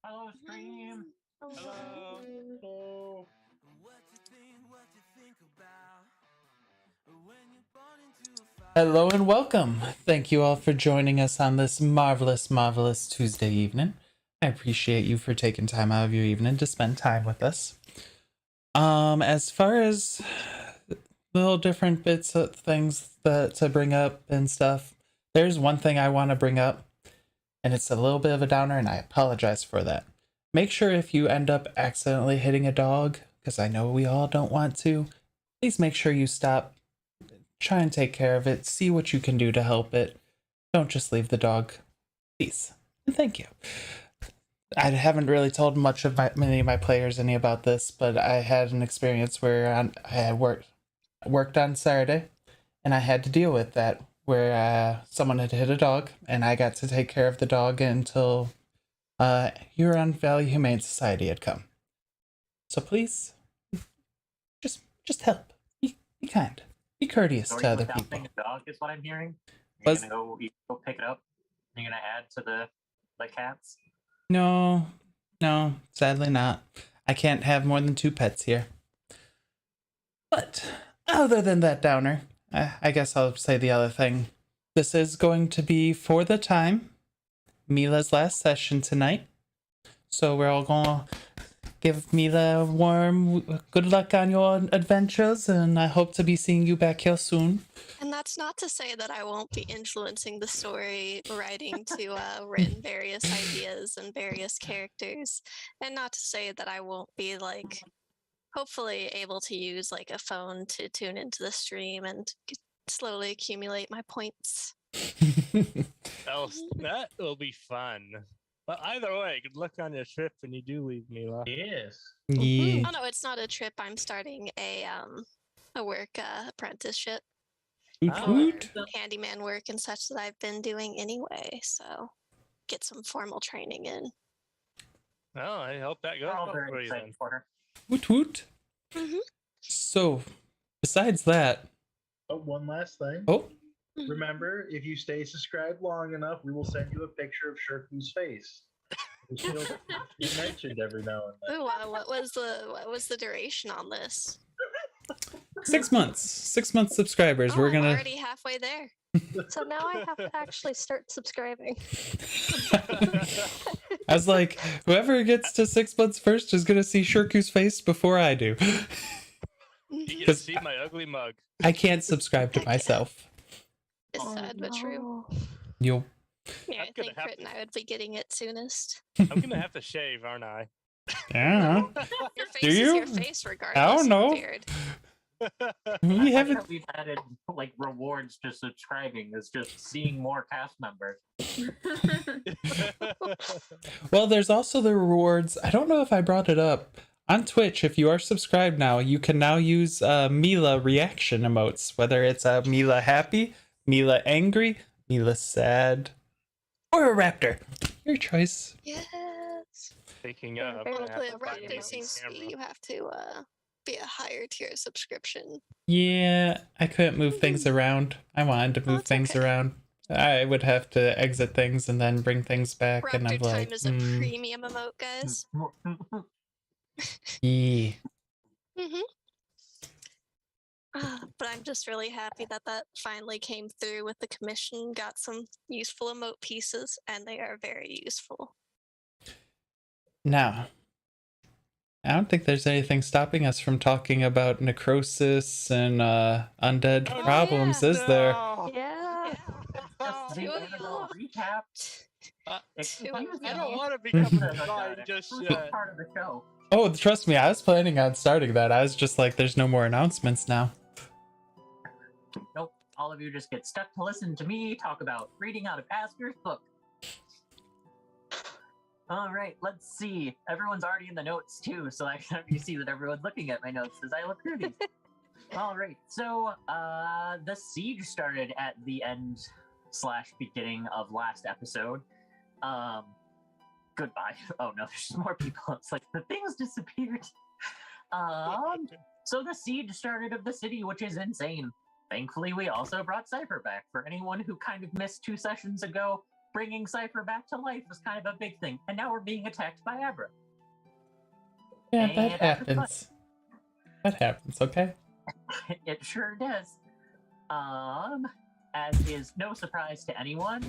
Hello, stream. Hello. Hello. Hello and welcome. Thank you all for joining us on this marvelous Tuesday evening. I appreciate you for taking time out of your evening to spend time with us. As far as little different bits of things to bring up and stuff, there's one thing I want to bring up, and it's a little bit of a downer, and I apologize for that. Make sure if you end up accidentally hitting a dog, because I know we all don't want to, please make sure you stop. Try and take care of it. See what you can do to help it. Don't just leave the dog. Please. And thank you. I haven't really told many of my players any about this, but I had an experience where I had worked on Saturday, and I had to deal with that, where someone had hit a dog, and I got to take care of the dog until Huron Valley Humane Society had come. So please, just help. Be kind. Be courteous to other people. A dog is what I'm hearing. You go pick it up. You're gonna add to the cats. No, sadly not. I can't have more than 2 pets here. But other than that downer, I guess I'll say the other thing. This is going to be, for the time, Mila's last session tonight. So we're all gonna give Mila a warm good luck on your adventures, and I hope to be seeing you back here soon. And that's not to say that I won't be influencing the story writing to written various ideas and various characters, and not to say that I won't be hopefully able to use a phone to tune into the stream and slowly accumulate my points. That will be fun. But either way, good luck on your trip when you do leave, Mila. Yes. Yeah. Oh no, it's not a trip. I'm starting a work apprenticeship. Handyman work and such that I've been doing anyway, so get some formal training in. Well, I hope that goes well for you then. Woot woot. Mm-hmm. So, besides that... Oh, one last thing. Oh. Remember, if you stay subscribed long enough, we will send you a picture of Shirku's face. She'll be mentioned every now and then. Ooh, what was the duration on this? 6 months. 6 months subscribers. Oh, We're gonna... I'm already halfway there. So now I have to actually start subscribing. I was like, whoever gets to 6 months first is gonna see Shirku's face before I do. You get to see my ugly mug. I can't subscribe to myself. It's sad but true. Yo. Yeah, I think Crit and I would be getting it soonest. I'm gonna have to shave, aren't I? Yeah. Your face Do is you? your face regardless. I don't know. Beard. We haven't. We've added rewards to subscribing. It's just seeing more cast members. Well, there's also the rewards. I don't know if I brought it up. On Twitch, if you are subscribed now, you can now use Mila reaction emotes, whether it's Mila happy, Mila angry, Mila sad, or a raptor. Your choice. Yes. Speaking of, Probably a raptor seems to be you have to be a higher tier subscription. Yeah, I couldn't move things around. I wanted to move things around. I would have to exit things and then bring things back, Raptor and I'm like, time is a premium emote, guys. yeah. But I'm just really happy that finally came through with the commission. Got some useful emote pieces, and they are very useful. Now, I don't think there's anything stopping us from talking about necrosis and undead problems, is there? Yeah. Recap. I don't want to become a guy just part of the show. Oh, trust me, I was planning on starting that. I was just like, there's no more announcements now. Nope. All of you just get stuck to listen to me talk about reading out of Asger's book. All right, let's see. Everyone's already in the notes too, so I can see that everyone's looking at my notes as I look through these. All right, so the siege started at the end/beginning of last episode. Goodbye. Oh no, there's more people. It's like the things disappeared. So the siege started of the city, which is insane. Thankfully, we also brought Cypher back. For anyone who kind of missed 2 sessions ago, bringing Cypher back to life was kind of a big thing, and now we're being attacked by Abra. Yeah, And that after happens. That happens, okay? It sure does. As is no surprise to anyone,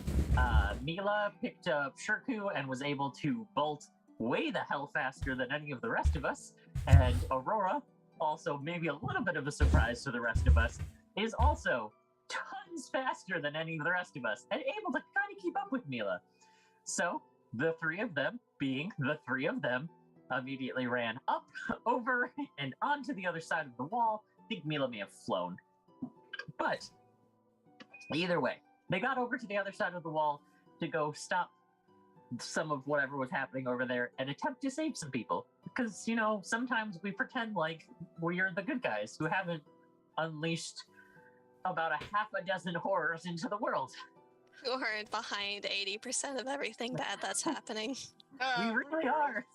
Mila picked up Shirku and was able to bolt way the hell faster than any of the rest of us. And Aurora, also maybe a little bit of a surprise to the rest of us, is also tons faster than any of the rest of us and able to kind of keep up with Mila. So the three of them, being the three of them, immediately ran up, over, and onto the other side of the wall. I think Mila may have flown. But either way, they got over to the other side of the wall to go stop some of whatever was happening over there and attempt to save some people. Because, you know, sometimes we pretend like we're the good guys who haven't unleashed about a half a dozen horrors into the world. Who aren't behind 80% of everything bad that's happening. We really are.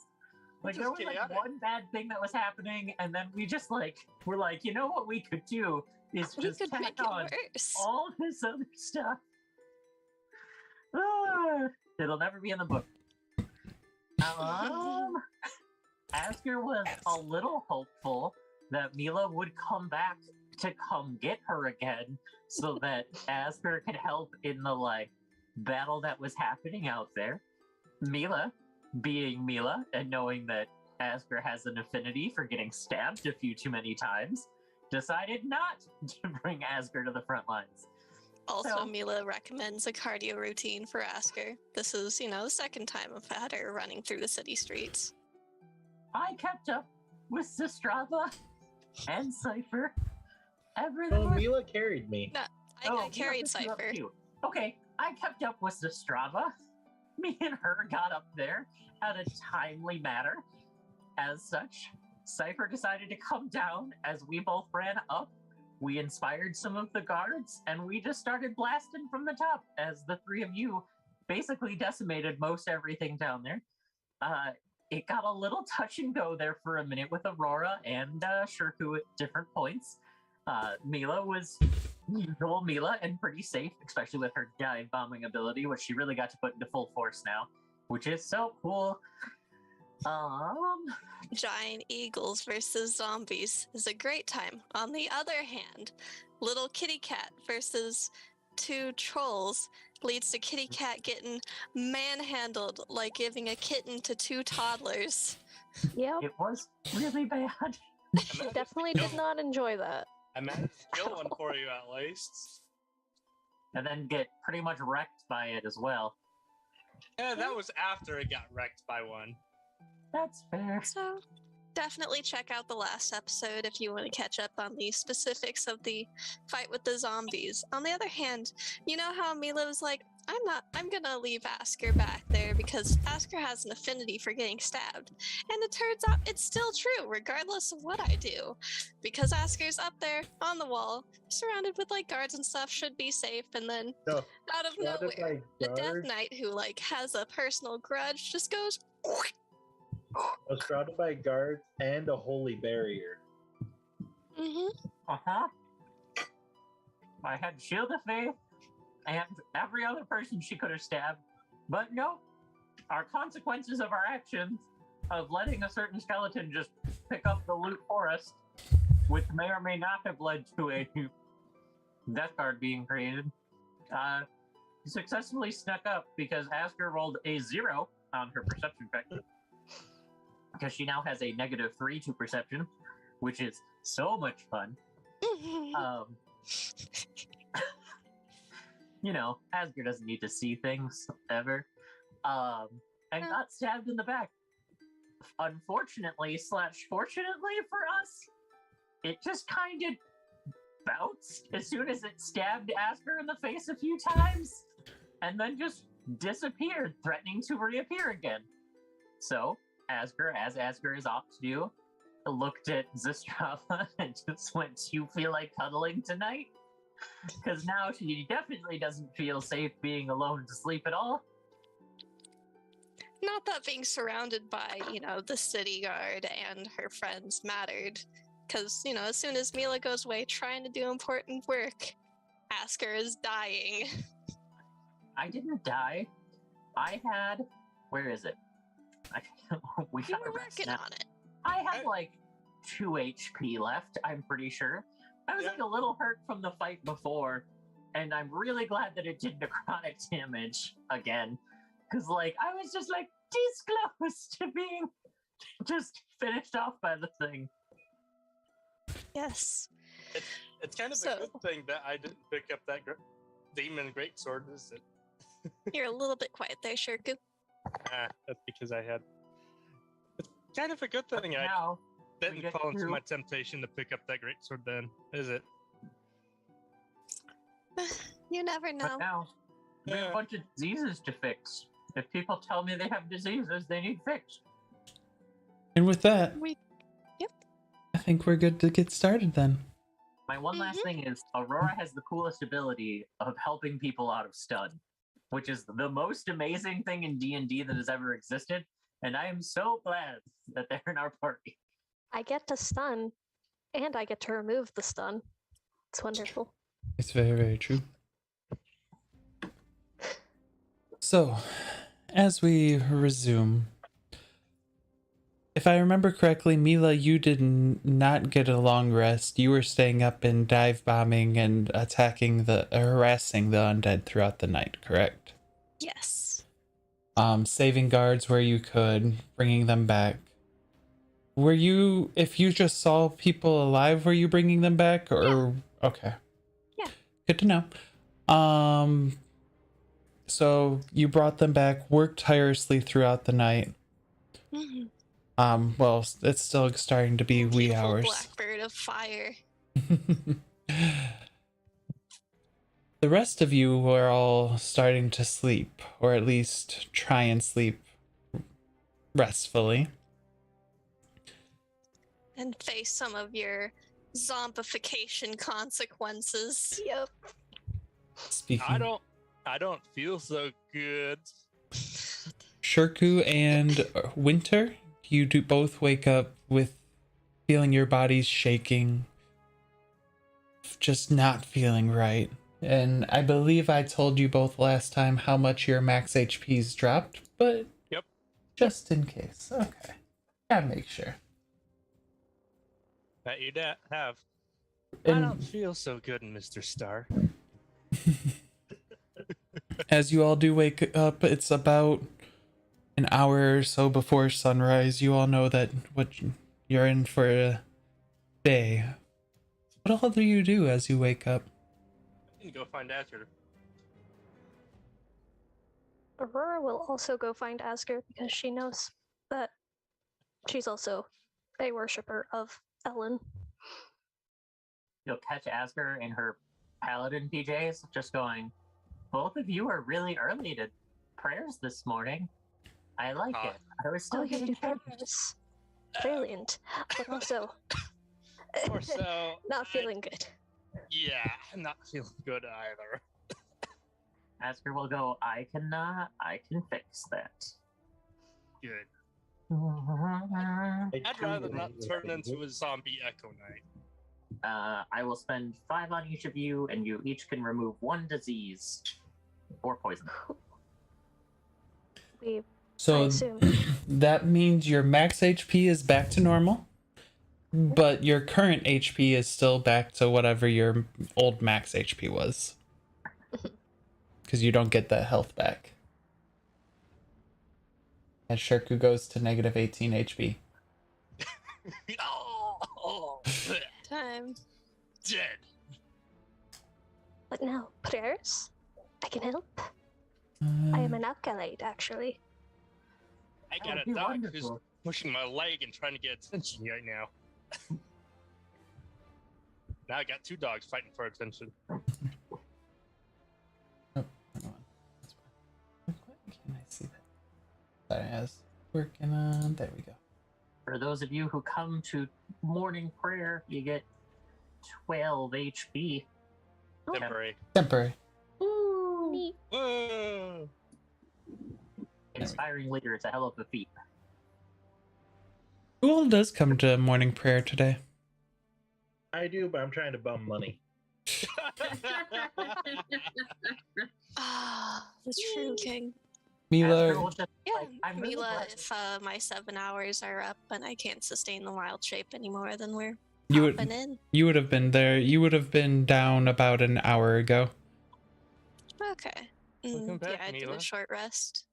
Like, Just there was like chaotic. one bad thing that was happening, and then we just we're like, you know what we could do is We just could tack make it on worse. all this other stuff. Ah, it'll never be in the book. Asger was a little hopeful that Mila would come back to come get her again so that Asger could help in the battle that was happening out there. Mila, being Mila and knowing that Asger has an affinity for getting stabbed a few too many times, decided not to bring Asger to the front lines. Also, So- Mila recommends a cardio routine for Asger. This is, the second time I've had her running through the city streets. I kept up with Sistrava and Cypher. Everything Oh, was Mila carried me. I Mila carried picked you up Cypher. too. Okay, I kept up with Sistrava. Me and her got up there at a timely manner. As such, Cypher decided to come down as we both ran up. We inspired some of the guards, and we just started blasting from the top as the three of you basically decimated most everything down there. It got a little touch and go there for a minute with Aurora and Shirku at different points. Mila was usual Mila and pretty safe, especially with her dive bombing ability, which she really got to put into full force now, which is so cool. Giant eagles versus zombies is a great time. On the other hand, little kitty cat versus two trolls leads to kitty cat getting manhandled like giving a kitten to two toddlers. Yep. It was really bad. She definitely did not enjoy that. I managed to kill one for you at least. And then get pretty much wrecked by it as well. Yeah, that was after it got wrecked by one. That's fair. So definitely check out the last episode if you want to catch up on the specifics of the fight with the zombies. On the other hand, you know how Mila was like, I'm gonna leave Asger back there because Asger has an affinity for getting stabbed. And it turns out it's still true, regardless of what I do. Because Asger's up there on the wall, surrounded with guards and stuff, should be safe, and then No, out of surrounded nowhere, by the Death guards. Knight who has a personal grudge just goes I was surrounded by guards and a holy barrier. Uh-huh. I had Shield of Faith and every other person she could have stabbed. But no, our consequences of our actions of letting a certain skeleton just pick up the loot for us, which may or may not have led to a death guard being created, successfully snuck up because Asger rolled a 0 on her perception check. Because she now has a -3 to perception, which is so much fun. Asger doesn't need to see things ever. And got stabbed in the back. Unfortunately / fortunately for us, it just kind of bounced as soon as it stabbed Asger in the face a few times, and then just disappeared, threatening to reappear again. So, Asger, as Asger is opt to do, looked at Zistrava and just went, "Do you feel like cuddling tonight?" Because now she definitely doesn't feel safe being alone to sleep at all. Not that being surrounded by, the city guard and her friends mattered. Because, as soon as Mila goes away trying to do important work, Asger is dying. I didn't die. I had, where is it? We You got were a rest working now. on it. I had like 2 HP left, I'm pretty sure. I was like a little hurt from the fight before, and I'm really glad that it did necrotic damage again. Because, like, I was just like this close to being just finished off by the thing. Yes. It's kind of So- a good thing that I didn't pick up that demon greatsword, is it? You're a little bit quiet there, Shirku. That's because I had. It's kind of a good thing I Now, didn't get fall into through. my temptation to pick up that greatsword. Then is it? You never but know. now, we have a bunch of diseases to fix. If people tell me they have diseases, they need fixed. And with that, Yep. I think we're good to get started then. My one last Mhm. thing is, Aurora has the coolest ability of helping people out of stun, which is the most amazing thing in D&D that has ever existed, and I am so glad that they're in our party. I get to stun, and I get to remove the stun. It's wonderful. It's very, very true. So, as we resume, if I remember correctly, Mila, you did not get a long rest. You were staying up and dive bombing and harassing the undead throughout the night, correct? Yes. Saving guards where you could, bringing them back. Were you, if you just saw people alive, were you bringing them back, or okay? Yeah. Good to know. So you brought them back, worked tirelessly throughout the night. Mhm. Well, it's still starting to be wee Beautiful hours. blackbird of fire. The rest of you were all starting to sleep, or at least try and sleep restfully. And face some of your zombification consequences. Yep. Speaking, I don't feel so good. Shirku and Winter, you do both wake up with feeling your bodies shaking, just not feeling right. And I believe I told you both last time how much your max HP's dropped, but Yep. just in case. Okay. Gotta make sure. That you have. I And don't feel so good, Mr. Star. as you all do wake up, it's about an hour or so before sunrise. You all know that you're in for a day. What all do you do as you wake up? I need to go find Asger. Aurora will also go find Asger because she knows that she's also a worshiper of Ellen. You'll catch Asger in her paladin PJs, just going, both of you are really early to prayers this morning. I like it. I was still Oh, you getting do fed. prayers. Brilliant. But also Or so. not feeling good. Yeah, I'm not feeling good either. Asger will go, I can fix that. Good. Uh, I'd rather not turn into a zombie Echo Knight. I will spend 5 on each of you, and you each can remove 1 disease or poison. I So assume. that means your max HP is back to normal, but your current HP is still back to whatever your old max HP was. Because you don't get that health back. And Shirku goes to negative 18 HP. Oh, Time. dead. But now, prayers? I can help. I am an acolyte, actually. I That got would a be dog who's wonderful. pushing my leg and trying to get attention right now. Now I got 2 dogs fighting for attention. Oh, hang on. That's why. Why can't I see that? Sorry, I was working on. There we go. For those of you who come to morning prayer, you get 12 HP. Temporary. Temporary. Neat. Whoa! Inspiring leader, it's a hell of a feat. Who all does come to morning prayer today? I do, but I'm trying to bum money. Ah, the true king. Mila, Asger will just, Yeah, like, I'm really Mila, glad- if my 7 hours are up and I can't sustain the wild shape anymore, then we're you hopping would in. you would have been there. You would have been down about an hour ago. Okay. Welcome back, Yeah, I did Mila. a short rest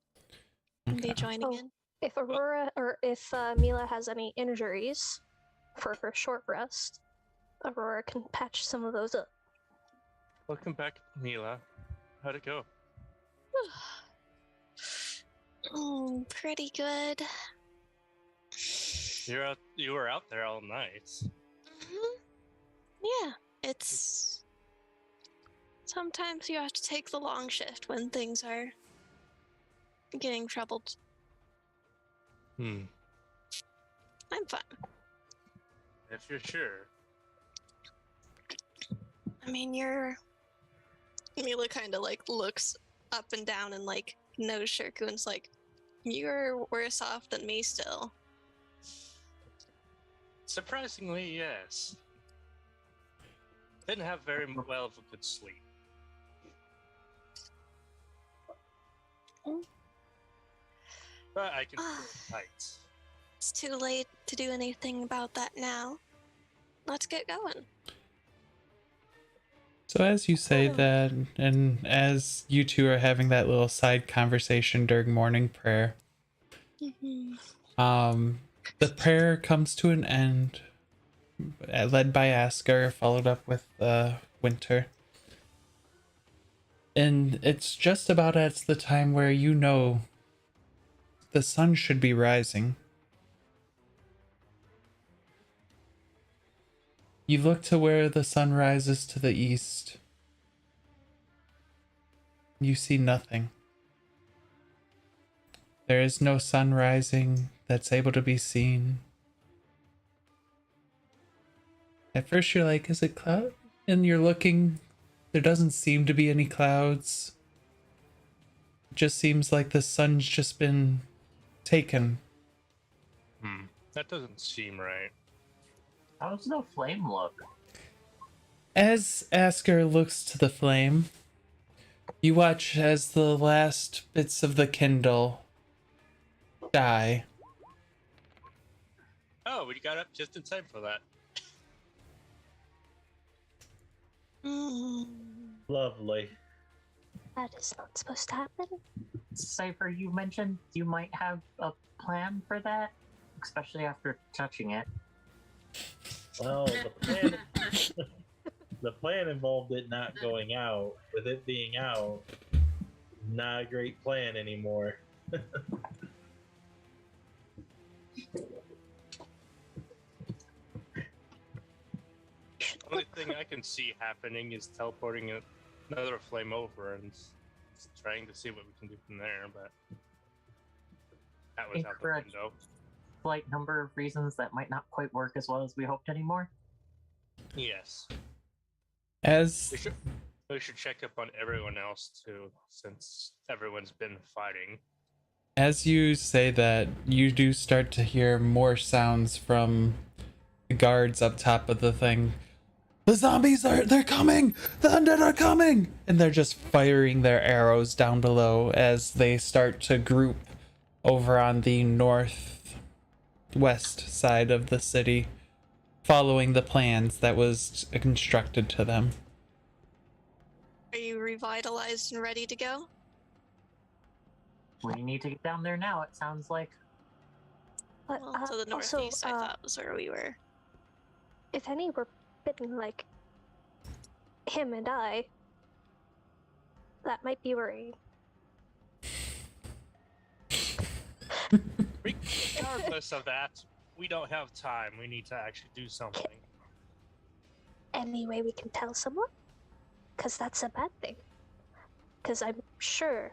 and be Okay. joining Oh. in. If Aurora or if Mila has any injuries for her short rest, Aurora can patch some of those up. Welcome back, Mila. How'd it go? Pretty good. You were out there all night. Yeah, it's sometimes you have to take the long shift when things are getting troubled. Hmm. I'm fine. If you're sure. I mean, Mila kind of like looks up and down and like knows Shirku and's like, you're worse off than me still. Surprisingly, yes. Didn't have very well of a good sleep. Mm. But I can feel the heights. It's too late to do anything about that now. Let's get going. So as you say that, and as you two are having that little side conversation during morning prayer, the prayer comes to an end, led by Asger, followed up with Winter. And it's just about at the time where you know the sun should be rising. You look to where the sun rises to the east. You see nothing. There is no sun rising that's able to be seen. At first you're like, is it cloud? And you're looking, there doesn't seem to be any clouds. It just seems like the sun's just been taken. That doesn't seem right. How does the flame look? As Asger looks to the flame, you watch as the last bits of the kindle die. Oh, we got up just in time for that. Lovely. That is not supposed to happen. Cypher, you mentioned you might have a plan for that, especially after touching it. Well, the plan involved it not going out. With it being out, not a great plan anymore. The only thing I can see happening is teleporting another flame over and trying to see what we can do from there, but that was out the Incorrect. window. Slight number of reasons that might not quite work as well as we hoped anymore. Yes. As We should check up on everyone else too, since everyone's been fighting. As you say that, you do start to hear more sounds from the guards up top of the thing. The zombies they're coming! The undead are coming! And they're just firing their arrows down below as they start to group over on the northwest side of the city, following the plans that was constructed to them. Are you revitalized and ready to go? We need to get down there now, it sounds like. But Well, to the also, northeast, I thought was where we were. if any were bitten like him and I, that might be worrying. Regardless of that, we don't have time. We need to actually do something. Any way we can tell someone? Because that's a bad thing. Because I'm sure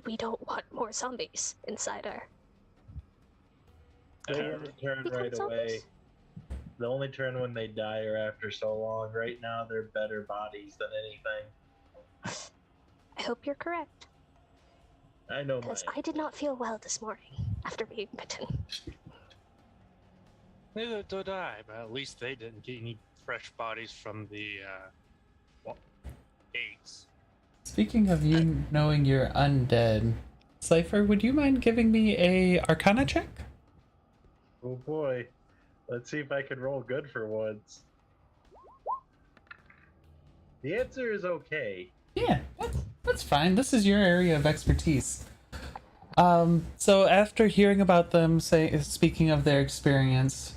we don't want more zombies inside our... They don't turn Become right zombies? away. They only turn when they die or after so long. Right now, they're better bodies than anything. I hope you're correct. I know my. Because I did not feel well this morning after being bitten. Neither did I, but at least they didn't get any fresh bodies from the gates. Speaking of you knowing you're undead, Cypher, would you mind giving me a Arcana check? Oh boy. Let's see if I can roll good for once. The answer is okay. Yeah, that's fine. This is your area of expertise. So after hearing about them speaking of their experience,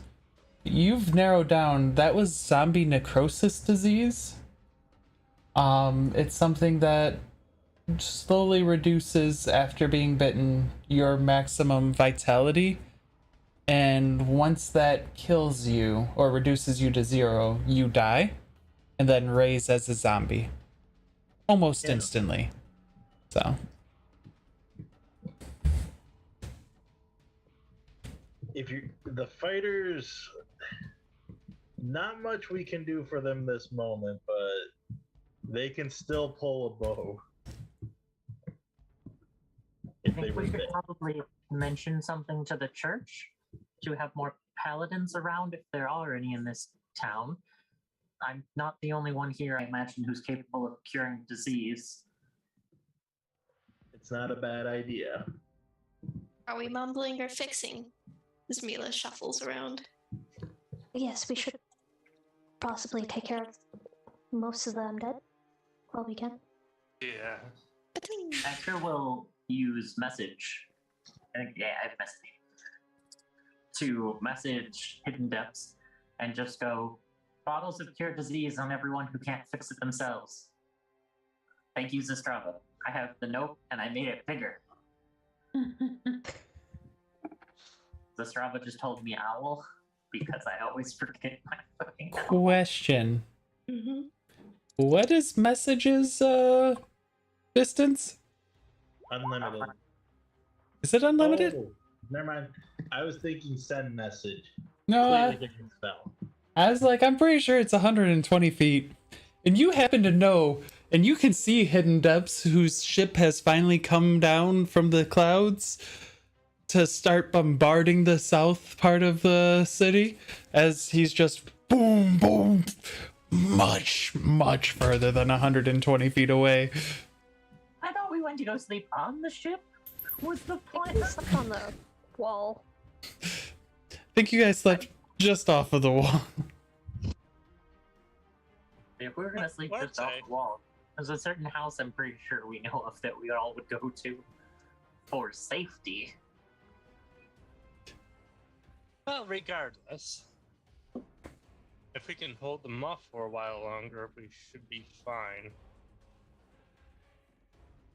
you've narrowed down that was zombie necrosis disease. It's something that slowly reduces after being bitten your maximum vitality, and once that kills you or reduces you to 0, you die and then raise as a zombie almost instantly. So If you the fighters, not much we can do for them this moment, but they can still pull a bow. I If they think were we should bit. probably mention something to the church to have more paladins around if there are any in this town. I'm not the only one here, I imagine, who's capable of curing disease. It's not a bad idea. Are we mumbling or fixing? As Mila shuffles around. Yes, we should possibly take care of most of the undead while we can. Yeah. Asger will use message. I think, yeah, I have message. To message Hidden Depths and just go, bottles of cure disease on everyone who can't fix it themselves. Thank you, Zastrava. I have the note and I made it bigger. Zastrava just told me owl because I always forget my fucking owl. question. Mm-hmm. What is messages distance? Unlimited. Is it unlimited? Oh, never mind. I was thinking send message. No, Completely different spell. I was like, I'm pretty sure it's 120 feet. And you happen to know, and you can see Hidden Depths, whose ship has finally come down from the clouds to start bombarding the south part of the city, as he's just boom, boom, much, much further than 120 feet away. I thought we went to go sleep on the ship. What's the plan? It's up on the wall. I think you guys slept just off of the wall. If we were gonna sleep What'd just off say? the wall, there's a certain house I'm pretty sure we know of that we all would go to for safety. Well, regardless, if we can hold them off for a while longer, we should be fine.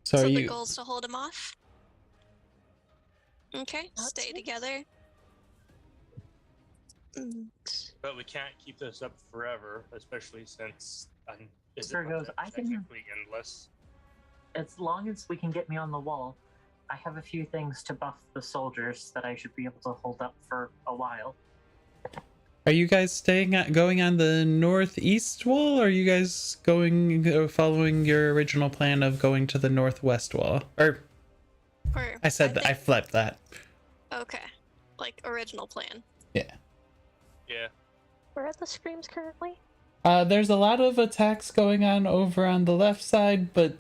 So So are the you... goal's to hold him off? Okay, That's stay it. together. But we can't keep this up forever, especially since Sir goes, I can- technically endless. As long as we can get me on the wall, I have a few things to buff the soldiers that I should be able to hold up for a while. Are you guys going on the northeast wall, or are you guys following your original plan of going to the northwest wall? Or Or I said that I think- flipped that. Okay, like original plan. Yeah. Yeah. Where are the screams currently? There's a lot of attacks going on over on the left side, but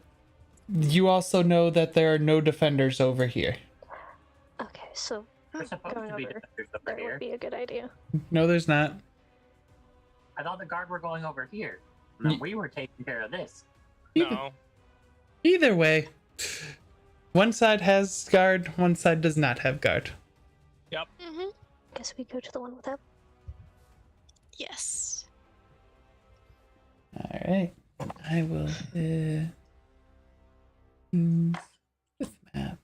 you also know that there are no defenders over here. Okay, so There's supposed Going to be over defenders over that here. would be a good idea. No, there's not. I thought the guard were going over here. And then Ye- we were taking care of this. No. Either way, one side has guard, one side does not have guard. Mm-hmm. Guess we go to the one without. Yes. All right, I will hit with map.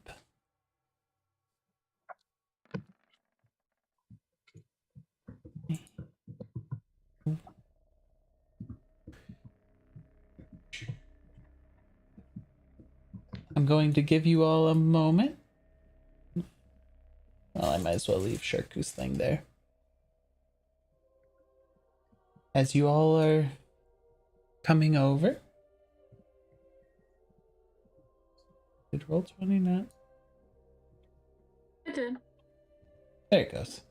I'm going to give you all a moment. Well, I might as well leave Shirku's thing there. As you all are coming over. Did roll 20 not? It did. There it goes.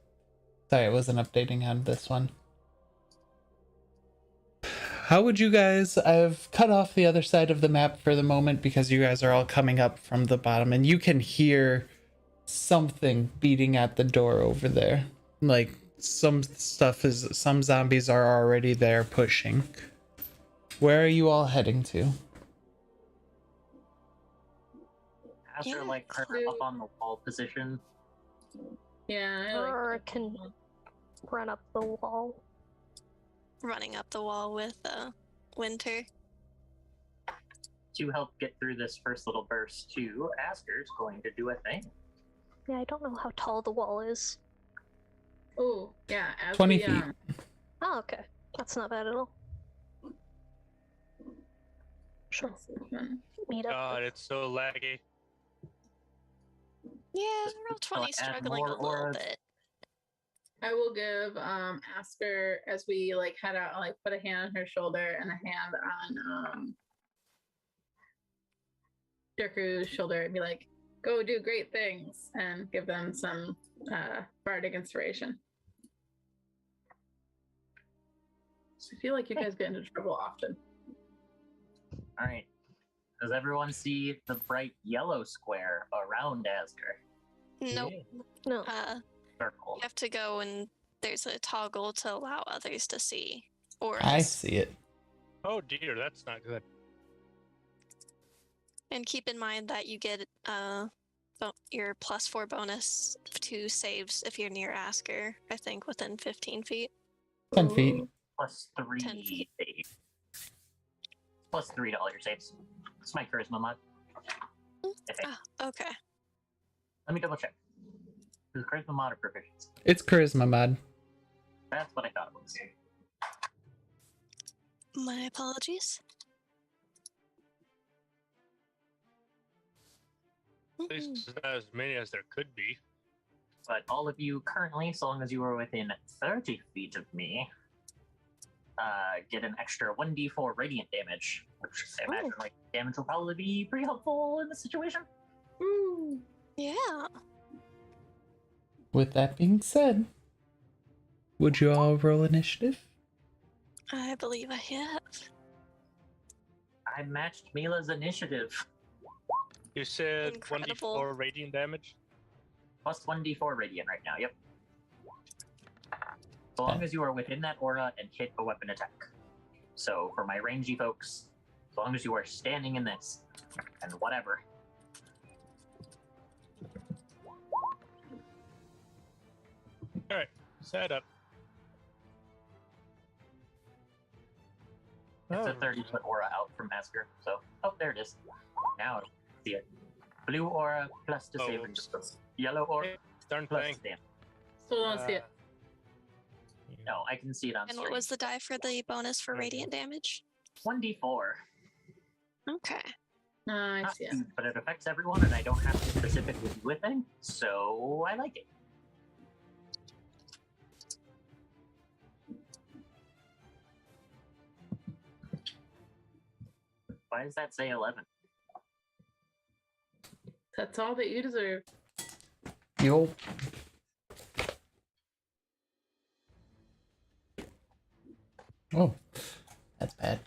Sorry, I wasn't updating on this one. how would you guys... I've cut off the other side of the map for the moment because you guys are all coming up from the bottom and you can hear something beating at the door over there. Like some zombies are already there pushing. Where are you all heading to? Asher, Yeah, like, her up on the wall position. Yeah, I Or like can run up the wall. Running up the wall with Winter. To help get through this first little burst, too, Asker's going to do a thing. Yeah, I don't know how tall the wall is. Oh, yeah. As 20 we, feet. Oh, okay. That's not bad at all. Sure. Meet up. God, it's so laggy. Yeah, Just roll to, 20 like, add struggling a more little auras. bit. I will give Asger, as we like head out, I'll, like put a hand on her shoulder and a hand on Shirku's shoulder and be like, "Go do great things," and give them some bardic inspiration. So I feel like you guys get into trouble often. All right. Does everyone see the bright yellow square around Asger? Nope. No. Circle. You have to go and there's a toggle to allow others to see. Or I see it. Oh dear, that's not good. And keep in mind that you get your +4 bonus to saves if you're near Asger, I think within 15 feet. 10 feet. Plus 3 10 feet. saves. Plus $3 saves. It's my charisma mod. I think. Ah, okay. Let me double check. Is it charisma mod or proficiency? It's charisma mod. That's what I thought it was. My apologies. At least it's not as many as there could be. But all of you currently, so long as you are within 30 feet of me, get an extra 1d4 radiant damage, which I imagine like damage will probably be pretty helpful in this situation. Woo! Yeah. With that being said, would you all roll initiative? I believe I have. I matched Mila's initiative. You said Incredible. 1d4 radiant damage? Plus 1d4 radiant right now, yep. So long as you are within that aura and hit a weapon attack. So for my rangy folks, as long as you are standing in this, and whatever. Alright, set up. It's a 30-foot aura out from Asger, so... Oh, there it is. Now I see it. Blue aura plus the saving oops. throw. Yellow aura Hey, darn plus thing. damage. Still don't see it. No, I can see it on And screen. what was the die for the bonus for radiant damage? 1d4. Okay. I Not see it. huge, but it affects everyone, and I don't have to specifically do a thing, so I like it. Why does that say 11? That's all that you deserve. Yo. Oh, that's bad.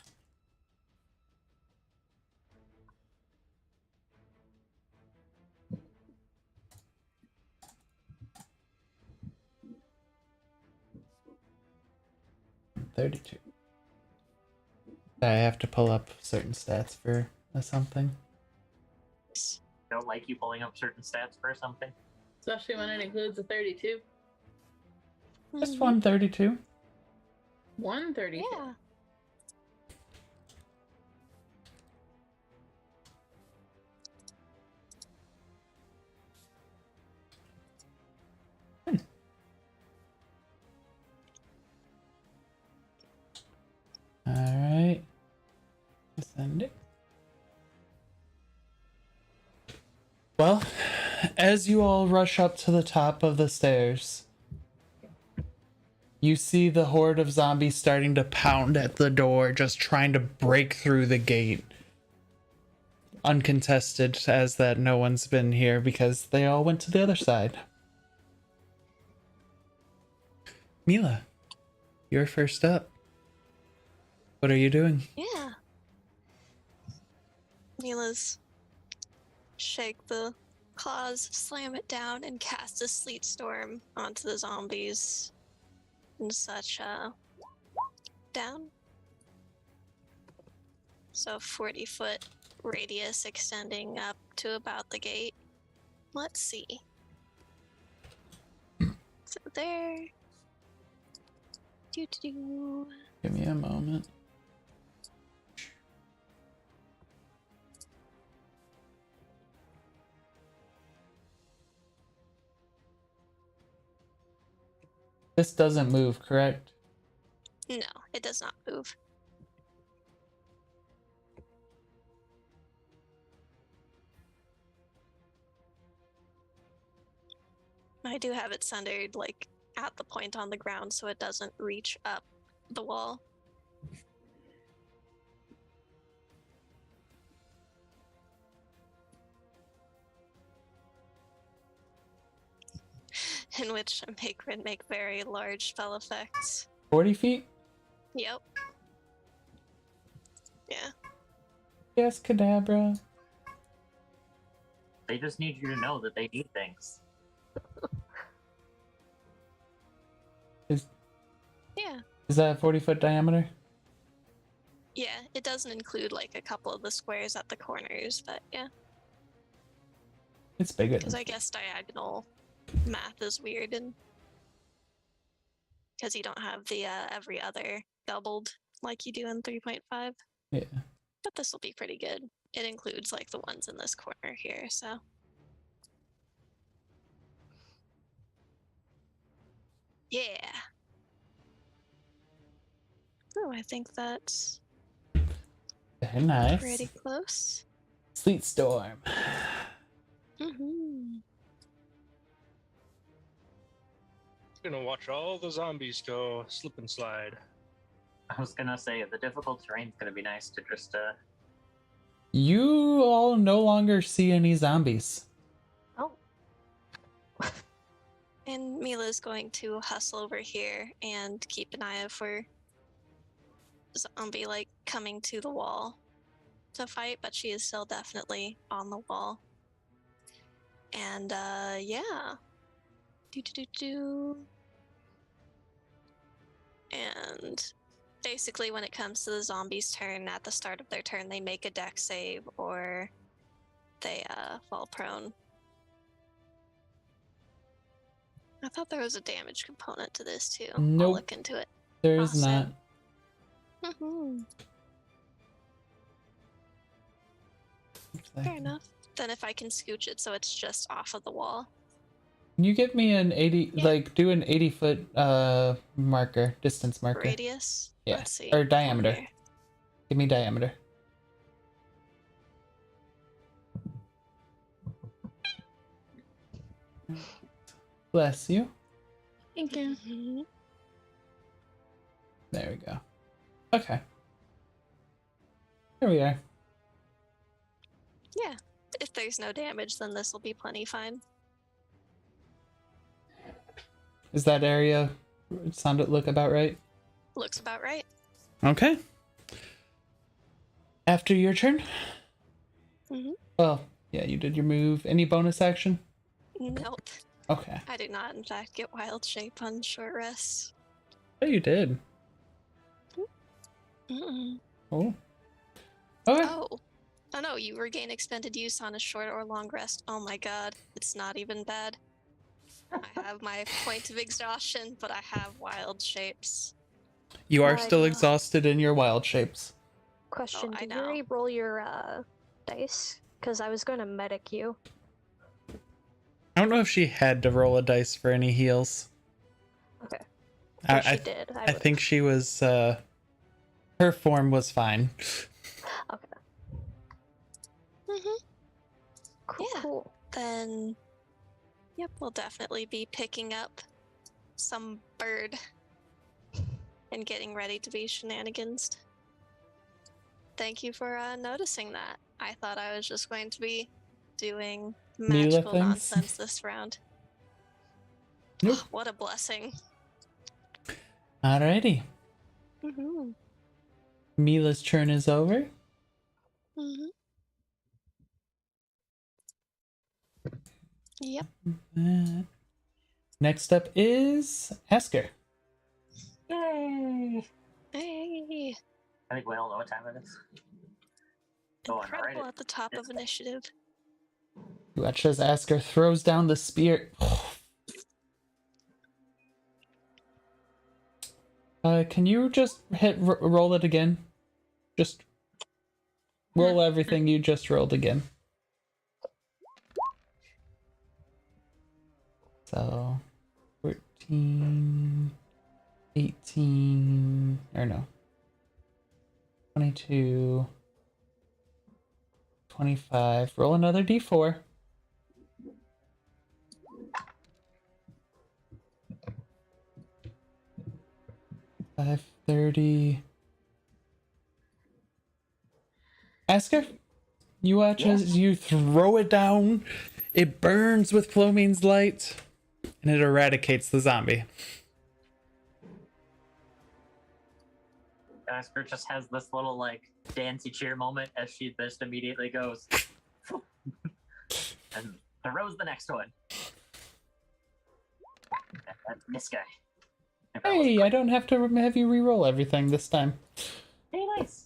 $32. I have to pull up certain stats for something. Don't like you pulling up certain stats for something. Especially when it includes a 32. Just Mhm. 132. 132. Yeah. All right. Send it. Well, as you all rush up to the top of the stairs, you see the horde of zombies starting to pound at the door, just trying to break through the gate. Uncontested, as that no one's been here because they all went to the other side. Mila, you're first up. What are you doing? Yeah. Mila's shake the claws, slam it down, and cast a sleet storm onto the zombies and such. Down. So 40-foot radius extending up to about the gate. Let's see. So there. Doo-doo-doo. Give me a moment. This doesn't move, correct? No, it does not move. I do have it centered, like, at the point on the ground so it doesn't reach up the wall. In which make very large spell effects. 40 feet? Yep. Yeah. Yes, Kadabra. They just need you to know that they need things. Yeah. Is that a 40-foot diameter? Yeah, it doesn't include like a couple of the squares at the corners, but yeah. It's bigger. Because I guess diagonal math is weird, and because you don't have the every other doubled like you do in 3.5. Yeah. But this will be pretty good. It includes like the ones in this corner here, so. Yeah. Oh, I think that's Very nice. pretty close. Sleet storm. Mm-hmm. Gonna watch all the zombies go slip and slide. I was gonna say, the difficult terrain's gonna be nice to just, You all no longer see any zombies. Oh. And Mila's going to hustle over here and keep an eye out for zombie like coming to the wall to fight, but she is still definitely on the wall. And yeah. Do. And basically when it comes to the zombies' turn, at the start of their turn, they make a dex save or they fall prone. I thought there was a damage component to this too. Nope. I'll look into it. There is Awesome. not. Fair enough. Then if I can scooch it so it's just off of the wall. Can you give me an 80, Yeah. like, do an 80-foot marker, distance marker? Radius? Yeah, Let's see. or diameter. Here. Give me diameter. Bless you. Thank you. Mhm. There we go. Okay. Here we are. Yeah. If there's no damage, then this will be plenty fine. Is that area look about right? Looks about right. Okay. After your turn? Mhm. Well, yeah, you did your move. Any bonus action? Nope. Okay. I did not, in fact, get wild shape on short rest. Oh, you did. Mm-mm. Oh. Okay. Oh. Oh no, you regain expended use on a short or long rest. Oh my god, it's not even bad. I have my point of exhaustion, but I have wild shapes. You are I still know. exhausted in your wild shapes. Question: I Did know. you re-roll your dice? Because I was going to medic you. I don't know if she had to roll a dice for any heals. Okay. I, If she I, did. I think she was, her form was fine. Okay. Mm-hmm. Cool. Yeah. Cool. Then, yep, we'll definitely be picking up some bird and getting ready to be shenanigans. Thank you for noticing that. I thought I was just going to be doing magical things? nonsense this round. Nope. What a blessing. Alrighty. Mm-hmm. Mila's turn is over. Mhm. Yep. Next up is Asger. Yay! Hey. I think we all know what time it is. Oh, and Incredible right at the top of initiative. You watch as Asger throws down the spear. Can you just roll it again? Just roll everything you just rolled again. So, 14, 18, or no, 22, 25. Roll another d4. 530. Asger, you watch as you throw it down. It burns with Flomine's light, and it eradicates the zombie. Asger just has this little like dancy cheer moment as she just immediately goes and throws the next one. And this guy. Hey, I don't have to have you re-roll everything this time. Hey, nice.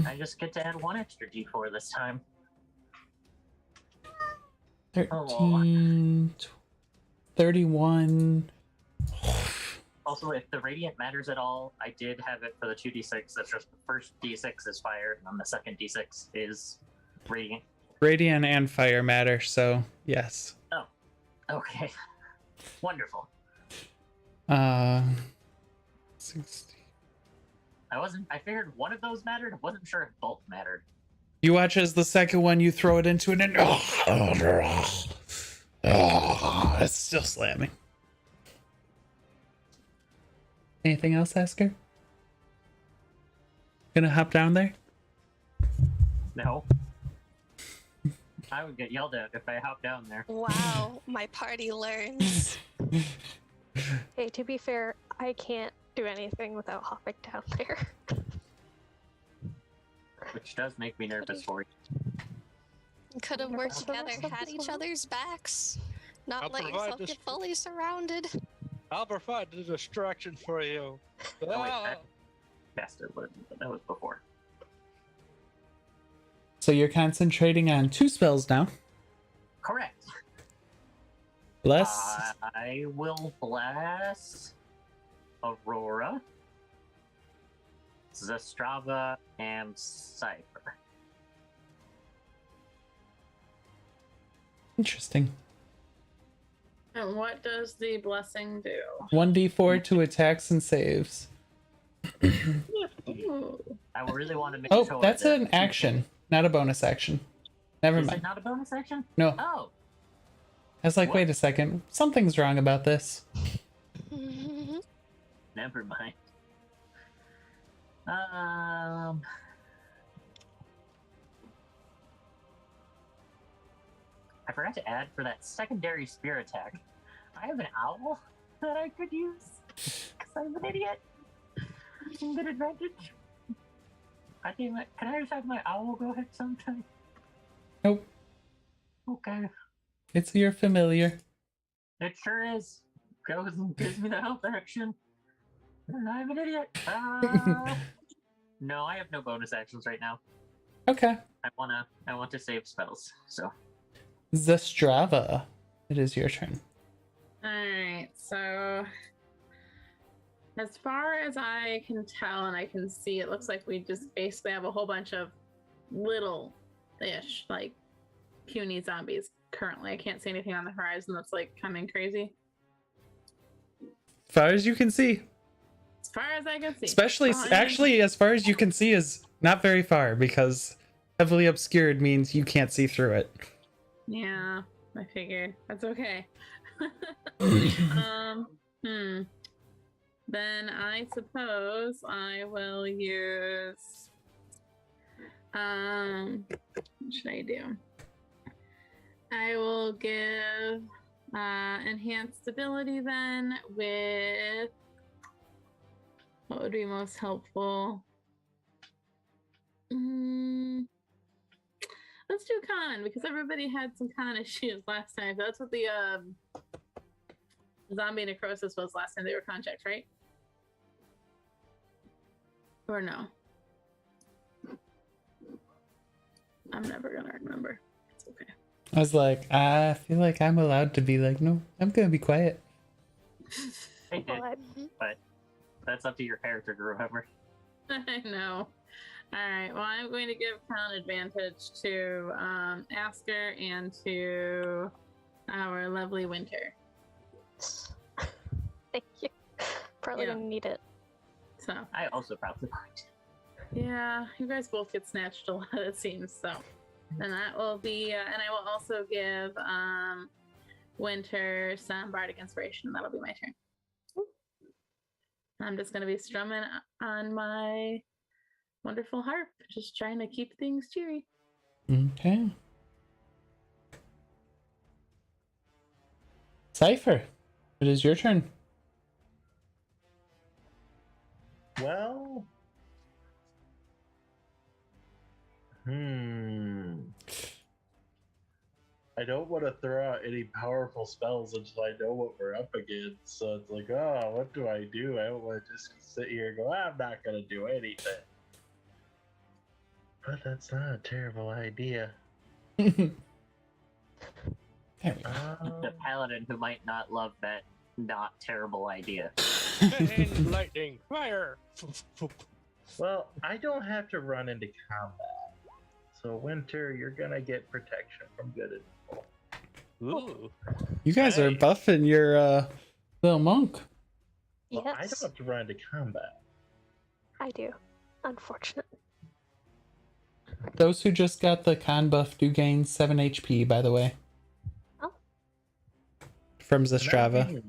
I just get to add one extra d4 this time. 13, 31. Also, if the radiant matters at all, I did have it for the 2d6. That's just the first d6 is fire, and then the second d6 is radiant. Radiant and fire matter, so yes. Oh, okay. Wonderful. 60. I figured one of those mattered. I wasn't sure if both mattered. You watch as the second one you throw it into it and it's still slamming. Anything else, Asger? Gonna hop down there? No. I would get yelled at if I hopped down there. Wow, my party learns. Hey, to be fair, I can't do anything without hopping down there. Which does make me nervous for you. Could have worked together, had each other's backs, not I'll let provide yourself this- get fully surrounded. I'll provide the distraction for you. Oh, wait, Ah! that bastard lived, but that was before. So you're concentrating on 2 spells now. Correct. Bless. I will bless Aurora, Zastrava, and Cypher. Interesting. And what does the blessing do? 1d4 to attacks and saves. Ooh. I really want to make Oh, sure that's that... an action, not a bonus action. Never Is it mind. not a bonus action? No. Oh, I was like, What? wait a second. Something's wrong about this. never mind. I forgot to add for that secondary spear attack. I have an owl that I could use because I'm an idiot. Good advantage. Can I just have my owl go ahead sometime? Nope. Okay. It's your familiar. It sure is. Goes and gives me the health action. And I'm an idiot. No, I have no bonus actions right now. Okay. I want to save spells. So Zastrava. It is your turn. Alright, so as far as I can tell and I can see, it looks like we just basically have a whole bunch of little-ish, like, puny zombies currently. I can't see anything on the horizon that's, like, coming crazy. As far as you can see. As far as I can see. Especially, Well, I mean- actually, as far as you can see is not very far because heavily obscured means you can't see through it. Yeah, I figured. That's okay. Then I suppose I will use what should I do? I will give enhanced ability then with what would be most helpful? Let's do con because everybody had some con issues last time. That's what the zombie necrosis was last time. They were con checks, right? Or no? I'm never gonna remember. It's okay. I was like, I feel like I'm allowed to be like, no, I'm gonna be quiet. I did, but that's up to your character to remember. I know. Alright, well, I'm going to give con advantage to Asger and to our lovely Winter. Thank you. Probably gonna need it. So, I also probably might. yeah, you guys both get snatched a lot, it seems. So, and that will be, and I will also give Winter some bardic inspiration. That'll be my turn. I'm just gonna be strumming on my wonderful harp, just trying to keep things cheery. Okay. Cypher, it is your turn. Well, I don't want to throw out any powerful spells until I know what we're up against. So it's like, oh, what do? I don't want to just sit here and go, I'm not going to do anything. But that's not a terrible idea. There we go. The paladin who might not love that not terrible idea. And lightning, fire! Well, I don't have to run into combat. So, Winter, you're going to get protection from good and evil. Ooh. You guys are Hey. buffing your little monk. Yes, Well, I don't have to run into combat. I do. Unfortunate. Those who just got the con buff do gain 7 HP, by the way. Oh. From Zastrava.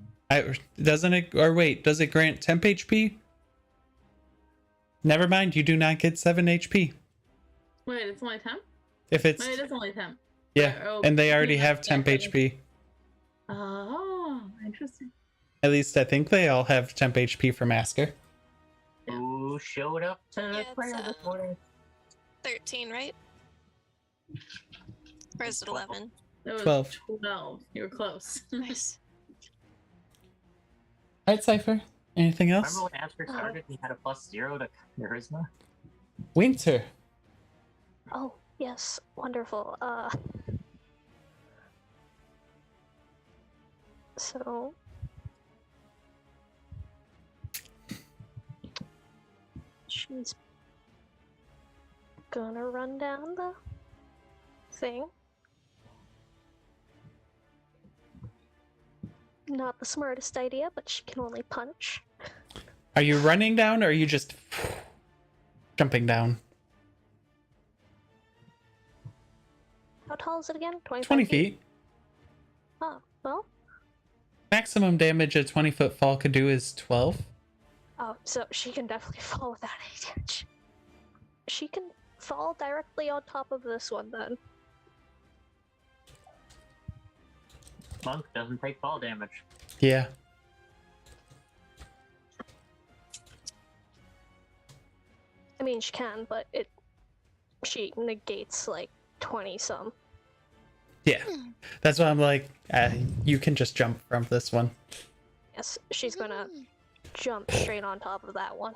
Doesn't it, or wait, does it grant temp HP? Never mind, you do not get 7 HP. Wait, it's only temp? If it's, Wait, it is only temp. yeah, Oh, and they already yeah, have temp yeah. HP. Oh, interesting. At least I think they all have temp HP from Asger. Who showed up to Yeah, it's, prayer this morning? 13, right? Or is it 11? It was 12. 12. You were close. Nice. Alright, Cypher. Anything else? Remember when Asger started, he had a +0 to charisma? Winter. Oh, yes. Wonderful. So she's gonna run down the thing. Not the smartest idea, but she can only punch. Are you running down or are you just jumping down? How tall is it again? 20 feet. Oh, well. Maximum damage a 20-foot fall could do is 12. Oh, so she can definitely fall without any damage. She can fall directly on top of this one then. Monk doesn't take fall damage. Yeah. I mean, she can, but she negates like 20 some. Yeah. That's why I'm like, you can just jump from this one. Yes, she's gonna jump straight on top of that one.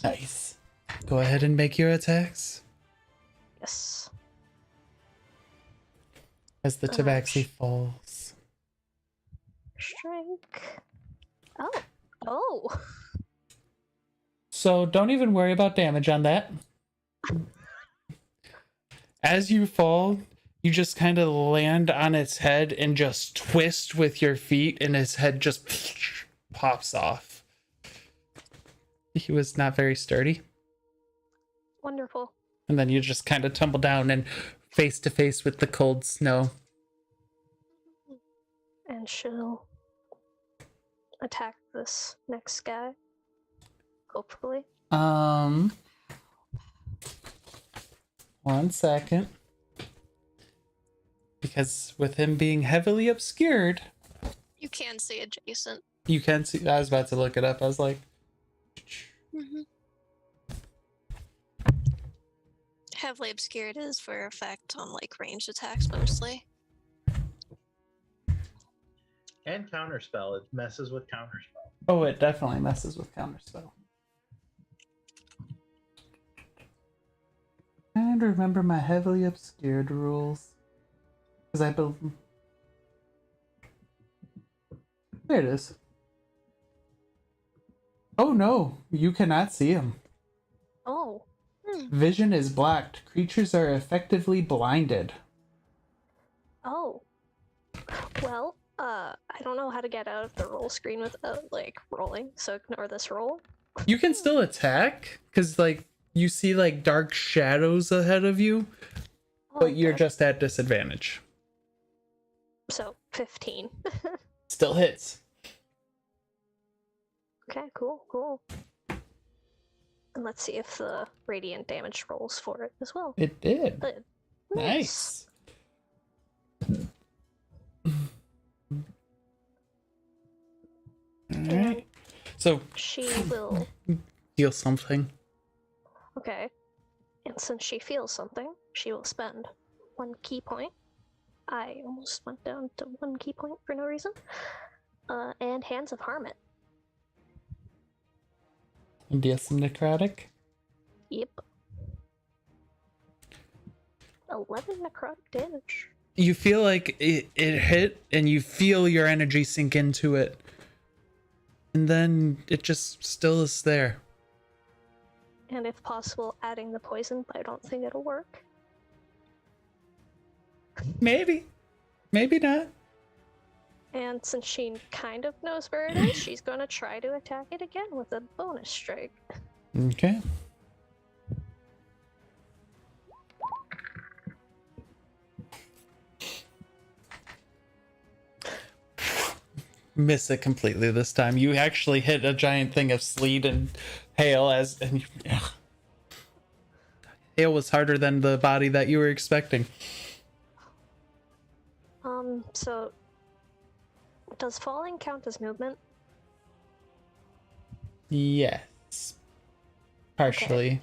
Nice. Go ahead and make your attacks. Yes. As the tabaxi falls. Strike. Oh. Oh. So don't even worry about damage on that. As you fall, you just kind of land on its head and just twist with your feet, and its head just pops off. He was not very sturdy. Wonderful. And then you just kind of tumble down and face to face with the cold snow. And she'll attack this next guy. Hopefully. 1 second. Because with him being heavily obscured, You can see adjacent. you can see. I was about to look it up. I was like, Heavily obscured is for effect on like ranged attacks mostly. And counterspell. It messes with counterspell. Oh, it definitely messes with counterspell. Trying to remember my heavily obscured rules. Because I believe... There it is. Oh no, you cannot see him. Oh. Vision is blocked. Creatures are effectively blinded. Oh. Well, I don't know how to get out of the roll screen without, like, rolling, so ignore this roll. You can still attack, because, like, you see, like, dark shadows ahead of you, but you're Okay. just at disadvantage. So, 15. Still hits. Okay, cool. And let's see if the radiant damage rolls for it as well. It did. Good. Nice. Alright. So, She will. heal something. Okay. And since she feels something, she will spend 1 key point. I almost went down to 1 key point for no reason. And Hands of Harmit. And deal some necrotic. Yep. 11 necrotic damage. You feel like it hit, and you feel your energy sink into it. And then it just still is there. And if possible, adding the poison, but I don't think it'll work. Maybe. Maybe not. And since she kind of knows where it is, she's gonna try to attack it again with a bonus strike. Okay. Miss it completely this time. You actually hit a giant thing of sleet and hail hail was harder than the body that you were expecting. So does falling count as movement? Yes. Partially. Okay.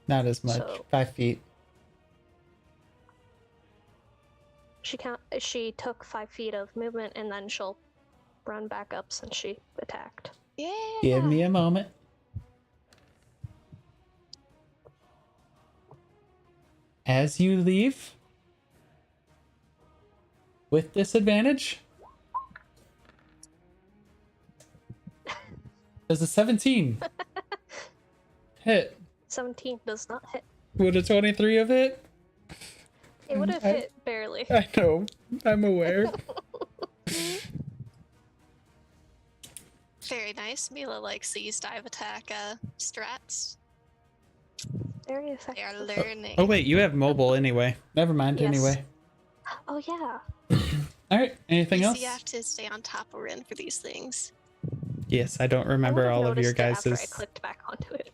Not as much. So- 5 feet. She took 5 feet of movement and then she'll run back up since she attacked. Yeah. Give me a moment. As you leave, with disadvantage, there's a 17. Hit. 17 does not hit. Would a 23 have hit? It would have hit barely. I know. I'm aware. Very nice. Mila likes these dive attack strats. Very They effective. are learning. Oh wait, you have mobile anyway. Never mind. Yes. Anyway. Oh yeah. All right. Anything You else? see, you have to stay on top of Rin for these things. Yes, I don't I remember would've all of your noticed it guys'. after I clicked back onto it.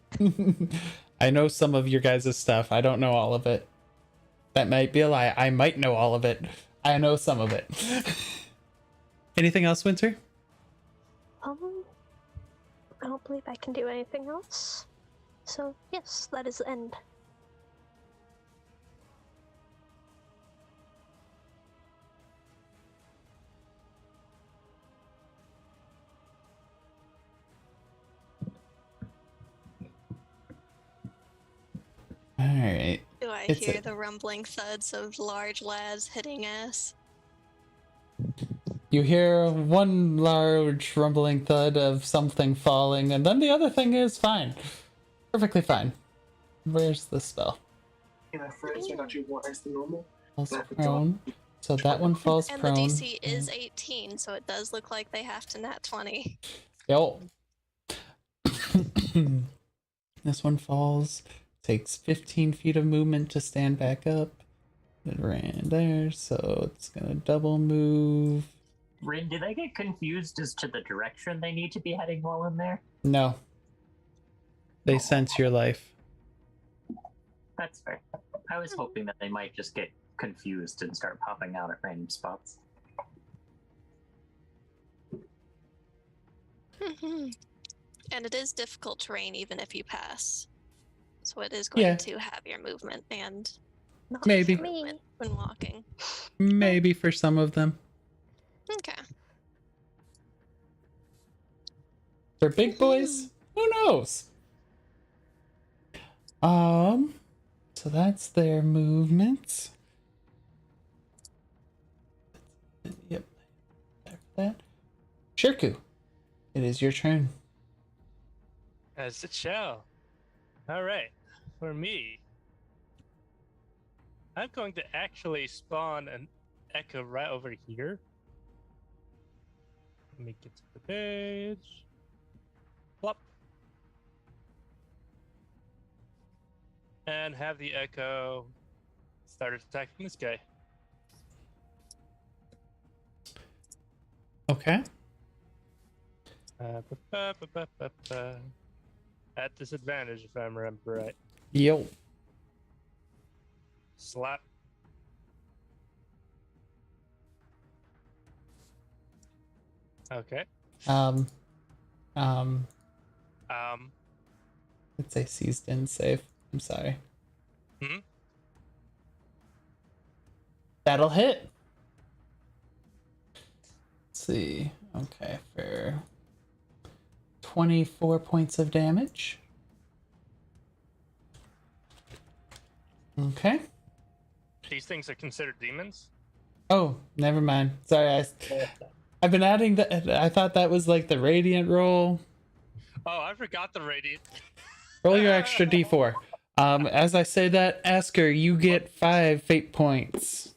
I know some of your guys' stuff. I don't know all of it. That might be a lie. I might know all of it. I know some of it. Anything else, Winter? I don't believe I can do anything else. So yes, that is the end. All right. Do I It's hear a- the rumbling thuds of large lads hitting ass? You hear one large rumbling thud of something falling, and then the other thing is fine. Perfectly fine. Where's the spell? And at first, I got you more as the normal. Falls prone. So that one falls And prone. the DC is 18, so it does look like they have to nat 20. Yo. This one falls. Takes 15 feet of movement to stand back up. It ran there, so it's gonna double move. Rin, did I get confused as to the direction they need to be heading while in there? No. They sense your life. That's fair. I was hoping that they might just get confused and start popping out at random spots. And it is difficult terrain even if you pass. So it is going Yeah. to have your movement and Not Maybe. for me. when walking. Maybe for some of them. Okay. For big boys, who knows? So that's their movements. Yep. After that, Shirku, it is your turn. As it shall. All right. For me, I'm going to actually spawn an echo right over here. Let me get to the page. Plop. And have the echo start attacking this guy. Okay. At disadvantage, if I remember right. Yo. Slap. Okay. Let's say seized in save. I'm sorry. Mhm. That'll hit. Let's see. Okay, for 24 points of damage. Okay. These things are considered demons? Oh, never mind. Sorry, I've been adding the. I thought that was like the radiant roll. Oh, I forgot the radiant. Roll your extra d4. As I say that, Asger, you get 5 fate points.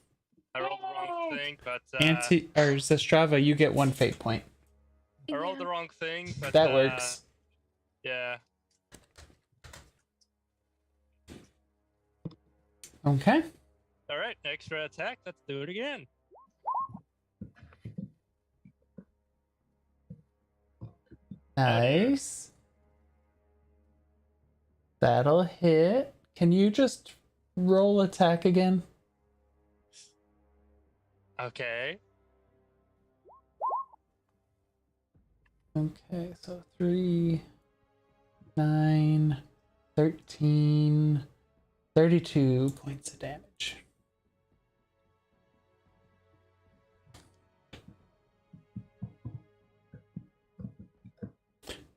I rolled the wrong thing, but Zestrava, you get 1 fate point. I rolled the wrong thing, but That works. Yeah. Okay. All right, extra attack. Let's do it again. Nice. That'll hit. Can you just roll attack again? Okay. Okay, so 3, 9, 13, 32 points of damage.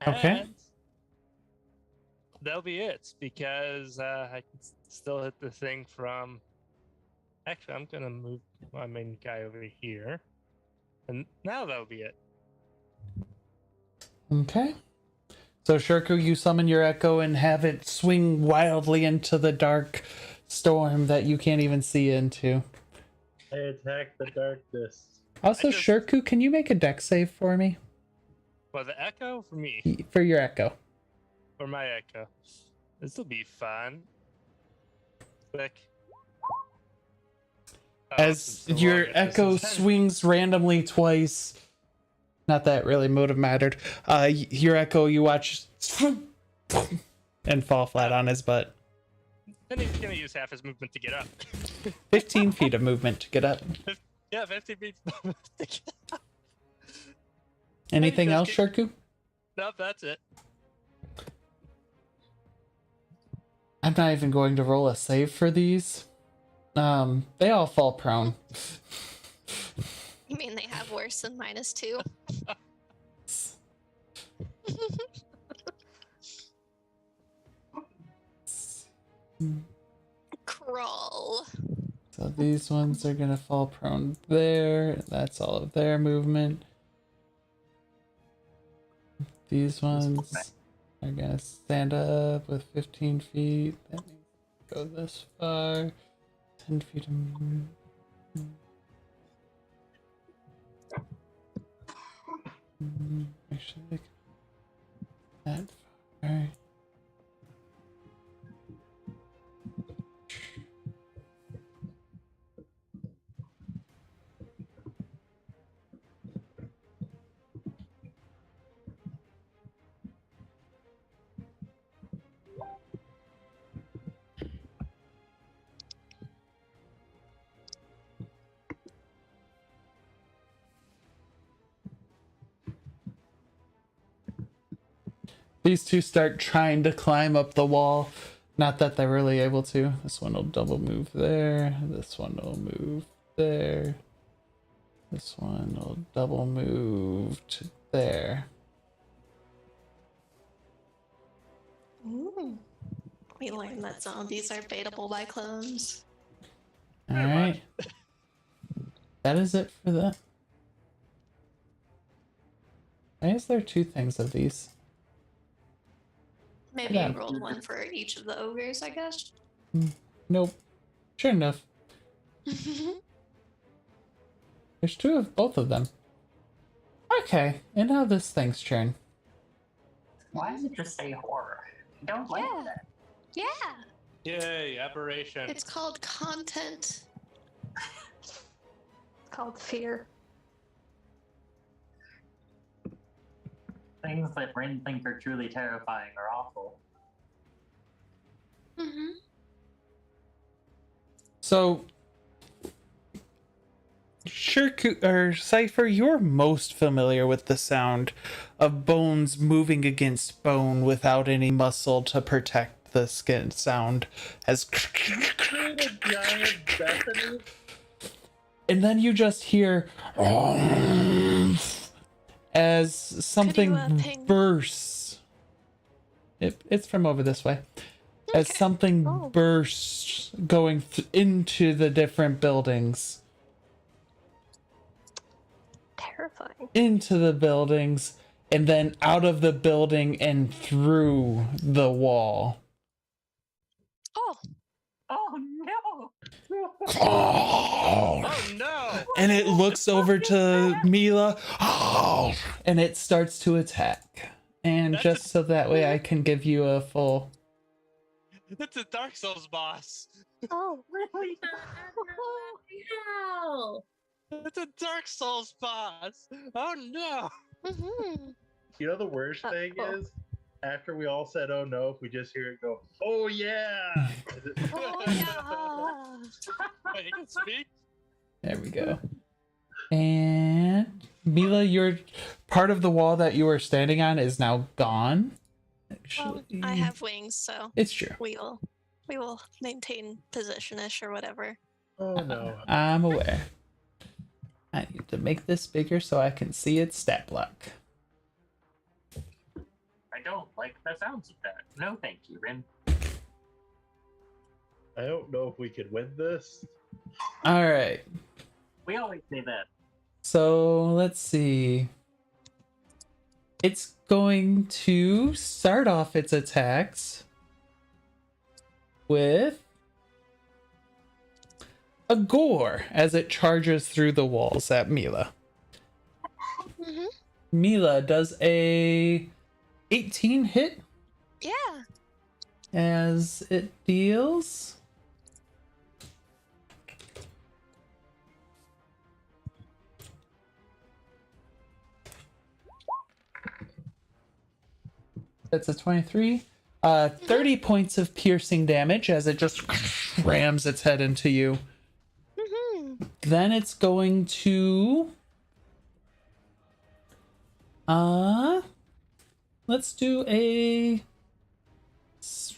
Okay. And that'll be it, because I can still hit the thing from... Actually, I'm going to move my main guy over here. And now that'll be it. Okay. So Shirku, you summon your echo and have it swing wildly into the dark storm that you can't even see into. I attack the darkness. Also, Shirku, can you make a dex save for me? Well, the echo for me. For your echo. For my echo. This will be fun. Click. Oh, As your echo swings randomly twice. Not that really motive mattered. Your echo, you watch and fall flat on his butt. Then he's gonna use half his movement to get up. 15 feet of movement to get up. Yeah, 50 feet to get up. Anything else, Shirku? Nope, that's it. I'm not even going to roll a save for these. They all fall prone. You mean they have worse than -2? Crawl. So these ones are gonna fall prone there. That's all of their movement. These ones are gonna stand up with 15 feet. That means go this far. 10 feet of movement. Actually, they can that far. These two start trying to climb up the wall. Not that they're really able to. This one will double move there. This one will move there. This one will double move to there. Ooh. We learned that zombies are baitable by clones. Alright. That is it for that. Why is there two things of these? Maybe Yeah. I rolled one for each of the ogres, I guess. Nope. Sure enough. There's two of both of them. Okay, and now this thing's turn. Why does it just say horror? I don't like Yeah. that. Yeah, Yay, aberration. it's called content. It's called fear. Things that Rin think are truly terrifying are awful. Mm-hmm. So, Shirku or Cypher, you're most familiar with the sound of bones moving against bone without any muscle to protect the skin. Sound as, Create a giant Bethany. and then you just hear as something ping? bursts. It's from over this way. As Okay. something Oh. bursts going into the different buildings. Terrifying. Into the buildings and then out of the building and through the wall. Oh, Oh no! Oh no! And it looks over to Mila and it starts to attack. And That's just so that way I can give you a full. That's a Dark Souls boss. Oh, Really? Hell! That's a Dark Souls boss. Oh no! mm-hmm. You know the worst thing cool. is, after we all said "oh no," if we just hear it go, "Oh yeah!" Oh yeah. Wait, you can speak? There we go. And Mila, your part of the wall that you were standing on is now gone. Well, Actually, I have wings, so it's true. we will maintain position-ish or whatever. Oh no! I'm aware. I need to make this bigger so I can see its stat block. I don't like the sounds of that. No, thank you, Rin. I don't know if we could win this. All right. We always say that. So let's see. It's going to start off its attacks with a gore as it charges through the walls at Mila. Mm-hmm. Mila does a 18 hit Yeah. as it deals. That's a 23. 30 points of piercing damage as it just rams its head into you. Mm-hmm. Then it's going to let's do a let's see,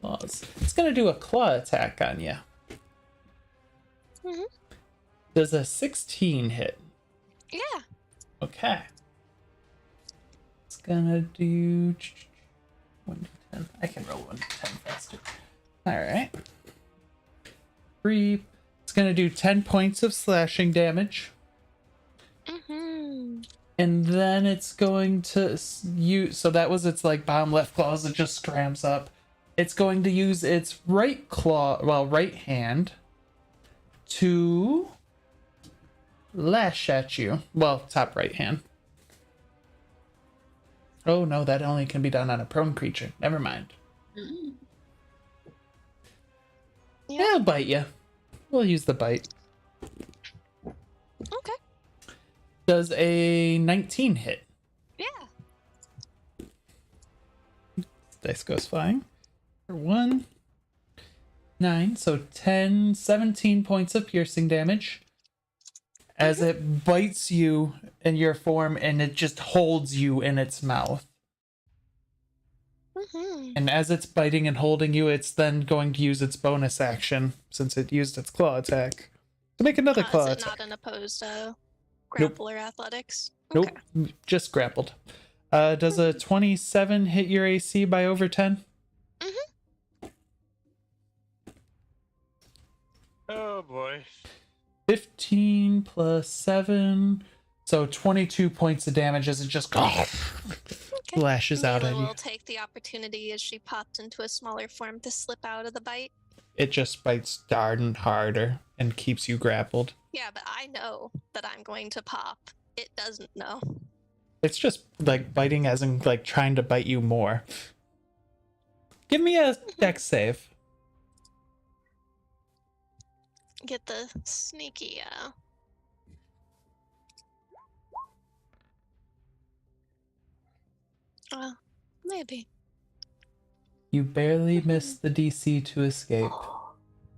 claws. It's gonna do a claw attack on you. Mhm. Does a 16 hit? Yeah. Okay. It's gonna do 1d10. I can roll 1d10 faster. Alright. 3. It's gonna do 10 points of slashing damage. Mm-hmm. And then it's going to use, so that was its like bottom left claws, it just scrams up. It's going to use its right claw, well, right hand to lash at you. Well, top right hand. Oh no, that only can be done on a prone creature. Never mind. Yeah. It'll bite you. We'll use the bite. Okay. Does a 19 hit? Yeah. Dice goes flying. For 1. 9, so 10, 17 points of piercing damage. As it bites you in your form and it just holds you in its mouth. Mm-hmm. And as it's biting and holding you, it's then going to use its bonus action, since it used its claw attack, to make another claw Is it attack. not an opposed grapple or athletics? Nope, just grappled. Does a 27 hit your AC by over 10? Mm-hmm. Oh boy. 15 plus 7, so 22 points of damage as it just lashes out at Mila you. will take the opportunity as she popped into a smaller form to slip out of the bite. It just bites hard and harder and keeps you grappled. Yeah, but I know that I'm going to pop. It doesn't know. It's just like biting as in like trying to bite you more. Give me a dex save. Get the sneaky, maybe. You barely missed the DC to escape.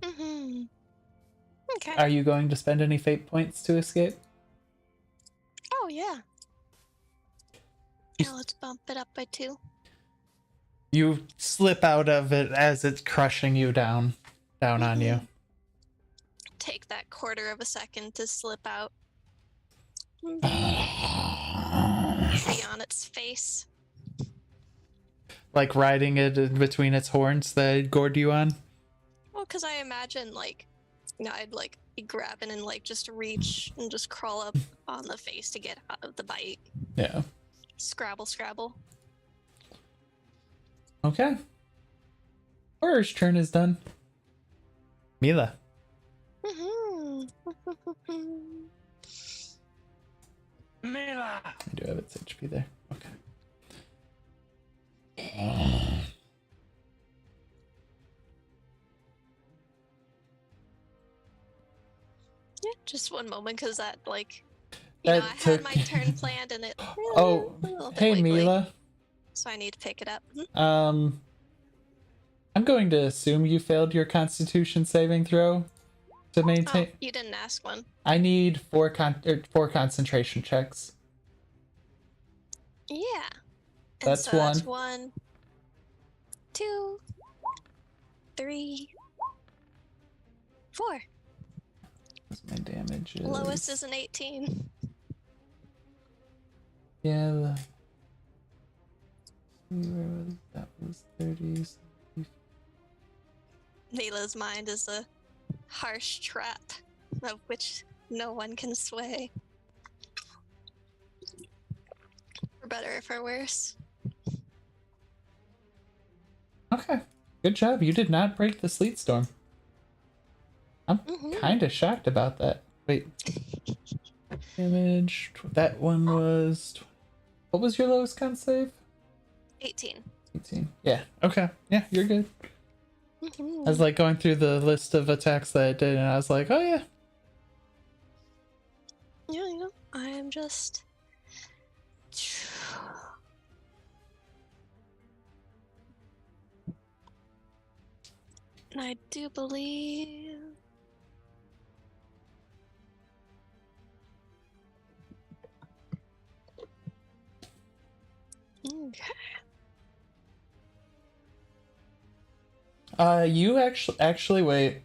Mm-hmm. Okay. Are you going to spend any fate points to escape? Oh, yeah. Yeah, let's bump it up by 2. You slip out of it as it's crushing you down on you. Take that quarter of a second to slip out. Be on its face. Like riding it in between its horns that it gored you on? Well, because I imagine, like, I'd, like, be grabbing and, like, just reach and just crawl up on the face to get out of the bite. Yeah. Scrabble. Okay. Horror's turn is done. Mila. Mila! I do have its HP there. Okay. Yeah, just one moment, because that, like, That I took- had my turn planned and it. Oh, a little bit hey wiggly, Mila. So I need to pick it up. I'm going to assume you failed your Constitution saving throw to maintain. Oh, you didn't ask one. I need 4 concentration checks. Yeah. And That's so that's 1. 1, 2, 3, 4. My damage is... Lowest is an 18. Yeah. That was 30. Mila's mind is a harsh trap of which no one can sway. For better or for worse. Okay. Good job. You did not break the sleet storm. I'm kind of shocked about that. Wait. Damage. That one was... What was your lowest con save? 18. 18. Yeah. Okay. Yeah, you're good. I Mm-hmm. was like going through the list of attacks that I did, and I was like, oh yeah. Yeah, you know, I am just... And I do believe... Okay. You actually wait.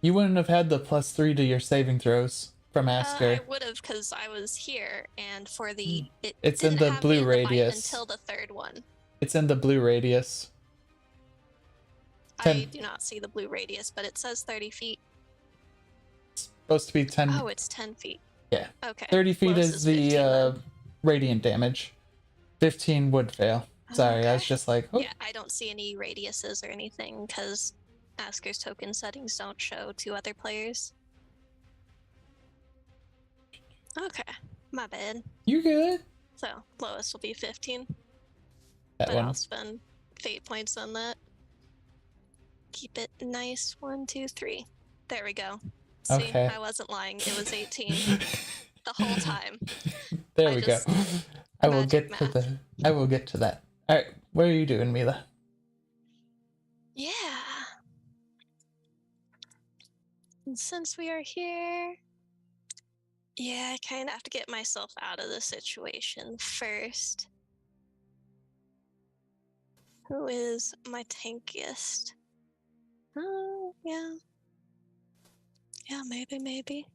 You wouldn't have had the +3 to your saving throws from Asger. I would have, because I was here, and for the... It's in didn't the have blue me in the bite radius. until the third one. It's in the blue radius. I 10. do not see the blue radius, but it says 30 feet. It's supposed to be 10. Oh, it's 10 feet. Yeah. Okay. 30 feet Lowest is 15 the then. radiant damage. 15 would fail. Sorry, I was Okay. just like, oh. Yeah, I don't see any radiuses or anything, because Asker's token settings don't show to other players. Okay, my bad. You good? So, lowest will be 15, That but one. I'll spend fate points on that. Keep it nice. 1, 2, 3. There we go. See, Okay. I wasn't lying. It was 18 the whole time. There I we go. just- I will magic get to math. the. I will get to that. All right, what are you doing, Mila? Yeah. And since we are here, yeah, I kind of have to get myself out of the situation first. Who is my tankiest? Oh, yeah. Yeah, maybe.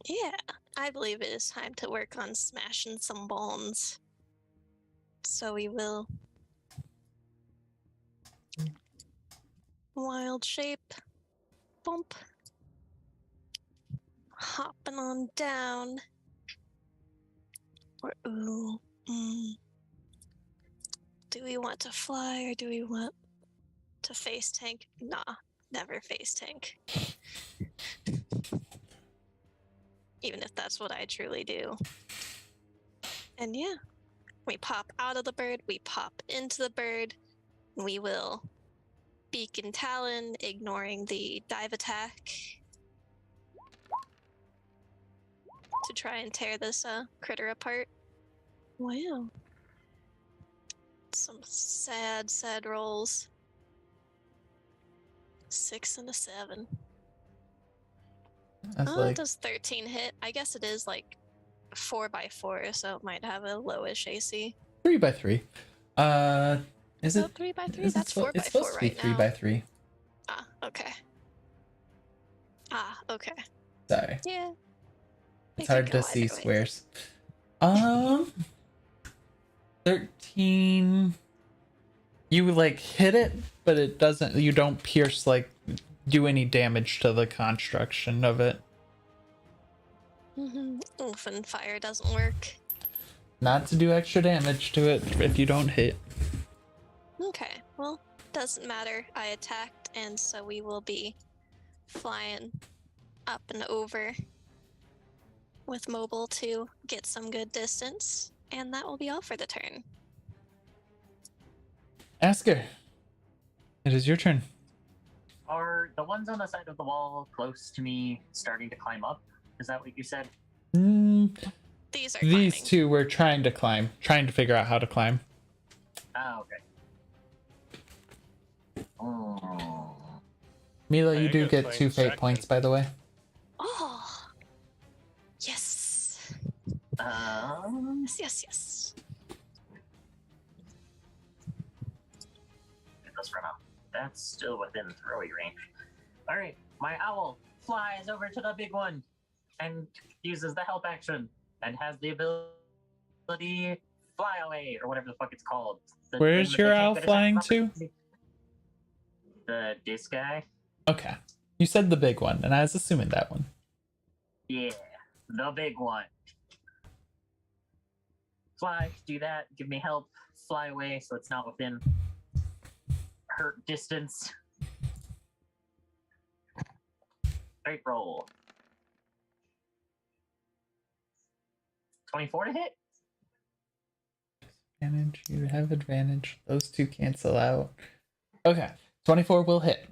Yeah, I believe it is time to work on smashing some bones. So we will. Wild shape. Bump. Hopping on down. Or ooh. Do we want to fly or do we want to face tank? Nah, never face tank. Even if that's what I truly do. And yeah, we pop out of the bird, we pop into the bird, we will beak and talon, ignoring the dive attack to try and tear this critter apart. Wow. Some sad rolls. 6 and a 7. That's It does 13 hit. I guess it is like 4x4, so it might have a lowish AC. 3x3. Is it 3x3? That's 4x4 it's supposed to be right now. 3x3. Okay. Sorry. Yeah. It's It hard could to go see either way. squares. 13. You like hit it, but it doesn't. You don't pierce, like, do any damage to the construction of it. Oof, and fire doesn't work. Not to do extra damage to it if you don't hit. Okay, well, doesn't matter. I attacked, and so we will be flying up and over with mobile to get some good distance, and that will be all for the turn. Asger, it is your turn. Are the ones on the side of the wall close to me starting to climb up? Is that what you said? These are These climbing. two were trying to climb, trying to figure out how to climb. Ah, okay. Oh. Mila, Hey, you I do got get playing 2 fate second. points, by the way. Oh! Yes! Yes. Get this run up. That's still within throwing range. Alright, my owl flies over to the big one and uses the help action and has the ability fly away, or whatever the fuck it's called. The Where's thing that your they owl can't get flying attacked to? from. This guy. Okay. You said the big one, and I was assuming that one. Yeah, the big one. Fly, do that, give me help, fly away so it's not within hurt distance. Straight roll. 24 to hit? Advantage, you have advantage. Those two cancel out. Okay. 24 will hit.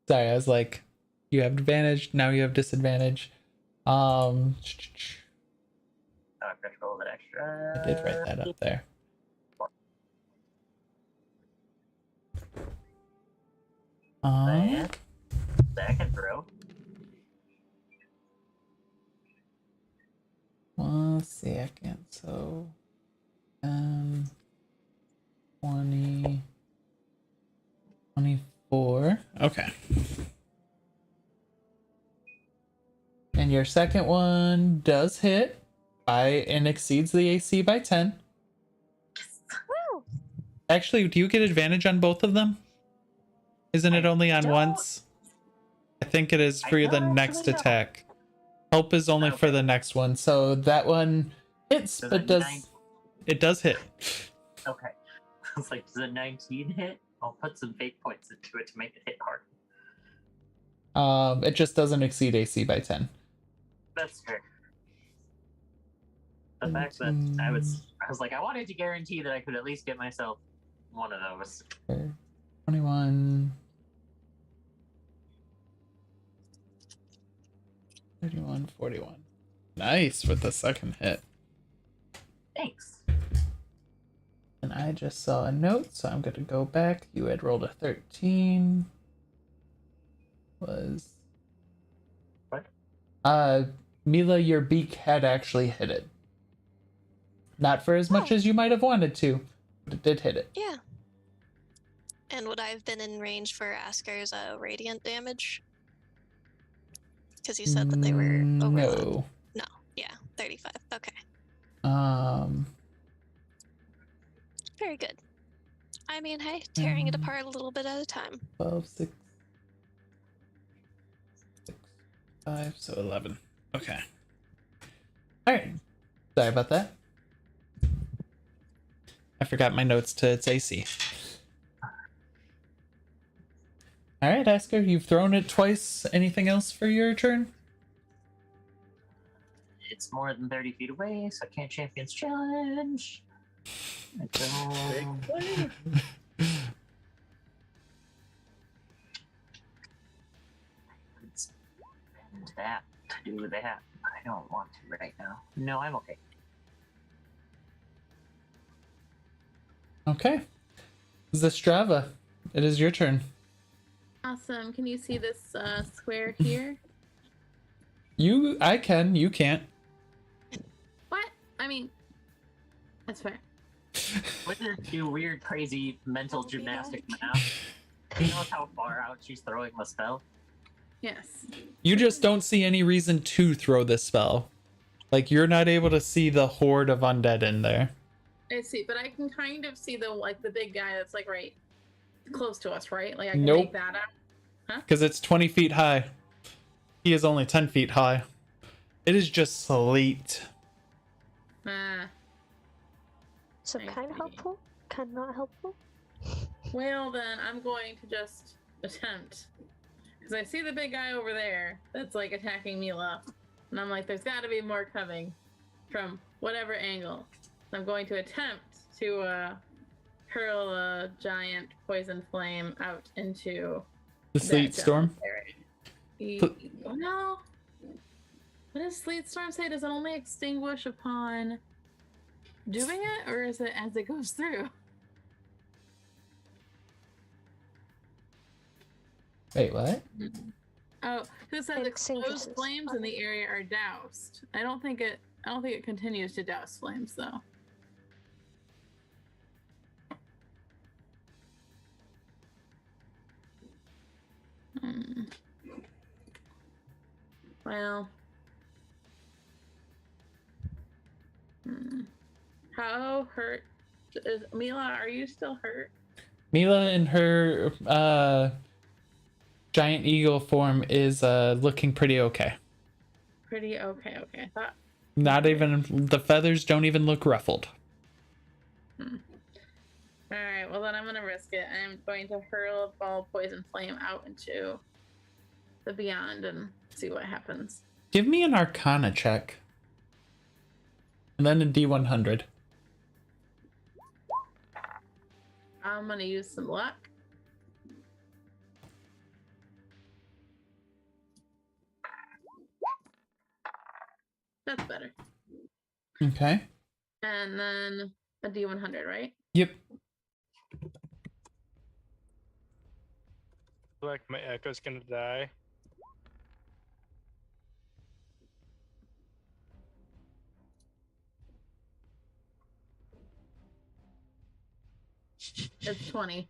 Sorry, I was like, you have advantage, now you have disadvantage. Oh, I forgot to roll that extra. I did write that up there. Second throw. 1 second. So, 20, 24. Okay. And your second one does hit and exceeds the AC by 10. Woo! Actually, do you get advantage on both of them? Isn't it only on don't- once? I think it is I for the don't next actually know. attack. Help is only for Okay. the next one, so that one hits, Does but a does nine- it does hit? Okay. I was like, does a 19 hit? I'll put some fate points into it to make it hit hard. It just doesn't exceed AC by 10. That's fair. The fact that I was like, I wanted to guarantee that I could at least get myself one of those. 21. 31, 41. Nice with the second hit. Thanks. And I just saw a note, so I'm going to go back. You had rolled a 13. Was... What? Mila, your beak had actually hit it. Not for as much Oh. as you might have wanted to, but it did hit it. Yeah. And would I have been in range for Asker's radiant damage? Because you said that they were overlapped. No. No. Yeah, 35. Okay. Very good. I mean, hey, tearing it apart a little bit at a time. 12, 6, 5, so 11. Okay. Alright. Sorry about that. I forgot my notes to its AC. Alright, Asger, you've thrown it twice. Anything else for your turn? It's more than 30 feet away, so I can't Champions Challenge. I don't... Spend that to do that. I don't want to right now. No, I'm okay. Okay. Zastrava, it is your turn. Awesome. Can you see this square here? I can, you can't. What? I mean, that's fair. Wouldn't do weird, crazy mental gymnastic math. Do you know how far out she's throwing the spell? Yes. You just don't see any reason to throw this spell. Like, you're not able to see the horde of undead in there. I see, but I can kind of see the big guy that's like right close to us, right? Like I can Nope. make that out. Because it's 20 feet high. He is only 10 feet high. It is just slate. So I kind of see. helpful, kind of not helpful. Well, then I'm going to just attempt. Because I see the big guy over there that's like attacking Mila. And I'm like, there's got to be more coming from whatever angle. I'm going to attempt to hurl a giant poison flame out into The that sleet storm. area. Oh no! What does sleet storm say? Does it only extinguish upon doing it, or is it as it goes through? Wait, what? Oh, who says It exposed extinguishes. flames in the area are doused? I don't think it continues to douse flames though. Hmm. Well. How hurt is Mila? Are you still hurt? Mila in her giant eagle form is looking pretty okay. Pretty okay. Okay. I thought. Not even the feathers don't even look ruffled. All right. Well, then I'm gonna risk it. I'm going to hurl a ball of poison flame out into the beyond and see what happens. Give me an Arcana check. And then a D100. I'm gonna use some luck. That's better. Okay. And then a D100, right? Yep. Like my echo's gonna die. It's 20.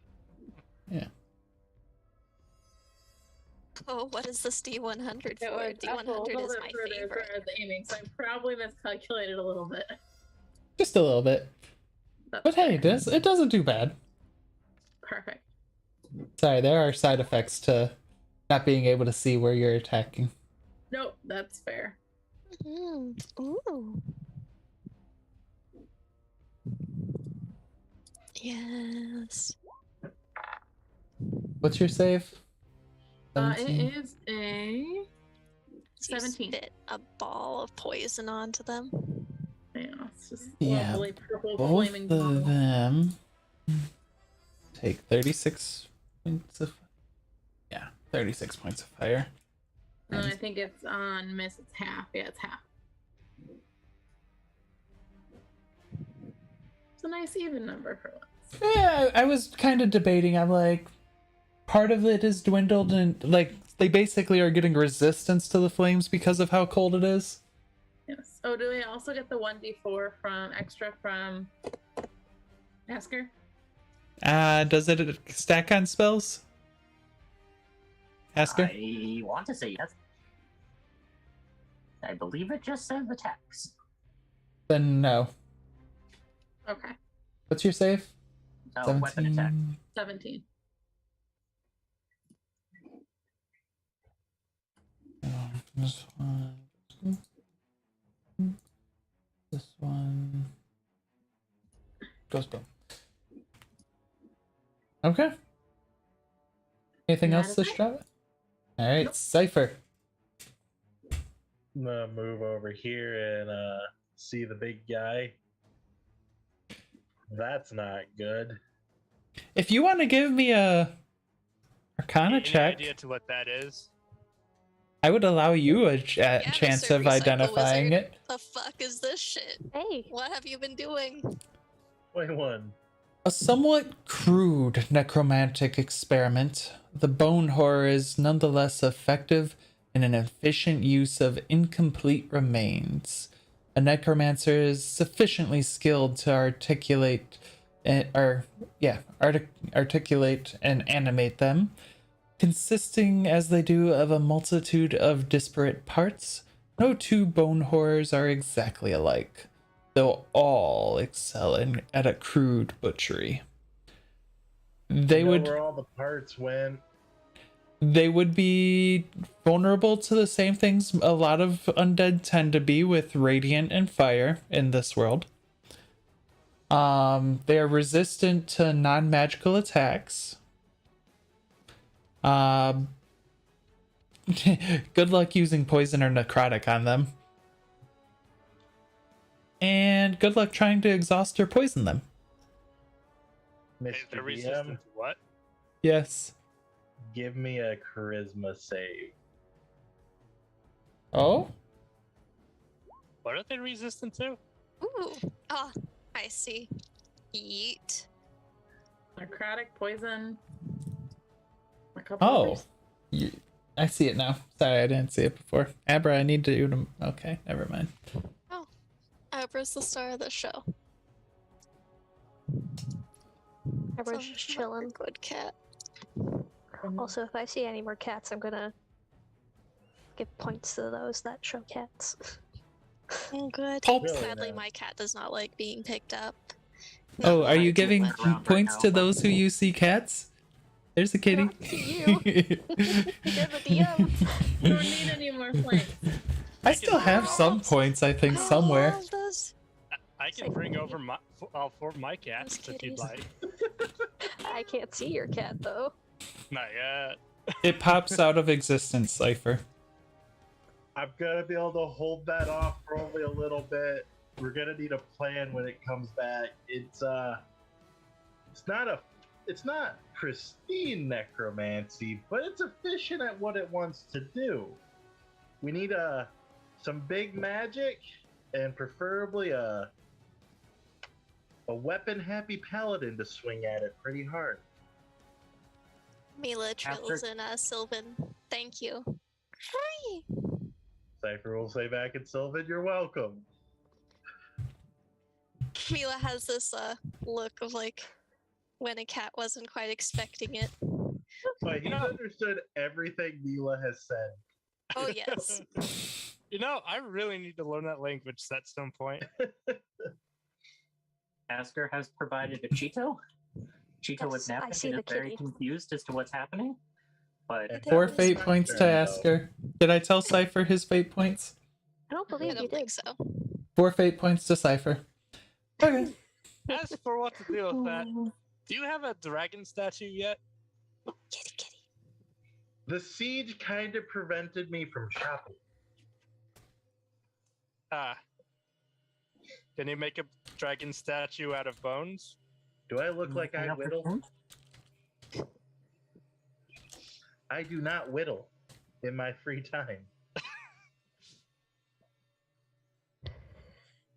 Yeah. Oh, what is this D100 It for? was D100 is my favorite. As the aiming, so I probably miscalculated a little bit. Just a little bit. That's But hey, fair. it doesn't do bad. Perfect. Sorry, there are side effects to not being able to see where you're attacking. Nope, that's fair. Mm. Ooh. Yes. What's your save? It 17? is a So you 17. spit a ball of poison onto them. Yeah, it's just Yeah, lovely purple Both flaming ball. of them take 36 points of... Yeah, 36 points of fire. And I think it's on miss, it's half. Yeah, it's half. It's a nice even number for once. Yeah, I was kind of debating. I'm like, part of it is dwindled, and like they basically are getting resistance to the flames because of how cold it is. Oh, do we also get the 1d4 from extra from Asger? Does it stack on spells? Asger? I want to say yes. I believe it just says attacks. Then no. Okay, What's your save? Oh, weapon attack. 17. This one. This one. Goes boom. Okay. Anything else to Strava? Alright, Nope. Cypher. I'm gonna move over here and see the big guy. That's not good. If you want to give me a Arcana Any check, idea to what that is? I would allow you a chance Mr. of Recycle identifying Wizard. it. The fuck is this shit? Hey, What have you been doing? 21. A somewhat crude necromantic experiment, the bone horror is nonetheless effective in an efficient use of incomplete remains. A necromancer is sufficiently skilled to articulate and animate them, consisting as they do of a multitude of disparate parts. No two bone horrors are exactly alike, though all excel at a crude butchery. They Know would where all the parts went. they would be vulnerable to the same things a lot of undead tend to be with radiant and fire in this world. They are resistant to non-magical attacks. Good luck using poison or necrotic on them. And good luck trying to exhaust or poison them. They're Mr. resistant DM, to what? Yes. give me a charisma save. Oh? What are they resistant to? Ooh. Ah, I see. Yeet. Necrotic, poison. A couple Oh. others. I see it now. Sorry, I didn't see it before. Abra, I need to do them. Okay, never mind. Abra's the star of the show. everyone's Sounds just like a chilling. Good cat. Also, if I see any more cats, I'm gonna give points to those that show cats. Oh, good. Oh. Really Sadly, nice. my cat does not like being picked up. Oh, are you Not too giving much. around right points now, to but- those who you see cats? There's a kitty. Not to you. You're the DM. We don't need any more flanks. I still have some points, I think, I somewhere. love this. I can bring over all four of my cats Those if you'd kitties. like. I can't see your cat though. Not yet. It pops out of existence, Cypher. I'm gonna be able to hold that off for only a little bit. We're gonna need a plan when it comes back. It's not pristine necromancy, but it's efficient at what it wants to do. We need some big magic and preferably a weapon happy paladin to swing at it pretty hard. Mila trills After- in Sylvan. Thank you. Hi. Cypher will say back at Sylvan, you're welcome. Mila has this look of like when a cat wasn't quite expecting it. But he's understood everything Mila has said. Oh yes. You know, I really need to learn that language at some point. Asger has provided a Cheeto. Cheeto was Yes, I napping see and the is very kitty. confused as to what's happening. But 4 was fate my points to turn, though. Asger. Did I tell Cypher his fate points? I don't I believe you don't did. think so. 4 fate points to Cypher. Okay. As for what to do with that, do you have a dragon statue yet? Kitty kitty. The siege kind of prevented me from shopping. Ah. Can you make a dragon statue out of bones? Do I look like I Enough for whittle? him? I do not whittle in my free time.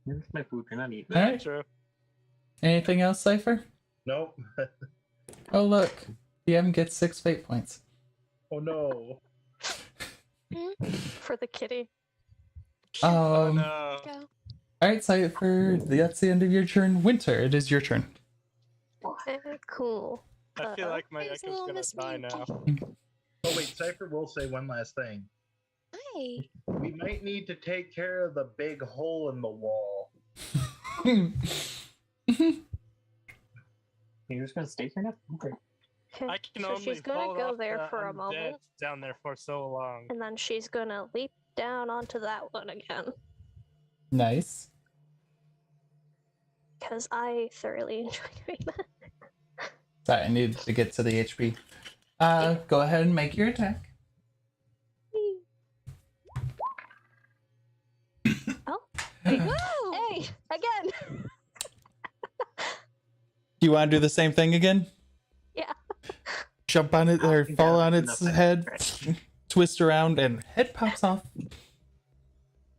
This is my food. You're not eating. Yeah, Alright. true. Anything else, Cypher? Nope. Oh, look. DM gets 6 fate points. Oh no. For the kitty. Oh Um. no. Go. All right, so that's the end of your turn. Winter, it is your turn. Cool. I feel like my There's a echo's little gonna Miss die now. Minky. Oh wait, Cypher will say one last thing. Hi. We might need to take care of the big hole in the wall. You're just gonna stay here now? Okay. Okay. I can So only she's gonna hold go off there the for a undead moment, down there for so long. and then she's gonna leap down onto that one again. Nice. Because I thoroughly enjoy doing that. Sorry, I need to get to the HP. Go ahead and make your attack. Oh, Woo! hey, again! Do you want to do the same thing again? Yeah. Jump on it or Yeah, fall on no, its that's head, right. twist around, and head pops off.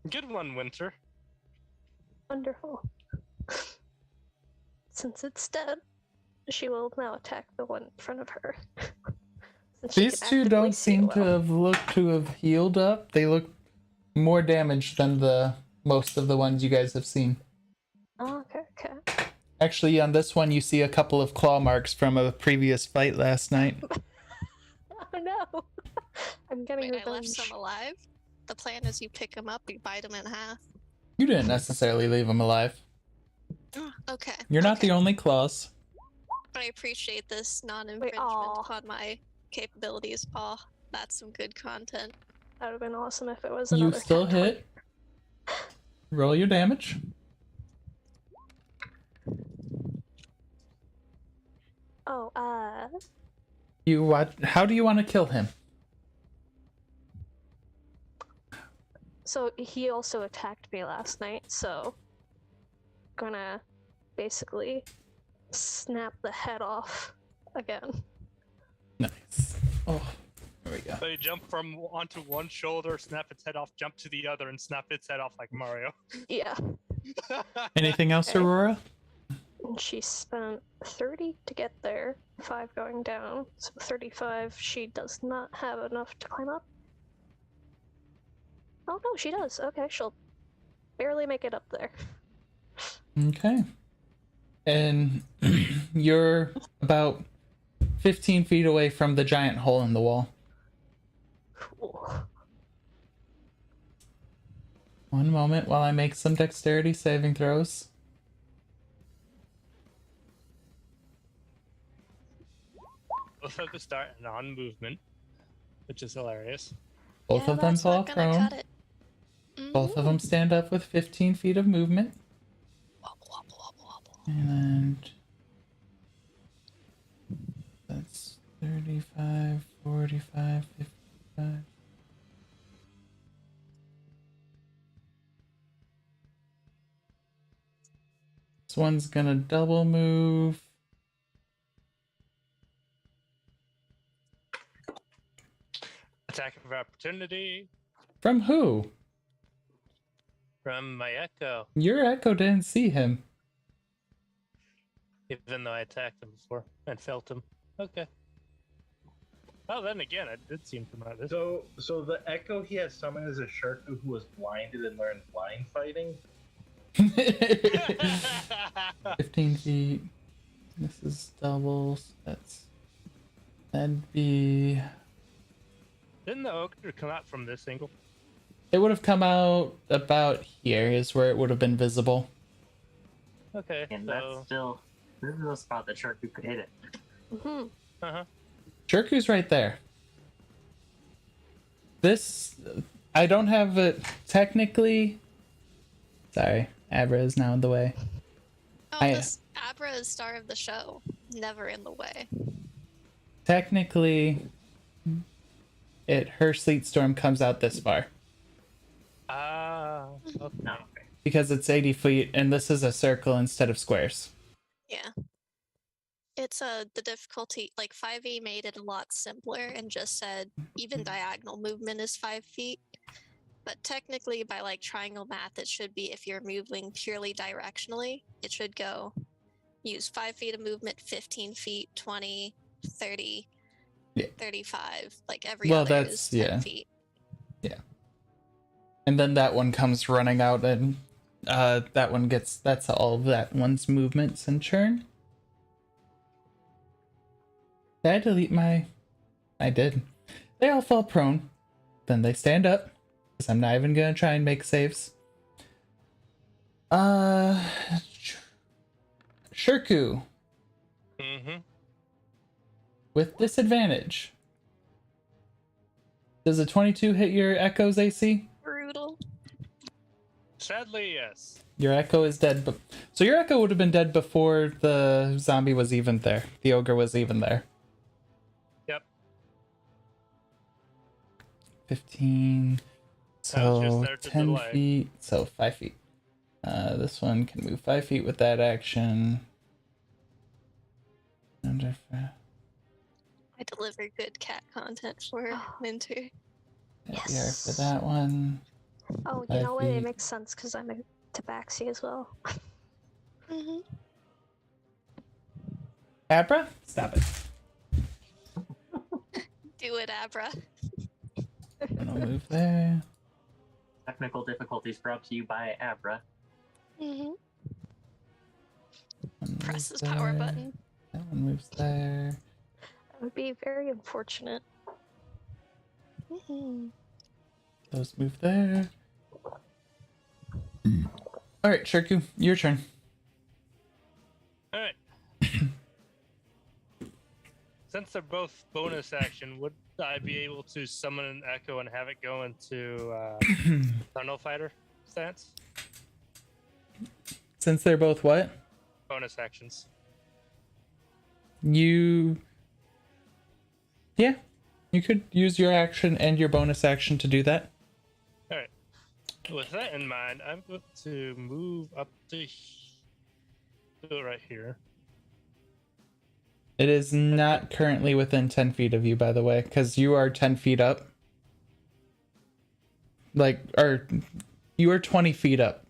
Good one, Winter. Wonderful. Since it's dead, she will now attack the one in front of her. Since she These can two actively don't see seem well. to have healed up. They look more damaged than most of the ones you guys have seen. Oh, okay. Actually, on this one, you see a couple of claw marks from a previous fight last night. Oh no! I'm getting Wait, I left revenge. some alive. The plan is you pick them up, you bite them in half. You didn't necessarily leave them alive. Okay. You're not okay. the only claws. I appreciate this non-infringement aw. upon my capabilities. Oh, that's some good content. That would have been awesome if it was You another still 10. hit. Roll your damage. Oh, How do you want to kill him? so he also attacked me last night, so gonna basically snap the head off again. Nice. Oh, there we go. So you jump from onto one shoulder, snap its head off, jump to the other, and snap its head off like Mario. Yeah. Anything else, Okay. Aurora? And she spent 30 to get there, 5 going down, so 35. She does not have enough to climb up. Oh no, she does. Okay, she'll barely make it up there. Okay. And you're about 15 feet away from the giant hole in the wall. Cool. One moment while I make some dexterity saving throws. Both of them start non-movement, which is hilarious. Both Yeah, of them that's fall not gonna prone. cut it. Both of them stand up with 15 feet of movement. Wobble, wobble, wobble, wobble. And that's 35, 45, 55. This one's gonna double move. Attack of opportunity From who? from my echo, Your echo didn't see him. even though I attacked him before and felt him. Okay. Oh, then again, I did see him come out this. So the Echo he has summoned is a Shirku who was blinded and learned blind fighting. 15 feet. This is doubles. That'd be. Didn't the ogre come out from this angle? It would have come out about here, is where it would have been visible. Okay, And so this is the spot that Shirku could hit it. Mm-hmm. Shirku's right there. This. I don't have it technically. Sorry, Abra is now in the way. Oh, I- this Abra is star of the show. Never in the way. Technically, her sleet storm comes out this far. okay. No. Because it's 80 feet, and this is a circle instead of squares. Yeah. It's the difficulty, like 5e made it a lot simpler and just said even diagonal movement is 5 feet. But technically by like triangle math, it should be if you're moving purely directionally, it should go use 5 feet of movement, 15 feet, 20, 30, Yeah. 35, like every Well, other that's- is 10 yeah. feet. And then that one comes running out, and that one gets, that's all that one's movements and churn. Did I delete my... I did. They all fall prone. Then they stand up, because I'm not even going to try and make saves. Shirku. Mm-hmm. With disadvantage. Does a 22 hit your Echo's AC? Brutal. Sadly, yes. Your Echo is dead, but so your Echo would have been dead before the zombie was even there. The ogre was even there. Yep. 15. I was just So there to 10 delay. feet. So 5 feet. This one can move 5 feet with that action. Under. I deliver good cat content for Winter. Yes. For that one. Oh, you 5 know what? It feet. makes sense because I'm a tabaxi as well. Mm-hmm. Abra? Stop it. Do it, Abra. I'm gonna move there. Technical difficulties brought to you by Abra. Mm-hmm. One Press moves his power there. button. That one moves there. That would be very unfortunate. Mm-hmm. Those move there. Alright, Shirku, your turn. Alright. Since they're both bonus action, would I be able to summon an echo and have it go into Tunnel Fighter stance? Since they're both what? Bonus actions. You could use your action and your bonus action to do that. Alright. With that in mind, I'm going to move up to do it right here. It is not currently within 10 feet of you, by the way, because you are 10 feet up. You are 20 feet up.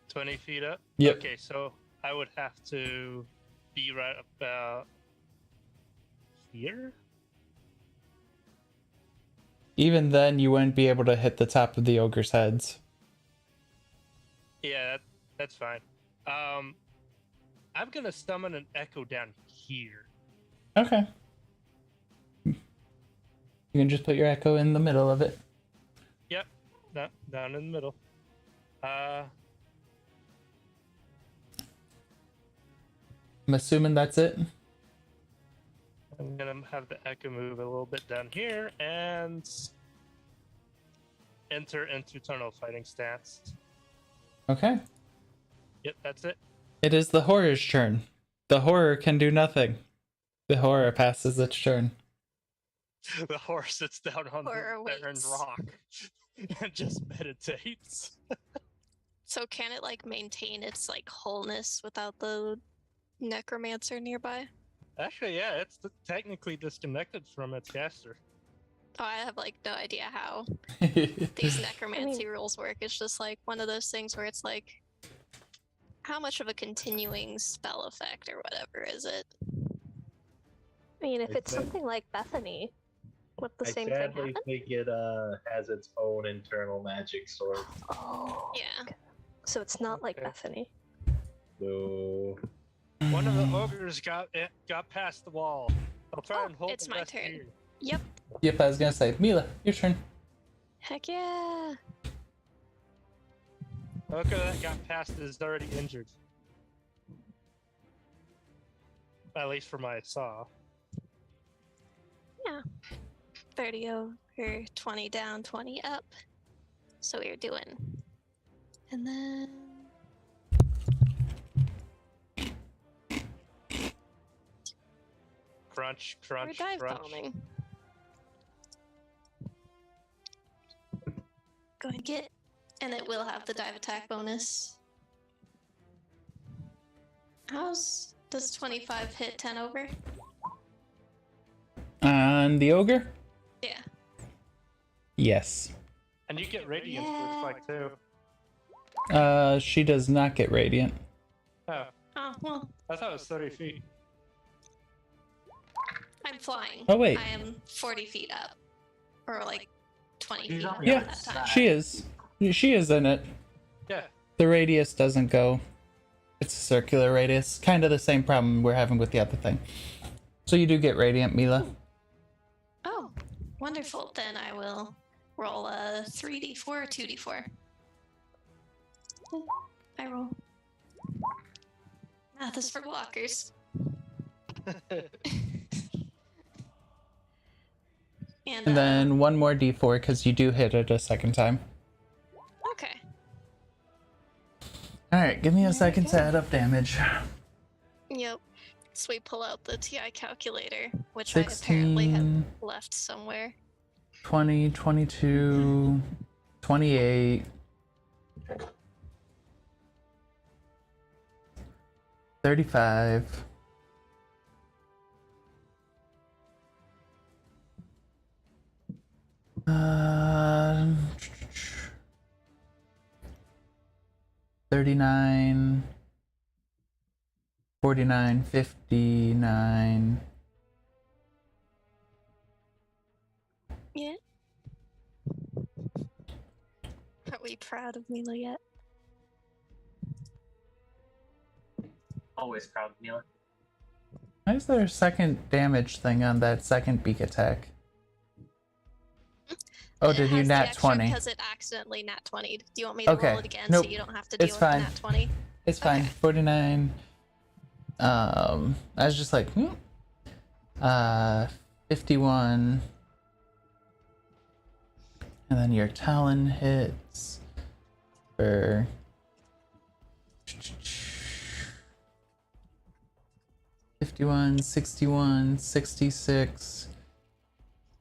20 feet up? Yep. Okay, so I would have to be right about here? Even then, you wouldn't be able to hit the top of the ogre's heads. Yeah, that's fine. I'm gonna summon an echo down here. Okay. You can just put your echo in the middle of it. Yep, down in the middle. I'm assuming that's it. I'm gonna have the echo move a little bit down here and enter into tunnel fighting stance. Okay. Yep, that's it. It is the horror's turn. The horror can do nothing. The horror passes its turn. The horse sits down on Horror the barren waits. rock and just meditates. So can it like maintain its like wholeness without the necromancer nearby? Actually, yeah, it's technically disconnected from its caster. Oh, I have like no idea how these necromancy rules work. It's just like one of those things where it's like, how much of a continuing spell effect or whatever is it? I mean, if I it's think- something like Bethany, would the I same thing sadly happen? think it has its own internal magic source. Oh, Yeah. so it's not like Okay. Bethany. So One of the ogres got past the wall. I'll try Oh, and hold it's the my rest turn. here. Yep. Yep, I was gonna say, Mila, your turn. Heck yeah. The ogre that got past is already injured. At least for my saw. 30 over, 20 down, 20 up. So we're doing. And then Crunch, we're crunch, dive crunch. bombing. Go and get. And it will have the dive attack bonus. Does 25 hit 10 over? On the ogre? Yeah. Yes. And you get radiant, Yeah. looks like, too. She does not get radiant. Oh, Oh, well, I thought it was 30 feet. I'm flying. Oh, wait. I am 40 feet up. Or like 20 She's feet on up the Yeah. at that time. She is. She is in it. Yeah. The radius doesn't go. It's a circular radius. Kind of the same problem we're having with the other thing. So you do get radiant, Mila. Oh, wonderful. Then I will roll a 3d4 or 2d4. I roll. Math is for blockers. And then one more d4 because you do hit it a second time. Okay. Alright, give me a second to add up damage. Yep. So we pull out the TI calculator, which I apparently have 16, left somewhere. 20, 22, 28, 35, 39, 49, 59. Yeah. Are we proud of Mila yet? Always proud of Mila. Why is there a second damage thing on that second beak attack? Oh, It did you has the nat extra 20? Because it accidentally nat 20'd. Do you want me to Okay. roll it again Nope. so you don't have to deal It's with fine. nat 20? It's fine. Okay. 49. I was just like, 51. And then your Talon hits for 51, 61, 66,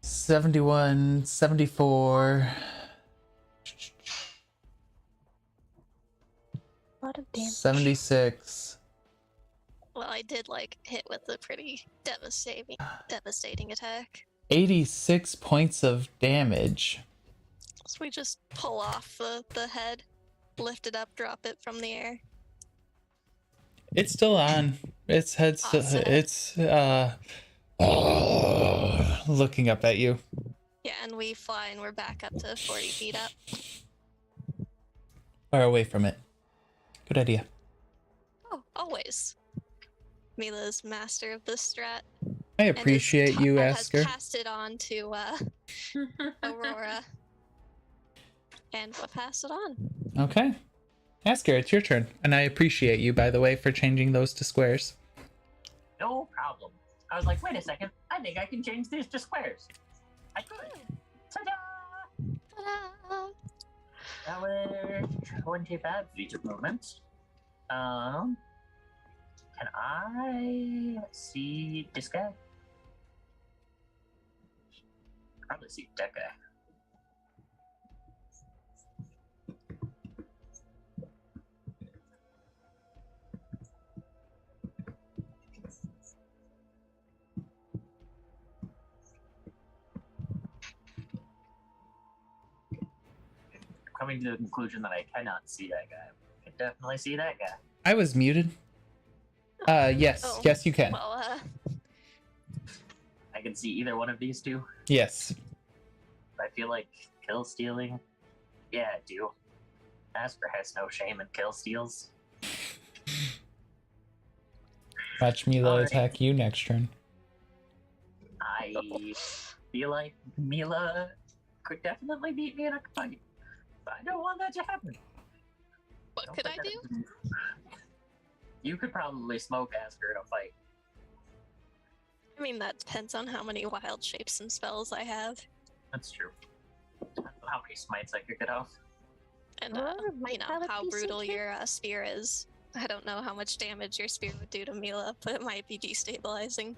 71, 74. A lot of damage. 76. Well, I did hit with a pretty devastating attack. 86 points of damage. So we just pull off the head, lift it up, drop it from the air. It's still on. Its head's still, Awesome. it's looking up at you. Yeah, and we fly and we're back up to 40 feet up. Far away from it. Good idea. Oh, always. Mila's master of this strat. I and appreciate you, has Asger. passed it on to Aurora. And we'll pass it on. Okay. Asger, it's your turn. And I appreciate you, by the way, for changing those to squares. No problem. I was like, wait a second. I think I can change these to squares. I could. Ta-da! Ta-da! That was 25 feet of movement. Can I see this guy? Probably see that guy. Coming to the conclusion that I cannot see that guy. I can definitely see that guy. I was muted. Yes. Oh. Yes, you can. Well, I can see either one of these two. Yes. I feel like kill stealing. Yeah, I do. Asper has no shame in kill steals. Watch Mila Alright. attack you next turn. I feel like Mila could definitely beat me in a fight. But I don't want that to happen. what Don't could I put that do? in- You could probably smoke Asger in a fight. I mean, that depends on how many wild shapes and spells I have. That's true. Depends on how many smites I could get off. And, might you know, have a how piece of brutal cake. your spear is. I don't know how much damage your spear would do to Mila, but it might be destabilizing.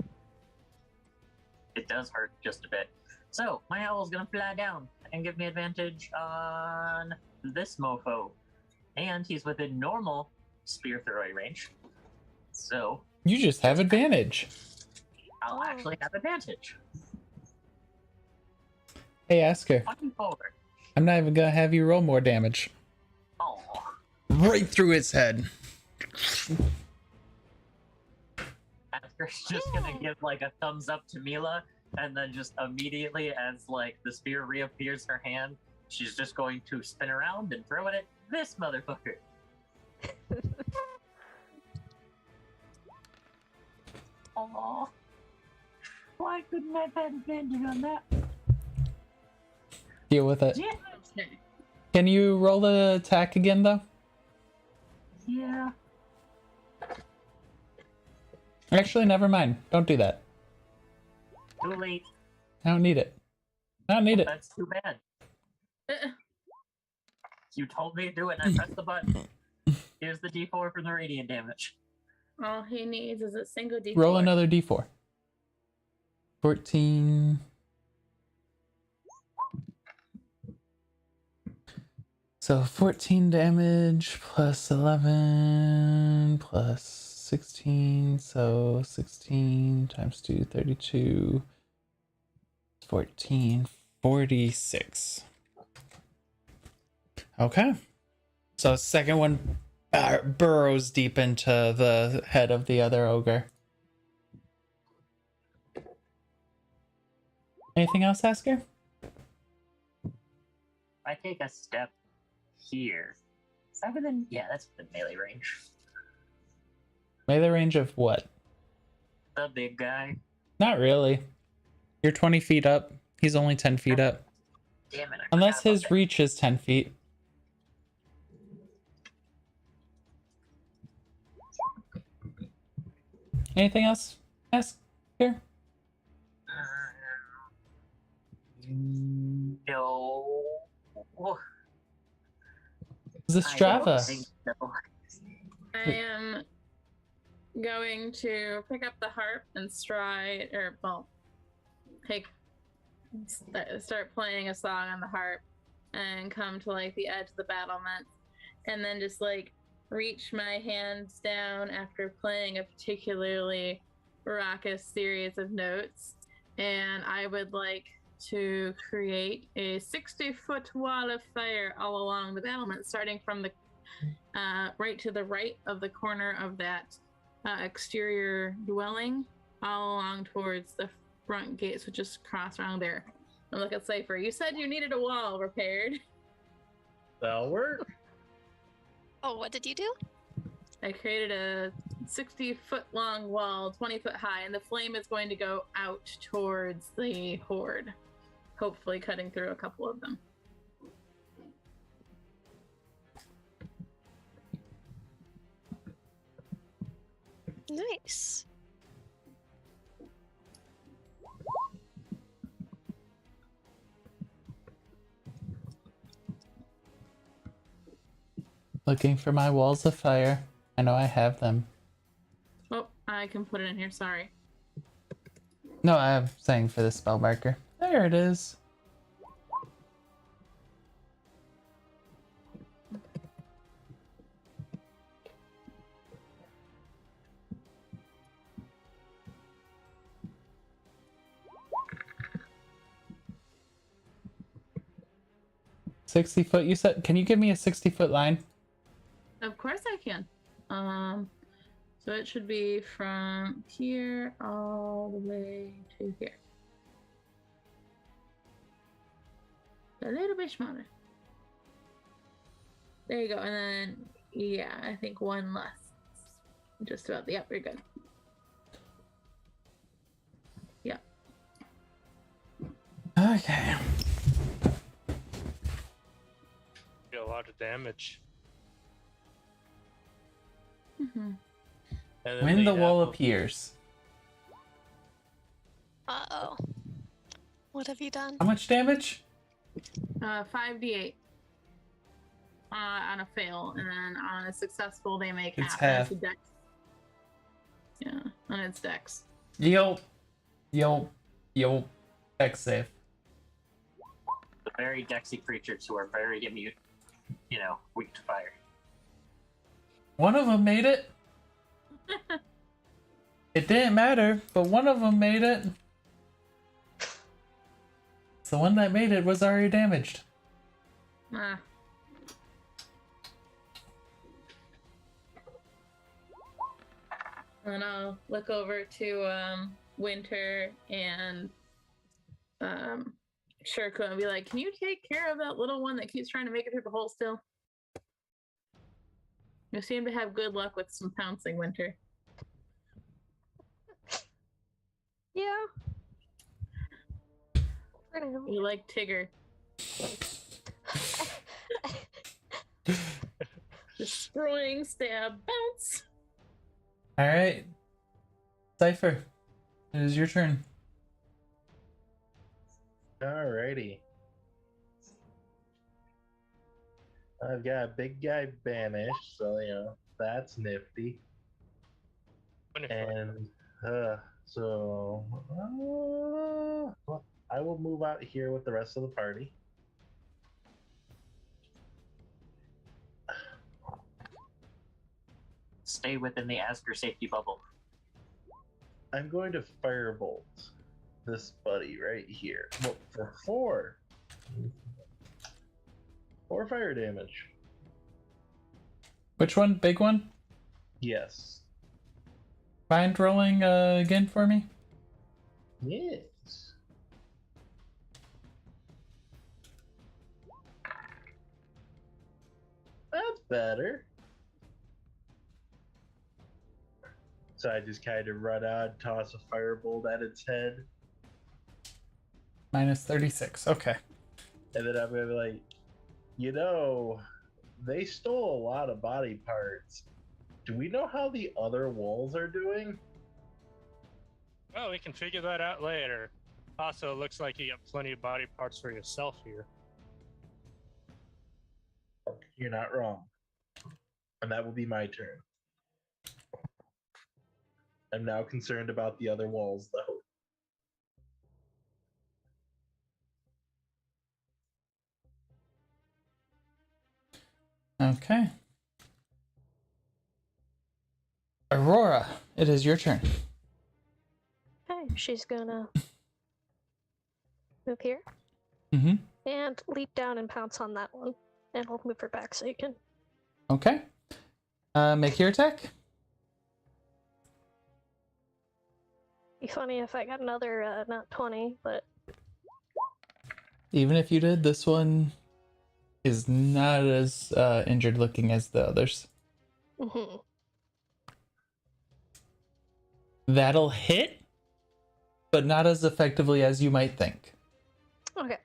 It does hurt just a bit. So, my owl's gonna fly down and give me advantage on this mofo. And he's within normal spear throwing range. So, You just have advantage. I'll Oh. actually have advantage. Hey, Asger. Fucking forward. I'm not even gonna have you roll more damage. Oh. Right through its head. Asker's just gonna give like a thumbs up to Mila, and then just immediately as like the spear reappears in her hand, she's just going to spin around and throw it at this motherfucker. Aww. Why couldn't I have had advantage on that? Deal with it. Yeah. Okay. Can you roll the attack again, though? Yeah. Actually, never mind. Don't do that. Too late. I don't need it. I don't need it. That's too bad. You told me to do it and I pressed the button. Here's the D4 for the radiant damage. All he needs is a single D4. Roll another d4. 14. So 14 damage plus 11 plus 16. So 16 times 2, 32. 14, 46. Okay. So second one burrows deep into the head of the other ogre. Anything else, Asger? I take a step here. Is that within? Yeah, that's within melee range. Melee range of what? The big guy. Not really. You're 20 feet up. He's only 10 feet up. Damn it. I Unless forgot his about that. reach is 10 feet. Anything else? Ask here. No. The I don't Strava. think so. I am going to pick up the harp and stride, or well, start playing a song on the harp, and come to like the edge of the battlement, and then just like reach my hands down after playing a particularly raucous series of notes, and I would like to create a 60-foot wall of fire all along the battlement, starting from the right to the right of the corner of that exterior dwelling, all along towards the front gates, which just cross around there. And look at Cypher. You said you needed a wall repaired. That'll work. Oh, what did you do? I created a 60-foot long wall, 20 foot high, and the flame is going to go out towards the horde, hopefully cutting through a couple of them. Nice. Looking for my walls of fire. I know I have them. Oh, I can put it in here, sorry. No, I'm saying for the spell marker. There it is. $60-foot, you said? Can you give me a 60-foot line? Of course I can. So it should be from here all the way to here. A little bit smaller. There you go. And then, yeah, I think one less. Just about. Yep, you're good. Yeah. Okay. Do a lot of damage. Mm-hmm. And then When the wall apple- appears. Uh-oh. What have you done? How much damage? 5d8 on a fail, and then on a successful they make It's half. half. And it's a dex. Yeah, and it's dex. Yo. Dex save. The very dexy creatures who are very immune, weak to fire. One of them made it. It didn't matter, but one of them made it. So the one that made it was already damaged. Ah. And I'll look over to Winter and Shirku and be like, can you take care of that little one that keeps trying to make it through the hole still? You seem to have good luck with some pouncing, Winter. Yeah. For now. You like Tigger. Destroying, stab, bounce. All right. Cypher, it is your turn. Alrighty. I've got a big guy banished, so that's nifty. And well, I will move out here with the rest of the party. Stay within the Asger safety bubble. I'm going to firebolt this buddy right here. Well, for 4 fire damage. Which one? Big one? Yes. Mind rolling again for me? Yes. That's better. So I just kind of run out, toss a firebolt at its head. Minus 36. Okay. And then I'm going to be like, they stole a lot of body parts. Do we know how the other walls are doing? Well, we can figure that out later. Also, it looks like you got plenty of body parts for yourself here. You're not wrong. And that will be my turn. I'm now concerned about the other walls, though. Okay. Aurora, it is your turn. Okay, she's gonna move here Mm-hmm. and leap down and pounce on that one. And I'll move her back so you can. Okay. Make your attack. Be funny if I got another not 20, but Even if you did, this one is not as injured looking as the others. mm-hmm. That'll hit, but not as effectively as you might think. Okay.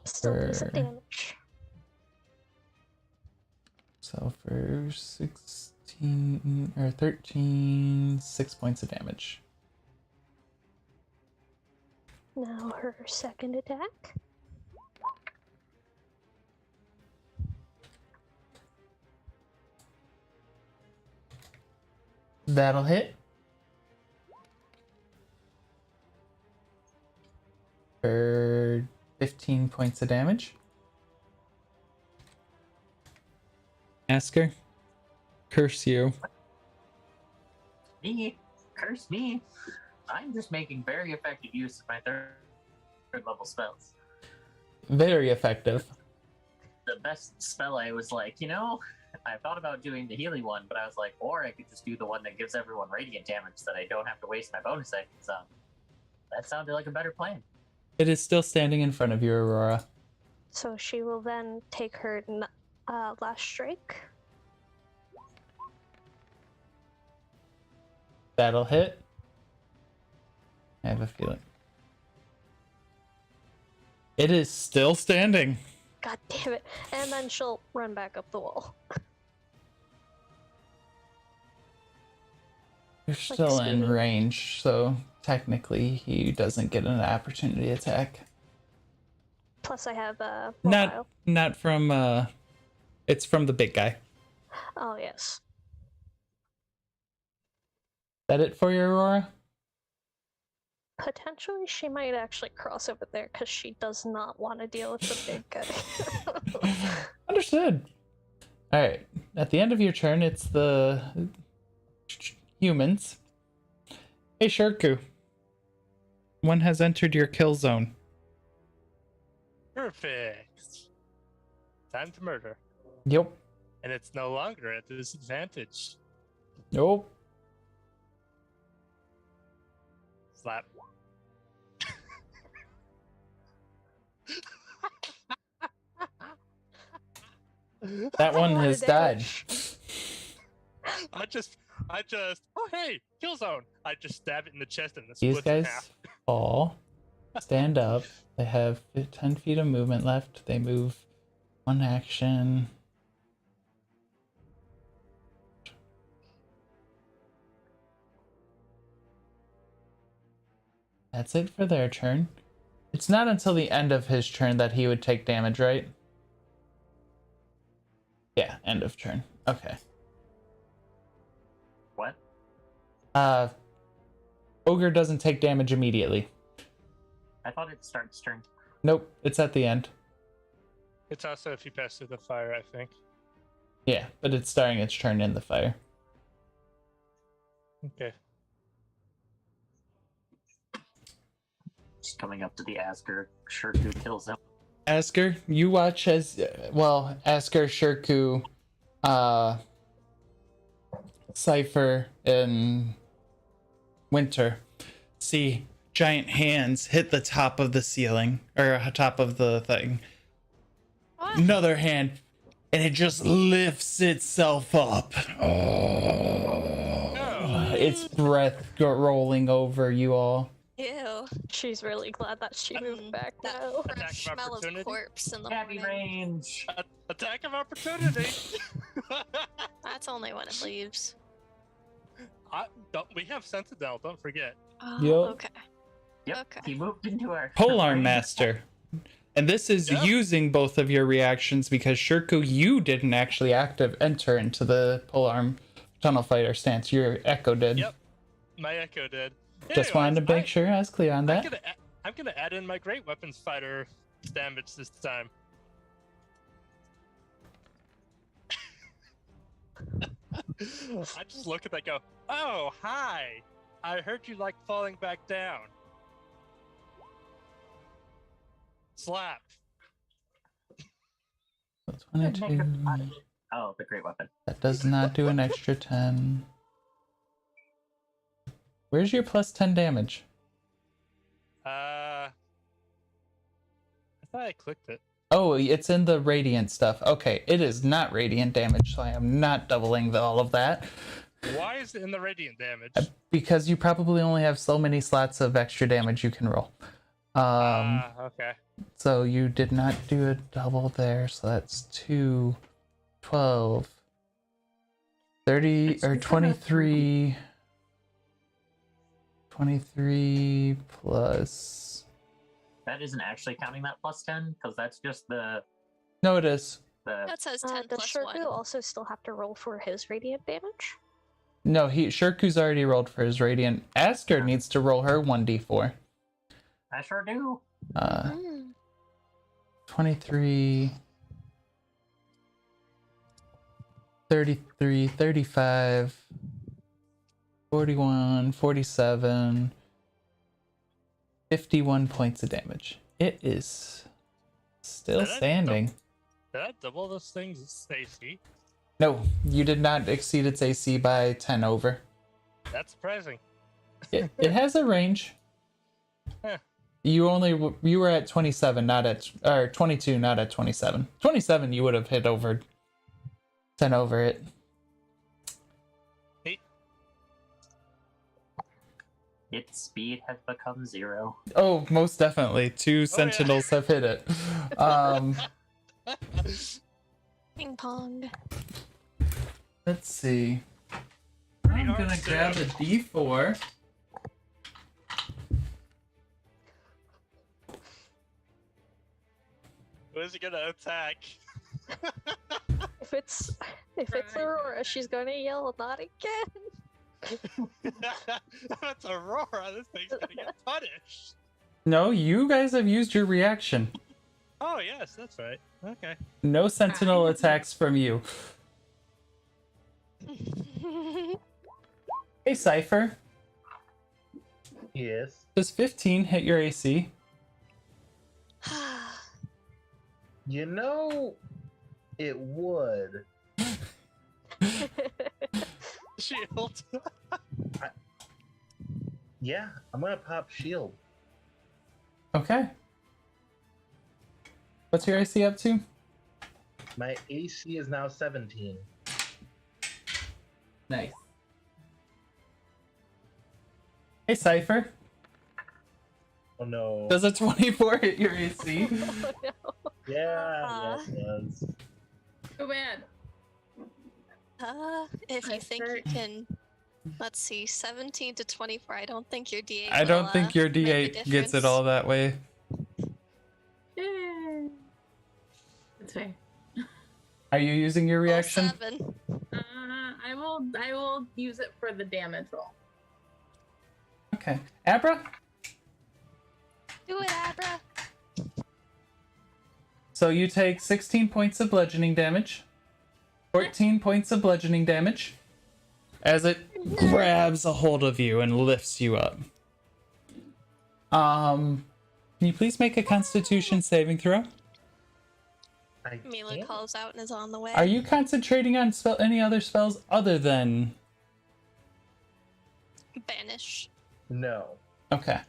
Still decent damage. So for 16 or 13, 6 points of damage. Now her second attack. That'll hit. For 15 points of damage. Asger, curse you. Me? Curse me? I'm just making very effective use of my third level spells. Very effective. The best spell I was like, I thought about doing the healing one, but I was like, or I could just do the one that gives everyone radiant damage so that I don't have to waste my bonus actions on. That sounded like a better plan. It is still standing in front of you, Aurora. So she will then take her last strike. That'll hit. I have a feeling. It is still standing. God damn it. And then she'll run back up the wall. You're still in range, so technically he doesn't get an opportunity attack. Plus I have Not from it's from the big guy. Oh yes. That it for you, Aurora? Potentially she might actually cross over there because she does not want to deal with the big guy. Understood. Alright. At the end of your turn, it's the humans. Hey, Shirku. One has entered your kill zone. Perfect. Time to murder. Yep. And it's no longer at a disadvantage. Nope. Slap. That one lot of has died. I just, oh hey, kill zone. I just stab it in the chest and it These splits in guys half. fall, stand up. They have 10 feet of movement left. They move one action. That's it for their turn. It's not until the end of his turn that he would take damage, right? Yeah, end of turn. Okay. What? Ogre doesn't take damage immediately. I thought it starts turn. Nope, it's at the end. It's also if you pass through the fire, I think. Yeah, but it's starting its turn in the fire. Okay. Just coming up to the Asger. Shirku kills him. Asger, you watch as Asger, Shirku, Cypher, and Winter see giant hands hit the top of the ceiling or top of the thing. What? Another hand, and it just lifts itself up. Its breath rolling over you all. Ew. She's really glad that she moved back That now. fresh Attack of smell of opportunity? corpse in the Happy morning. range. Attack of opportunity. That's only when it leaves. We have Sentinel, don't forget. Oh, Yep. okay. Yep. Okay. He moved into our Polearm range. Master. And this is Yep. using both of your reactions because Shirku, you didn't actually enter into the Polearm Tunnel Fighter stance. Your Echo did. Yep. My Echo did. Just wanted to make sure I was clear on that. I'm gonna add in my Great Weapons Fighter damage this time. I just look at that, go, oh hi! I heard you like falling back down. Slap. So 22. Oh, the great weapon. That does not do an extra 10. Where's your plus 10 damage? I thought I clicked it. Oh, it's in the radiant stuff. Okay, it is not radiant damage, so I am not doubling all of that. Why is it in the radiant damage? Because you probably only have so many slots of extra damage you can roll. Okay. So you did not do a double there, so that's 2, 12, 30, or 23. 23 plus... That isn't actually counting that plus 10, because that's just the... No, it is. That says 10 Does plus Shirku 1. also still have to roll for his radiant damage? No, Shirku's already rolled for his radiant. Asger needs to roll her 1d4. I sure do. 23, 33, 35, 41, 47, 51 points of damage. It is still Did I standing. Did I double this thing's AC? No, you did not exceed its AC by 10 over. That's surprising. It has a range. Huh. You were at 27, not at, or 22, not at 27. 27, you would have hit over 10 over it. Hey. Its speed has become 0. Oh, most definitely. 2 sentinels have hit it. Ping pong. Let's see. I'm gonna grab a D4. Who is he gonna attack? If it's Aurora, she's gonna yell, "Not again!" That's Aurora. This thing's gonna get punished. No, you guys have used your reaction. Oh yes, that's right. Okay. No sentinel attacks from you. Hey, Cypher. Yes. Does 15 hit your AC? You know, it would. Shield. Yeah, I'm gonna pop shield. Okay. What's your AC up to? My AC is now 17. Nice. Hey, Cypher. Oh no. Does a 24 hit your AC? Oh, no. Yeah, it does. Too bad. If you I think you start- can, let's see, 17 to 24. I don't think your D8. I don't will, think your make a D8 gets it difference. all that way. Yeah. That's fair. Are you using your Roll reaction? 7. I will use it for the damage roll. Okay. Abra? Do it, Abra. So you take 16 points of bludgeoning damage, 14 points of bludgeoning damage, as it grabs a hold of you and lifts you up. Can you please make a Constitution saving throw? I Mila can't- calls out and is on the way. Are you concentrating on any other spells other than... Banish. No. Okay.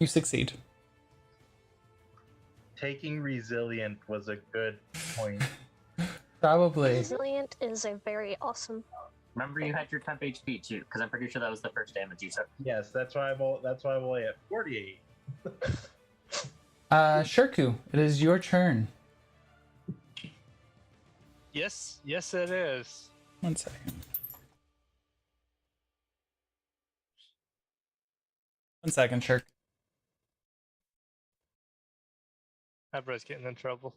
You succeed. Taking resilient was a good point. Probably. Resilient is a very awesome. Remember, you had your temp HP too, because I'm pretty sure that was the first damage you took. Yes, that's why I'm only at 48. Shirku, it is your turn. Yes, it is. 1 second. 1 second, Shirk. Abra's getting in trouble.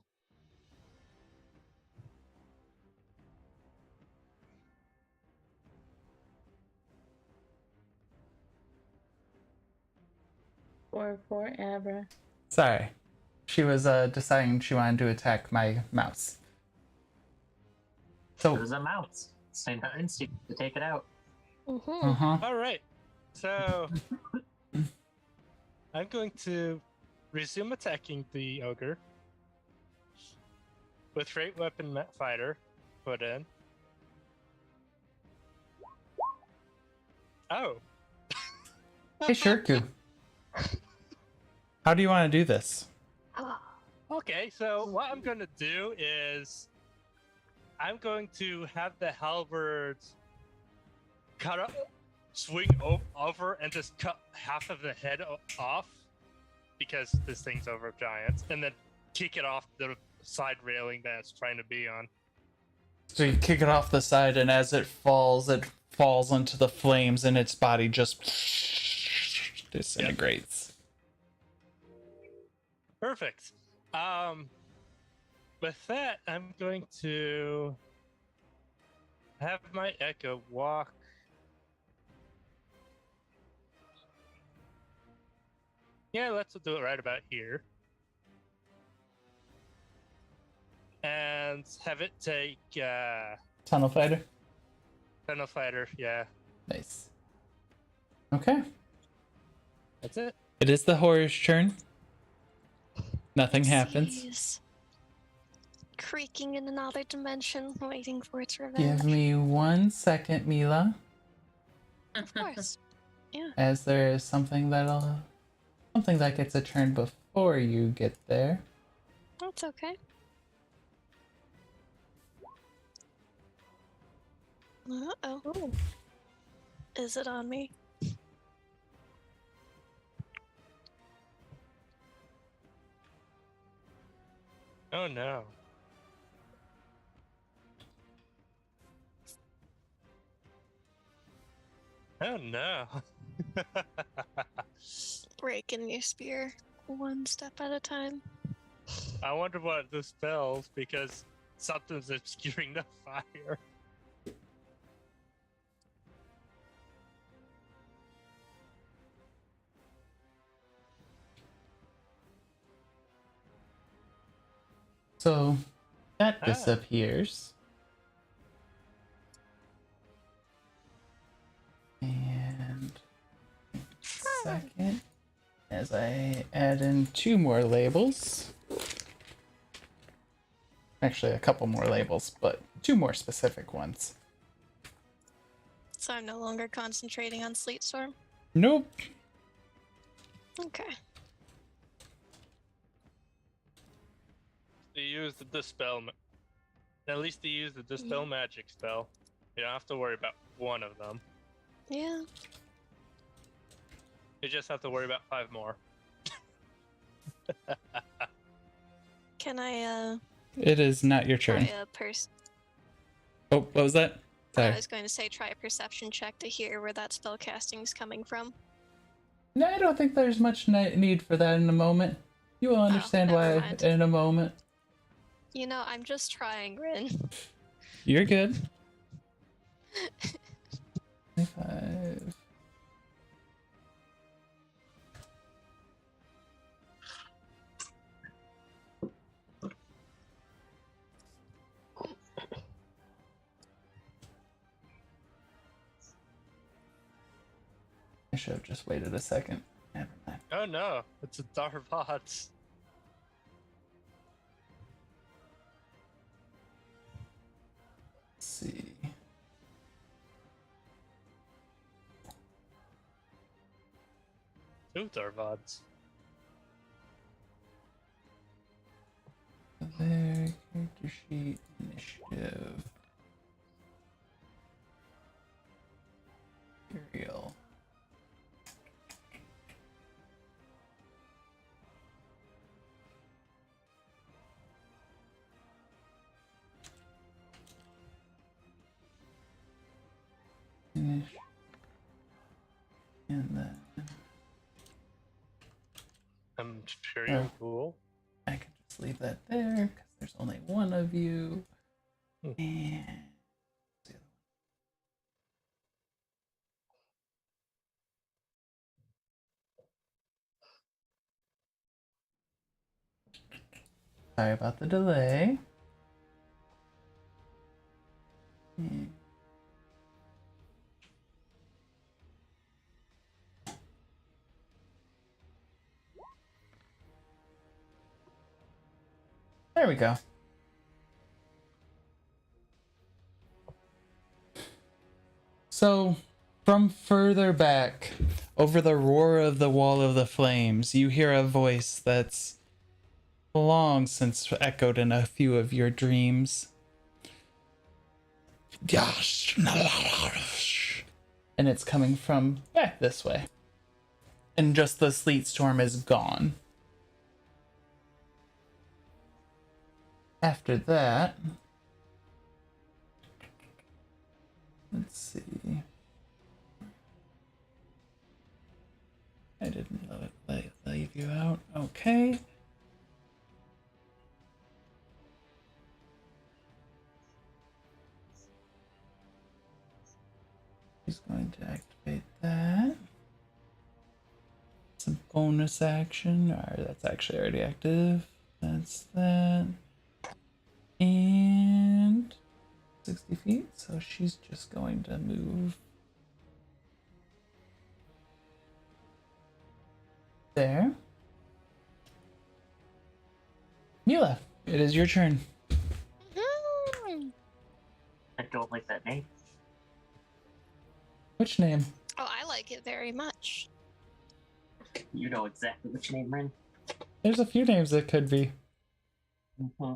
For Abra. Sorry. She was deciding she wanted to attack my mouse. It So, was a mouse. Same instinct to take it out. Mm-hmm. uh-huh. All right. So I'm going to resume attacking the ogre with great weapon fighter put in. Oh. Hey, Shirku. How do you want to do this? Okay, so what I'm going to do is I'm going to have the halberd cut up, swing over and just cut half of the head off because this thing's over giant, and then kick it off the side railing that it's trying to be on. So you kick it off the side, and as it falls into the flames, and its body just disintegrates. Perfect. With that, I'm going to have my echo walk. Yeah, let's do it right about here. And have it take Tunnel fighter. Tunnel Fighter, yeah. Nice. Okay. That's it. It is the horror's turn. Nothing happens. Jeez. Creaking in another dimension, waiting for its revenge. Give me 1 second, Mila, Of course. as there is something that gets a turn before you get there. That's okay. Uh-oh. Ooh. Is it on me? Oh no. Oh no. Breaking your spear one step at a time. I wonder what this spells because something's obscuring the fire. So that Ah. disappears. And second, as I add in 2 more labels. Actually, a couple more labels, but 2 more specific ones. So I'm no longer concentrating on Sleet Storm. Nope. Okay. They use the dispel. At least they use the dispel magic spell. You don't have to worry about one of them. Yeah. You just have to worry about 5 more. Can I It is not your try turn. a Oh, what was that? Sorry. I was going to say try a perception check to hear where that spell casting is coming from. No, I don't think there's much need for that in a moment. You will understand never why mind. in a moment. You know, I'm just trying, Rin. You're good. 25. I should have just waited a second. Never mind. Oh no, it's a Darvot. Let's see. Two Darvots. There, character sheet, initiative. Imperial. Finish. And then I'm sure you're cool. I can just leave that there because there's only one of you. Hmm. And the other one. Sorry about the delay. And there we go. So, from further back, over the roar of the Wall of the Flames, you hear a voice that's long since echoed in a few of your dreams. And it's coming from back this way. And just the sleet storm is gone. After that, let's see. I didn't leave you out. Okay. He's going to activate that. It's a bonus action. Alright, that's actually already active. That's that. And 60 feet, so she's just going to move there. Mila, it is your turn. I don't like that name. Which name? Oh, I like it very much. You know exactly which name, Rin. There's a few names that could be. Mm-hmm.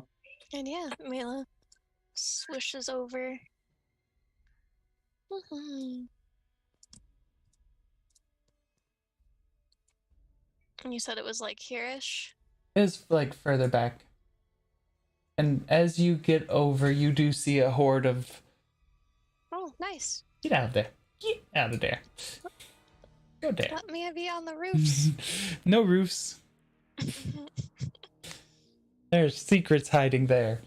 And yeah, Mila swishes over. And you said it was like here-ish? It is like further back. And as you get over, you do see a horde of. Oh, nice. Get out of there. Get out of there. Go there. Let me be on the roofs. No roofs. There's secrets hiding there.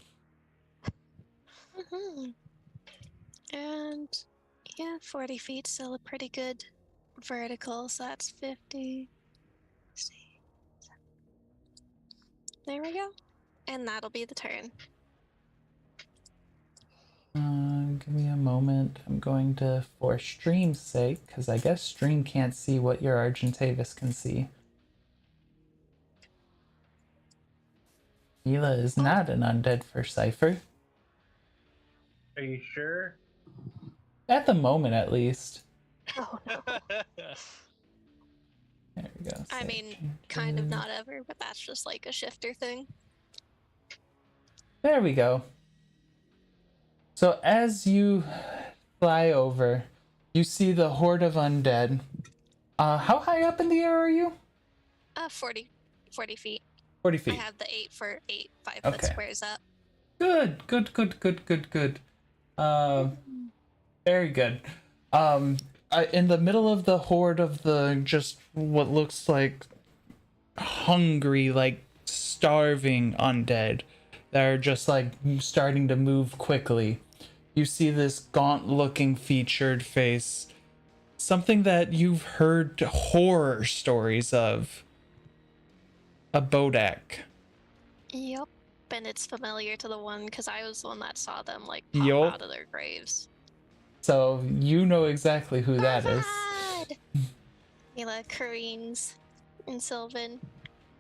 And yeah, 40 feet, still a pretty good vertical, so that's 50. 60, 70. There we go. And that'll be the turn. Give me a moment. I'm going to, for stream's sake, because I guess stream can't see what your Argentavis can see. Mila is not an undead for Cypher. Are you sure? At the moment, at least. Oh no. There we go. I mean, kind of not ever, but that's just like a shifter thing. There we go. So as you fly over, you see the horde of undead. How high up in the air are you? 40 feet. 40 feet. I have the 5 foot Okay. squares up. Good. Very good. In the middle of the horde of the just what looks like hungry, like starving undead that are just like starting to move quickly, you see this gaunt-looking featured face, something that you've heard horror stories of. A Bodak. Yep. And it's familiar to the one because I was the one that saw them like pop Yup. out of their graves. So you know exactly who that is. Mila, Kareens, and Sylvan.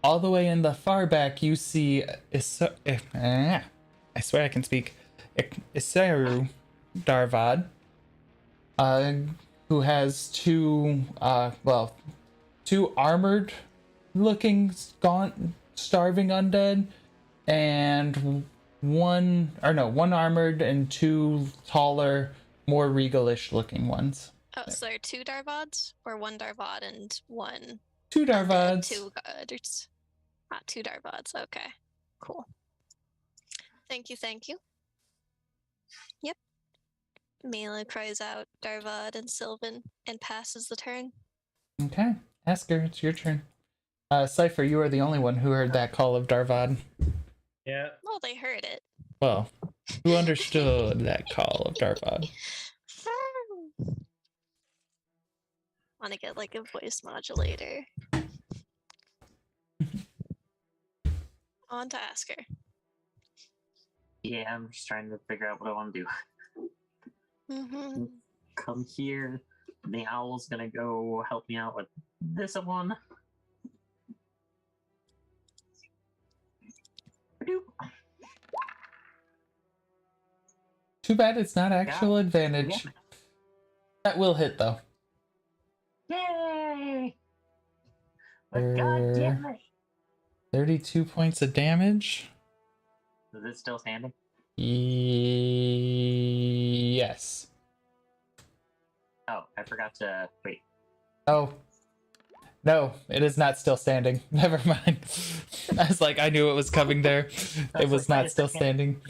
All the way in the far back, you see I swear I can speak. Isaru Darvad, who has two armored-looking, gaunt, starving undead, and one armored and two taller, more regalish looking ones. Oh, so there are 2 Darvods? Or 1 Darvod and 1? 2 Darvods. 2 there's 2 Darvods. Okay. Cool. Thank you. Yep. Mila cries out Darvod and Sylvan and passes the turn. Okay. Asger, it's your turn. Cypher, you are the only one who heard that call of Darvod. Yeah. Well, they heard it. Well, who understood that call of Darvod? Want to get like a voice modulator. On to Asger. Yeah, I'm just trying to figure out what I want to do. Mm-hmm. Come here. The owl's gonna go help me out with this one. Too bad it's not actual advantage. Yeah. That will hit though. Yay! But god damn it! 32 points of damage. Is it still standing? Yes. Oh, I forgot to wait. Oh. No, it is not still standing. Never mind. I was like, I knew it was coming there. It was not still standing.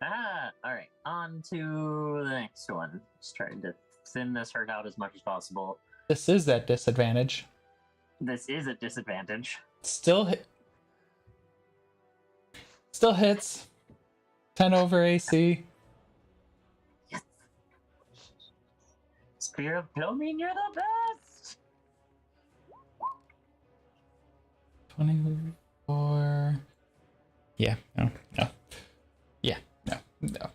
Alright. On to the next one. Just trying to thin this herd out as much as possible. This is at disadvantage. This is a disadvantage. Still hits. 10 over AC. Yes. Spear of Blooming, you're the best! 24. Yeah, no. Yeah, no.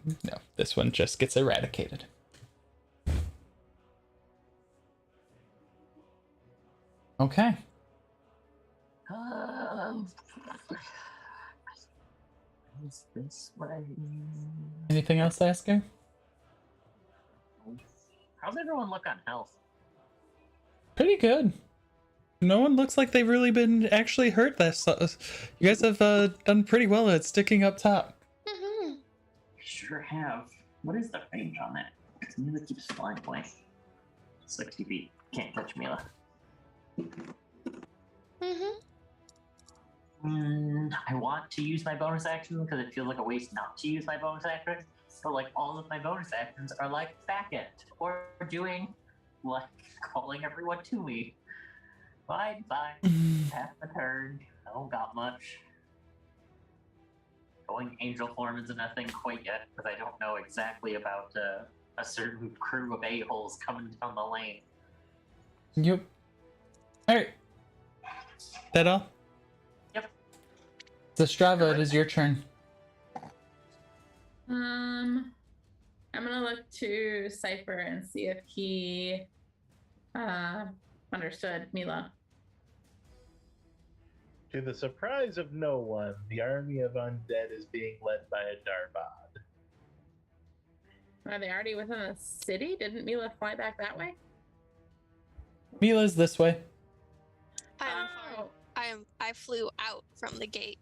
This one just gets eradicated. Okay. Is this way? Anything else, Asger? How's everyone look on health? Pretty good. No one looks like they've really been actually hurt. You guys have done pretty well at sticking up top. Mm-hmm. Sure have. What is the range on that? Because Mila keeps flying away. 60 feet. Can't touch Mila. Mm-hmm. I want to use my bonus action because it feels like a waste not to use my bonus action. But like all of my bonus actions are like back end or doing like calling everyone to me. Fine. Half a turn. I don't got much. Going angel form isn't a thing quite yet because I don't know exactly about a certain crew of a-holes coming down the lane. Yep. Alright. That all? Yep. Zastrava, it is your turn. I'm gonna look to Cypher and see if he understood Mila. To the surprise of no one, the army of undead is being led by a Darvod. Are they already within the city? Didn't Mila fly back that way? Mila's this way. I flew out from the gate.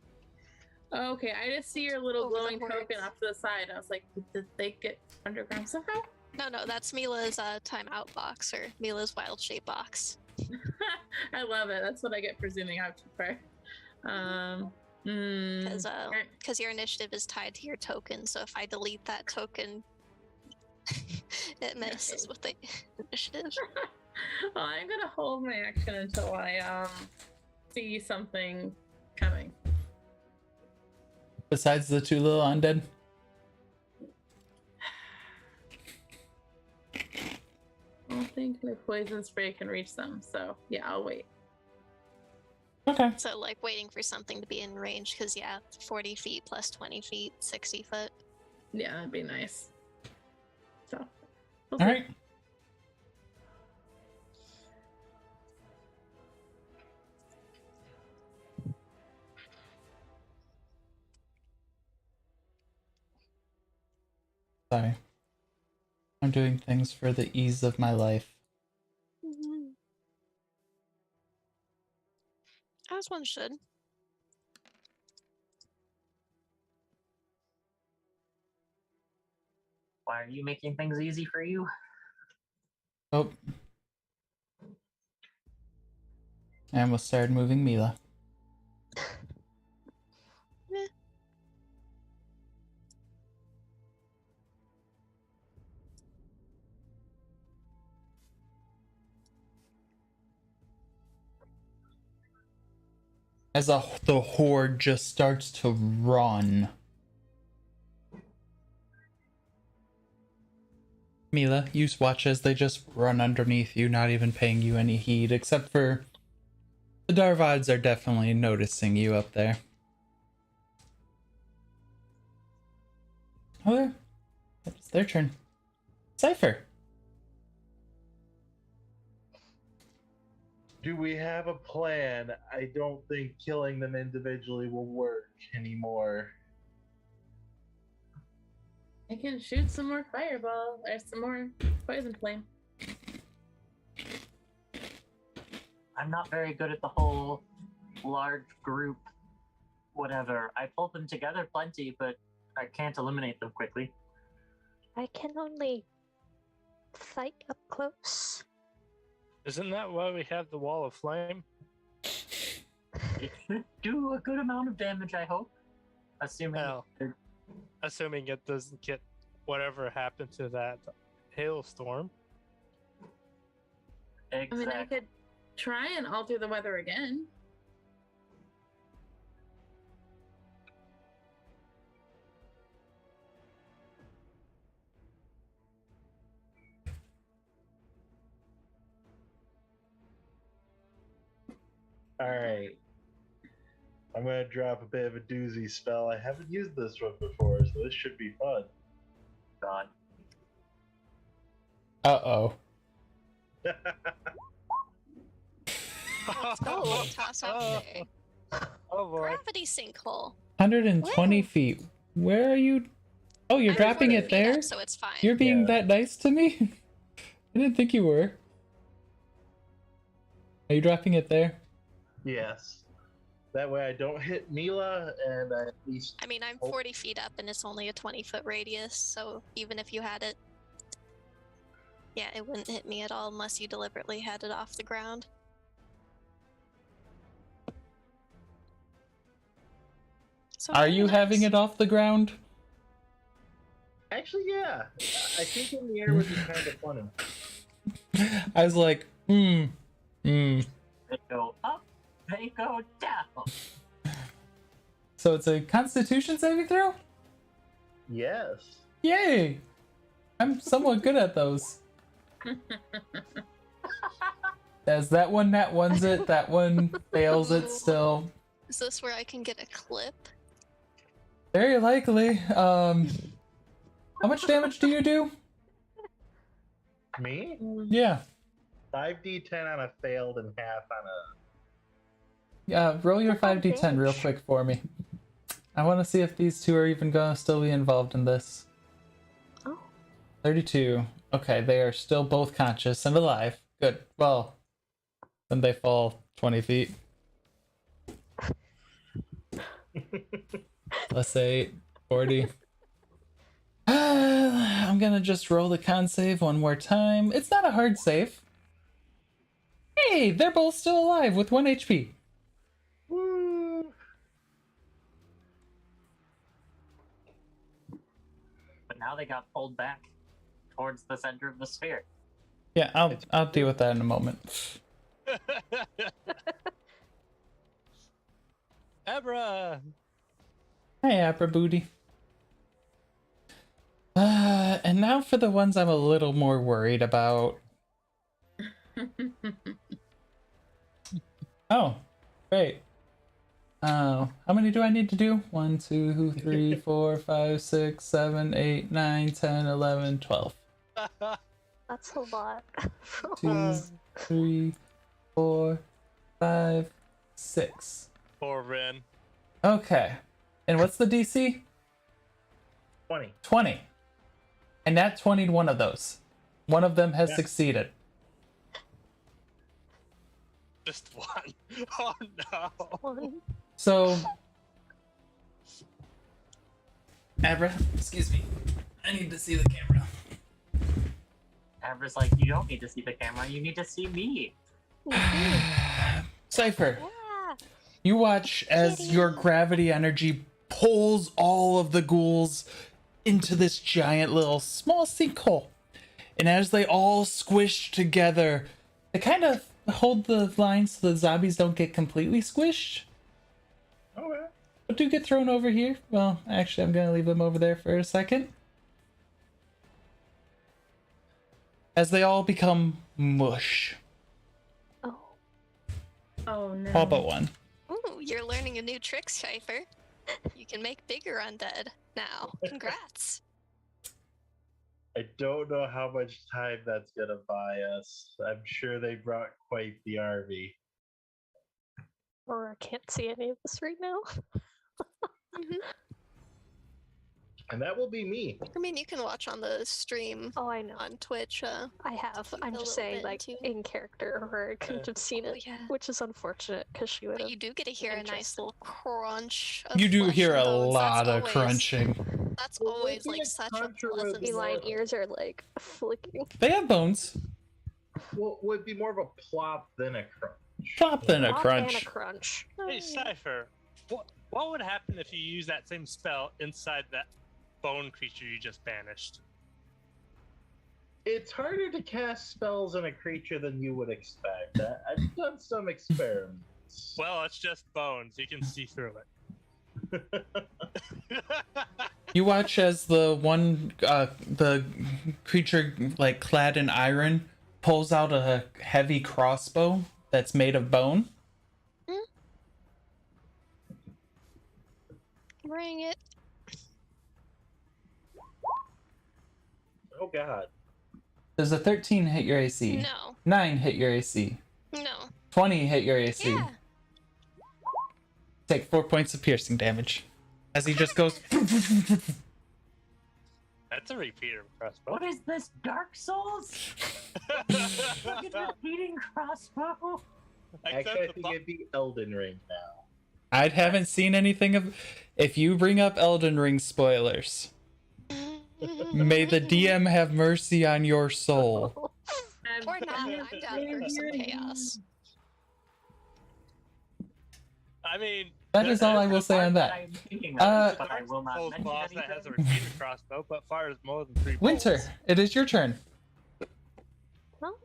Okay, I just see your little Over the glowing hordes. token off to the side. I was like, did they get underground somehow? No, that's Mila's timeout box, or Mila's wild shape box. I love it. That's what I get for zooming out too far. Because your initiative is tied to your token, so if I delete that token, it messes with the initiative. Well, I'm gonna hold my action until I see something coming. Besides the two little undead? I don't think my poison spray can reach them, so yeah, I'll wait. Okay. So, like, waiting for something to be in range, because, yeah, 40 feet plus 20 feet, 60 foot. Yeah, that'd be nice. So, All right. Sorry. I'm doing things for the ease of my life. As one should. Why are you making things easy for you? Oh. I almost started moving Mila. As the horde just starts to run. Mila, you watch as they just run underneath you, not even paying you any heed, except for the Darvods are definitely noticing you up there. Okay, it's their turn. Cypher. Do we have a plan? I don't think killing them individually will work anymore. I can shoot some more fireball or some more poison flame. I'm not very good at the whole large group, whatever. I pulled them together plenty, but I can't eliminate them quickly. I can only fight up close. Isn't that why we have the wall of flame? It should do a good amount of damage, I hope. Assuming Well, assuming it doesn't get whatever happened to that hailstorm. exactly. I mean, I could try and alter the weather again. Alright. I'm gonna drop a bit of a doozy spell. I haven't used this one before, so this should be fun. God. Uh-oh. Let's go. Toss out there. Oh boy. Gravity sinkhole. 120 Where? feet. Where are you? Oh, you're I'm dropping 40 it feet there? up, so it's fine. You're being Yeah. that nice to me? I didn't think you were. Are you dropping it there? Yes. That way I don't hit Mila, and I at least... I mean, I'm Oh. 40 feet up, and it's only a 20-foot radius, so even if you had it... Yeah, it wouldn't hit me at all unless you deliberately had it off the ground. So Are you nice. having it off the ground? Actually, yeah. I think in the air would be kind of funny. I was like, They go up, they go down. So it's a Constitution saving throw? Yes. Yay! I'm somewhat good at those. As that one nat ones it, that one fails it still. Is this where I can get a clip? Very likely. How much damage do you do? Me? Yeah. 5d10 on a failed and half on a... Yeah, roll your What kind of 5d10 real damage? quick for me. I want to see if these two are even gonna still be involved in this. Oh. 32. Okay, they are still both conscious and alive. Good. Well, Then they fall 20 feet. Plus 8, 40. I'm gonna just roll the con save one more time. It's not a hard save. Hey, they're both still alive with 1 HP. Woo! But now they got pulled back towards the center of the sphere. Yeah, I'll deal with that in a moment. Abra! Hey, Abra Booty. And now for the ones I'm a little more worried about. Oh, great. How many do I need to do? 1, 2, 3, 4, 5, 6, 7, 8, 9, 10, 11, 12. That's a lot. 2, 3, 4, 5, 6. Poor Ren. Okay. And what's the DC? 20. 20. And that 20'd one of those. One of them has Yeah. succeeded. Just one. Oh no. One. So, Abra, excuse me. I need to see the camera. Abra's like, you don't need to see the camera, you need to see me. Cypher, Yeah. you watch as your gravity energy pulls all of the ghouls into this giant little small sinkhole. And as they all squish together, they kind of hold the line so the zombies don't get completely squished. Okay. But do get thrown over here. Well, actually, I'm going to leave them over there for a second. As they all become mush. Oh. Oh no. All but one. Ooh, you're learning a new trick, Cypher. You can make bigger undead now. Congrats. I don't know how much time that's gonna buy us. I'm sure they brought quite the army. Or I can't see any of this right now. And that will be me. I mean, you can watch on the stream Oh, I know. on Twitch. I have. a I'm just little saying, bit like, too. in character, or I couldn't have seen Oh, it, yeah. which is unfortunate because she would But have. you do get to hear a nice Interesting. little crunch. Of You do flesh hear and a bones. lot That's of always- crunching. That's Well, always making like it such a crunch would pleasant. be Feline more- ears are like flicking. They have bones. Well, would be more of a plop than a crunch. Plop than a Pop crunch. And a crunch. Hey, Cypher. What would happen if you use that same spell inside that bone creature you just banished? It's harder to cast spells on a creature than you would expect. I've done some experiments. Well, it's just bones. You can see through it. You watch as the one, the creature, like, clad in iron, pulls out a heavy crossbow that's made of bone. Bring it. Oh god. Does a 13 hit your AC? No. 9 hit your AC? No. 20 hit your AC? Yeah. Take 4 points of piercing damage. As he just goes... That's a repeater crossbow. What is this, Dark Souls? Look at the beating crossbow. Actually, I think it'd be Elden Ring now. I haven't seen anything of... If you bring up Elden Ring spoilers, may the DM have mercy on your soul. Or not. I'm down for some chaos. I mean, That is all I will say on that. I'm thinking of, but I Dark will not Souls mention boss that has a anything. repeater crossbow, but fires more than 3 Winter, bolts. it is your turn. Well,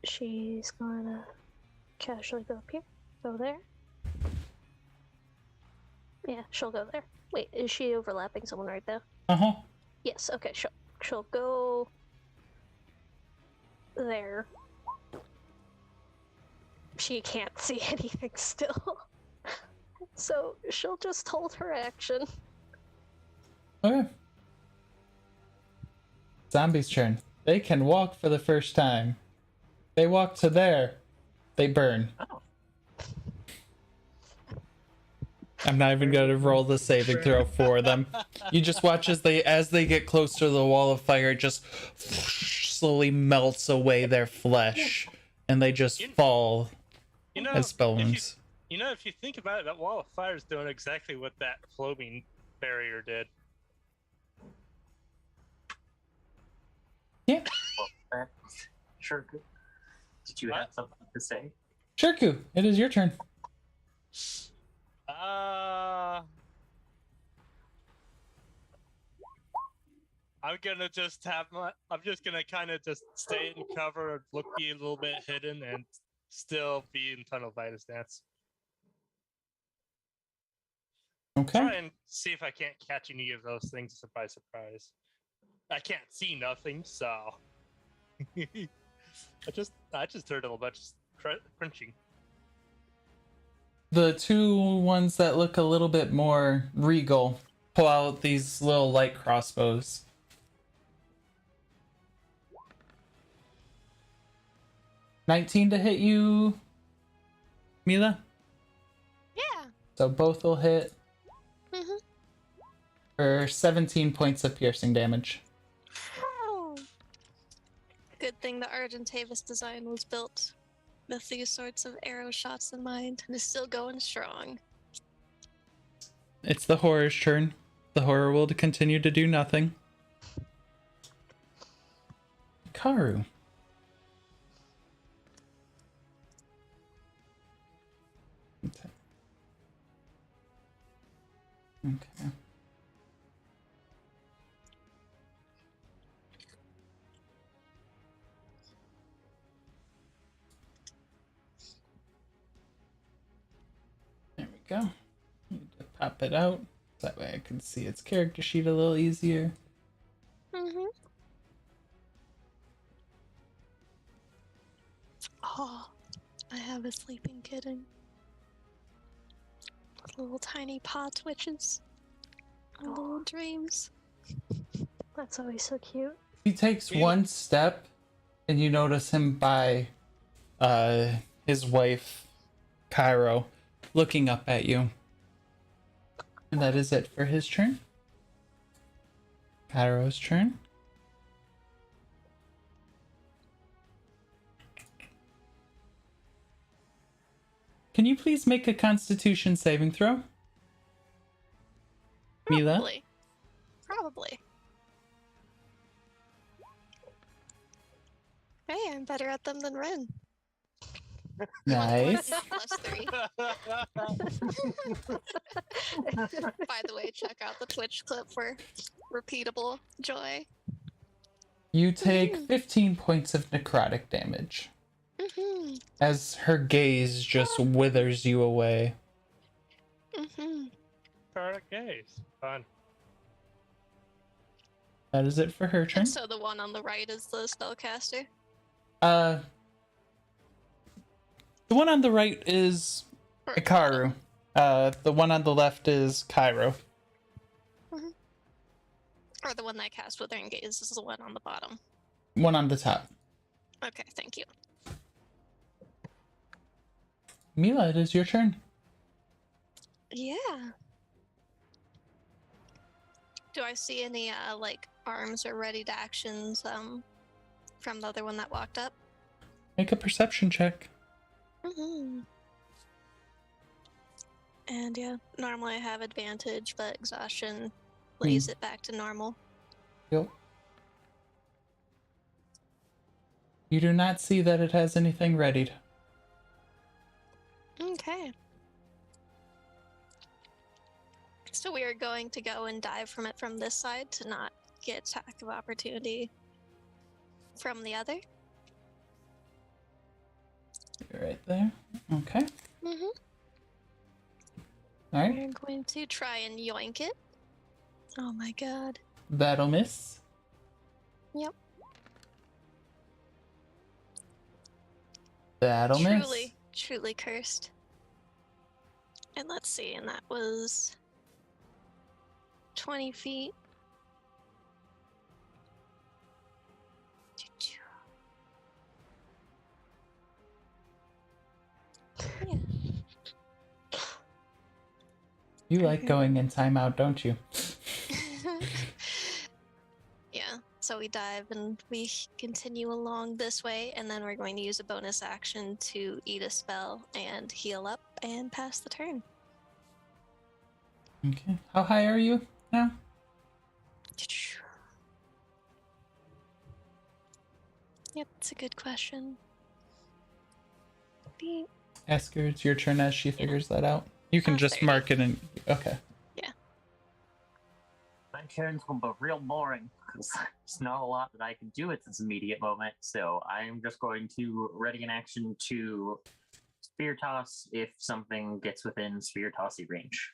she's gonna casually go up here, go there. Yeah, she'll go there. Wait, is she overlapping someone right there? Uh-huh. Yes. Okay. She'll go there. She can't see anything still, so she'll just hold her action. Okay. Zombie's turn. They can walk for the first time. They walk to there. They burn. Oh. I'm not even gonna roll the saving throw for them. You just watch as they get close to the wall of fire, it just slowly melts away their flesh and they just fall as spell wounds. If you think about it, that wall of fire is doing exactly what that foaming barrier did. Yeah. Sure. Did you have something to say? Shirku, it is your turn. I'm just gonna kind of just stay in cover, be a little bit hidden, and still be in tunnel vital stance. Okay. Try and see if I can't catch any of those things. Surprise. I can't see nothing, so I just heard a little bunch of crunching. The two ones that look a little bit more regal pull out these little light crossbows. $19 to hit you, Mila? Yeah. So both will hit Mm-hmm. for 17 points of piercing damage. Oh. Good thing the Argentavis design was built with these sorts of arrow shots in mind and is still going strong. It's the horror's turn. The horror will continue to do nothing. Karu. Okay. There we go. Need to pop it out. That way I can see its character sheet a little easier. Mm-hmm. Oh, I have a sleeping kitten. Little tiny paw twitches. And little dreams. That's always so cute. He takes one step, and you notice him by his wife, Cairo, looking up at you. And that is it for his turn. Cairo's turn. Can you please make a Constitution saving throw? Mila? Probably. Hey, I'm better at them than Ren. Nice. +3. By the way, check out the Twitch clip for repeatable joy. You take 15 points of necrotic damage Mm-hmm. as her gaze just withers you away. Mm-hmm. Product gaze. Fun. That is it for her turn. And so the one on the right is the spellcaster? The one on the right is Or- Ikaru. The one on the left is Cairo. Or the one that cast Withering Gaze is the one on the bottom. One on the top. Okay, thank you. Mila, it is your turn. Yeah. Do I see any like arms or readied actions from the other one that walked up? Make a perception check. Mm-hmm. And yeah, normally I have advantage, but exhaustion lays it back to normal. Yep. You do not see that it has anything readied. Okay. So we are going to go and dive from it from this side to not get attack of opportunity from the other. You're right there. Okay. Mm-hmm. All right. We're going to try and yoink it. Oh my god. That'll miss. Yep. That'll miss. Truly cursed. And let's see, and that was 20 feet. Yeah. You like going in timeout, don't you? Yeah. So So we dive and we continue along this way, and then we're going to use a bonus action to eat a spell and heal up and pass the turn. Okay. How high are you now? Yep, it's a good question. Asger, it's your turn as she figures that out. You can just 30. mark it and... Okay. My turn's gonna be real boring because there's not a lot that I can do at this immediate moment. So I'm just going to ready an action to spear toss if something gets within spear tossy range.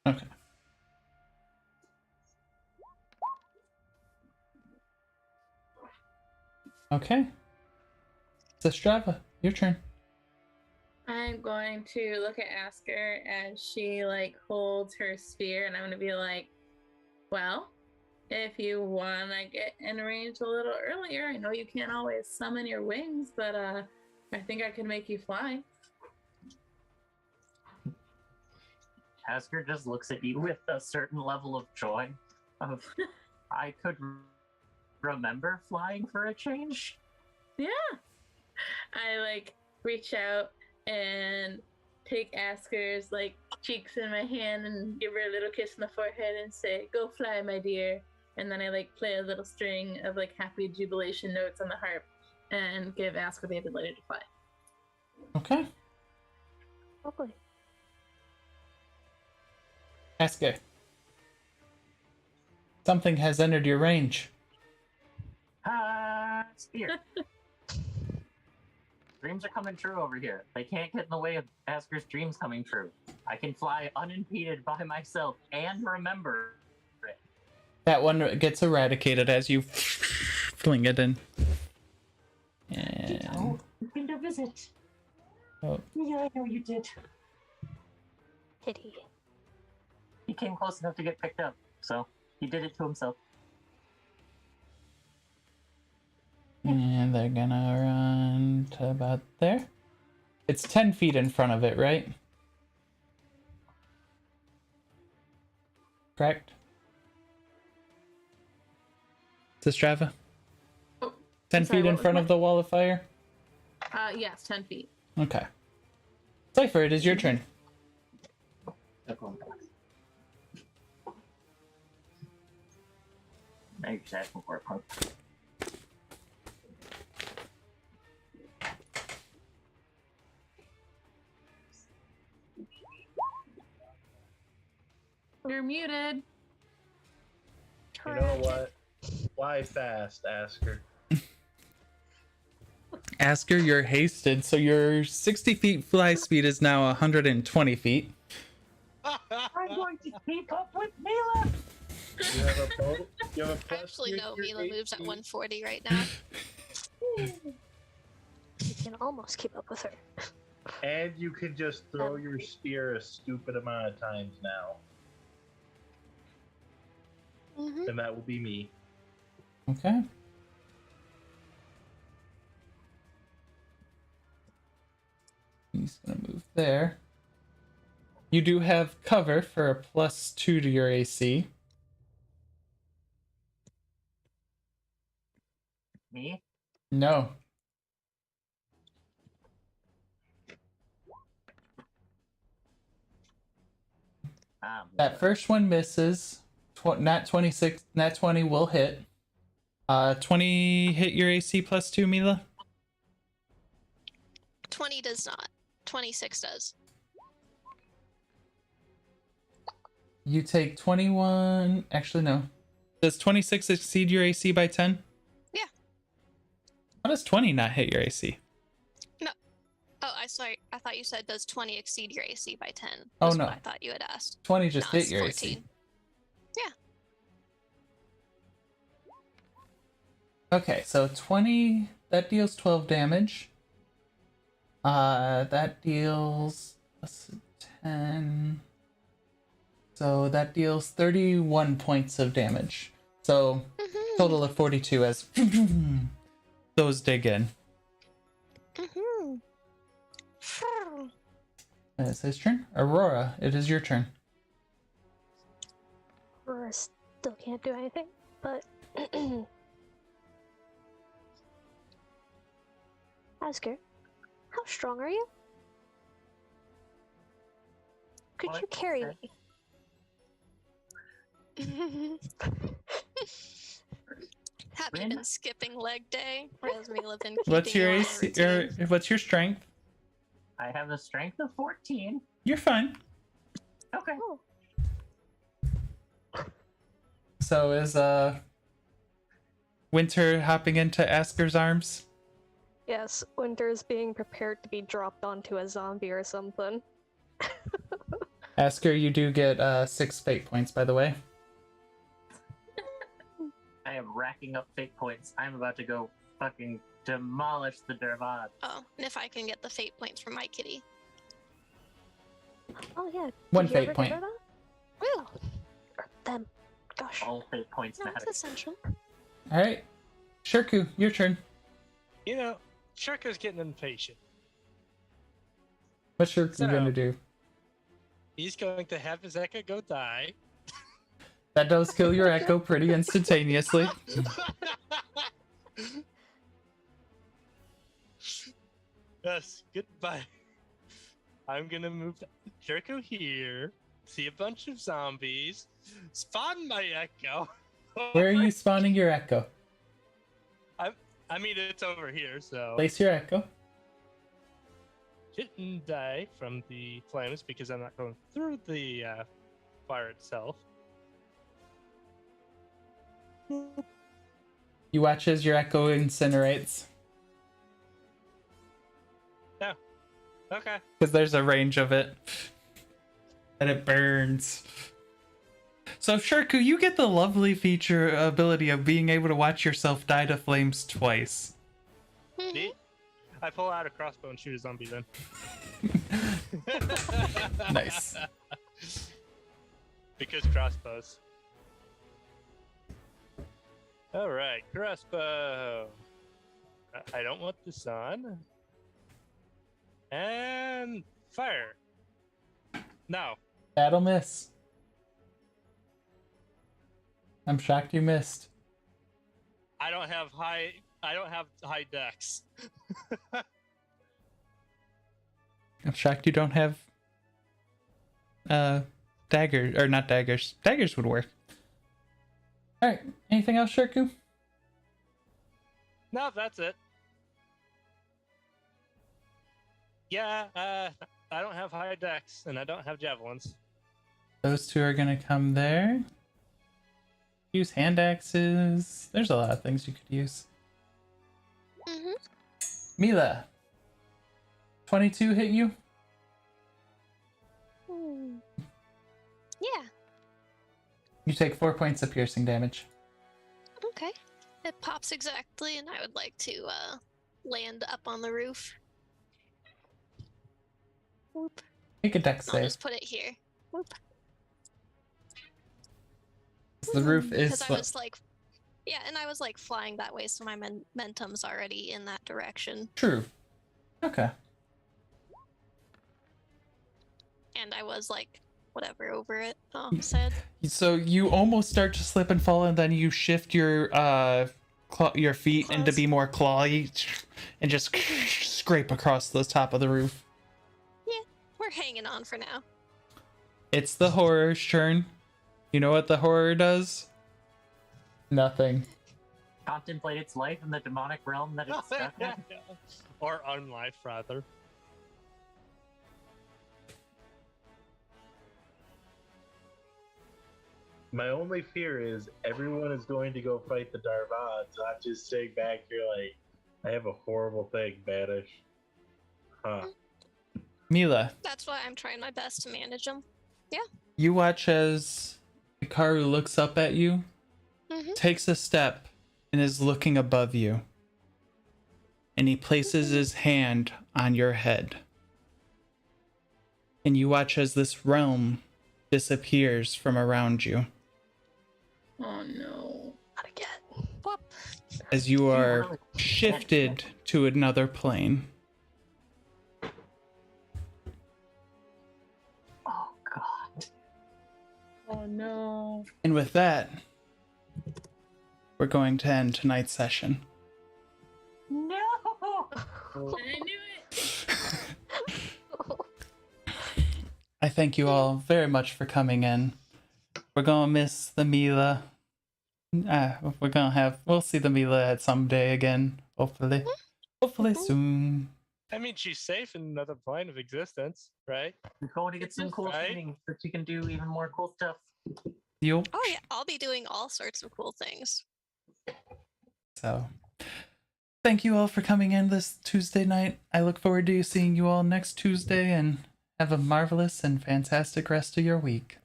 Okay. Okay. Strava, your turn. I'm going to look at Asger as she holds her spear, and I'm gonna be like, well, if you wanna get in range a little earlier, I know you can't always summon your wings, but I think I can make you fly. Asger just looks at you with a certain level of joy of I could remember flying for a change. Yeah. I reach out and take Asker's cheeks in my hand and give her a little kiss on the forehead and say, "Go fly, my dear." And then I play a little string of happy jubilation notes on the harp and give Asker the ability to fly. Okay. Lovely. Asger. Something has entered your range. Spear. Dreams are coming true over here. They can't get in the way of Asker's dreams coming true. I can fly unimpeded by myself and remember it. That one gets eradicated as you fling it in. And... Oh, you came to visit. Oh. Yeah, I know you did. Pity. He came close enough to get picked up, so he did it to himself. And they're gonna run to about there. It's 10 feet in front of it, right? Correct? Strava? Oh, 10 sorry, feet in what was front that? of the wall of fire? Yes, 10 feet. Okay. Cypher, it is your turn. Now you're just asking for a punk. You're muted. You know what? Fly fast, Asker. Asker, you're hasted, so your 60 feet fly speed is now 120 feet. I'm going to keep up with Mila! You have a boat? You have a plus Actually, two no, to your Mila moves at AC? 140 right now. You can almost keep up with her. And you can just throw your spear a stupid amount of times now. Mm-hmm. And that will be me. Okay. He's gonna move there. You do have cover for a +2 to your AC. Me? No. That first one misses. Nat 26, Nat 20 will hit. 20 hit your AC +2, Mila? 20 does not. 26 does. You take 21. Actually, no. Does 26 exceed your AC by 10? Yeah. How does 20 not hit your AC? No. Oh, sorry. I thought you said does 20 exceed your AC by 10? Oh, Was no. what I thought you had asked. 20 just No, hit it's your 14. AC. Yeah. Okay, so 20, that deals 12 damage. That deals +10. So that deals 31 points of damage. So Mm-hmm. total of 42 as those dig in. Mm-hmm. It's his turn. Aurora, it is your turn. Aurora still can't do anything. But Asger, how strong are you? Could What? you carry Okay. me? Have you Rin? been skipping leg day? Or has Mila been keeping What's your you on AC? a routine? What's your strength? I have a strength of 14. You're fine. Okay. Oh, So is Winter hopping into Asker's arms? yes, Winter's being prepared to be dropped onto a zombie or something. Asker, you do get 6 fate points, by the way. I am racking up fate points. I'm about to go fucking demolish the Dervad. Oh, and if I can get the fate points from my kitty. Oh yeah. One did you ever fate give point. her that? Woo! Or them. Gosh. All fate points No, it's matter. essential. All right, Shirku, your turn. You know, Shirku's getting impatient. What's Shirku So- gonna do? He's going to have his Echo go die. That does kill your echo pretty instantaneously. Yes, goodbye. I'm gonna move Shirku here, see a bunch of zombies, spawn my Echo. Where are you spawning your echo? I mean, it's over here, so Place your echo. didn't die from the flames because I'm not going through the fire itself. You watch as your echo incinerates. Okay. Because there's a range of it. And it burns. So Shirku, you get the lovely feature ability of being able to watch yourself die to flames twice. See? I pull out a crossbow and shoot a zombie then. Nice. Because crossbows. Alright, crossbow. I don't want this on. And fire. No. That'll miss. I'm shocked you missed. I don't have high dex. I'm shocked you don't have daggers, or not daggers. Daggers would work. Alright, anything else, Shirku? No, that's it. Yeah, I don't have high dex and I don't have javelins. Those two are gonna come there. Use hand axes. There's a lot of things you could use. Mm-hmm. Mila, 22 hit you? Yeah. You take 4 points of piercing damage. Okay. It pops exactly, and I would like to land up on the roof. Whoop. Make a dex I'll save. just put it here. Whoop. The roof is Because I was like, yeah, and I was like flying that way, so my momentum's already in that direction. true. Okay. And I was like, whatever, over it. Oh, sad. So you almost start to slip and fall, and then you shift your your feet into Claws. be more clawy, and just scrape across the top of the roof. We're hanging on for now. It's the horror's turn. You know what the horror does? Nothing. Contemplate its life in the demonic realm that it's stuck in. Or unlife, rather. My only fear is everyone is going to go fight the Darvads. I'm just sitting back here like, I have a horrible thing, Banish. Huh. Mila, That's why I'm trying my best to manage them. you watch as Hikaru looks up at you, Mm-hmm. takes a step, and is looking above you. And he places his hand on your head. And you watch as this realm disappears from around you, Oh no. Not again. Whoop. as you are really shifted to another plane. Oh god. Oh no. And with that, we're going to end tonight's session. No! I knew it. I thank you all very much for coming in. We're gonna miss the Mila. We'll see the Mila at some day again, hopefully. Hopefully soon. I mean, she's safe in another plane of existence, right? You're going to get some cool Right? things that you can do even more cool stuff. You. Oh yeah, I'll be doing all sorts of cool things. So, thank you all for coming in this Tuesday night. I look forward to seeing you all next Tuesday, and have a marvelous and fantastic rest of your week.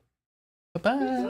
Bye-bye.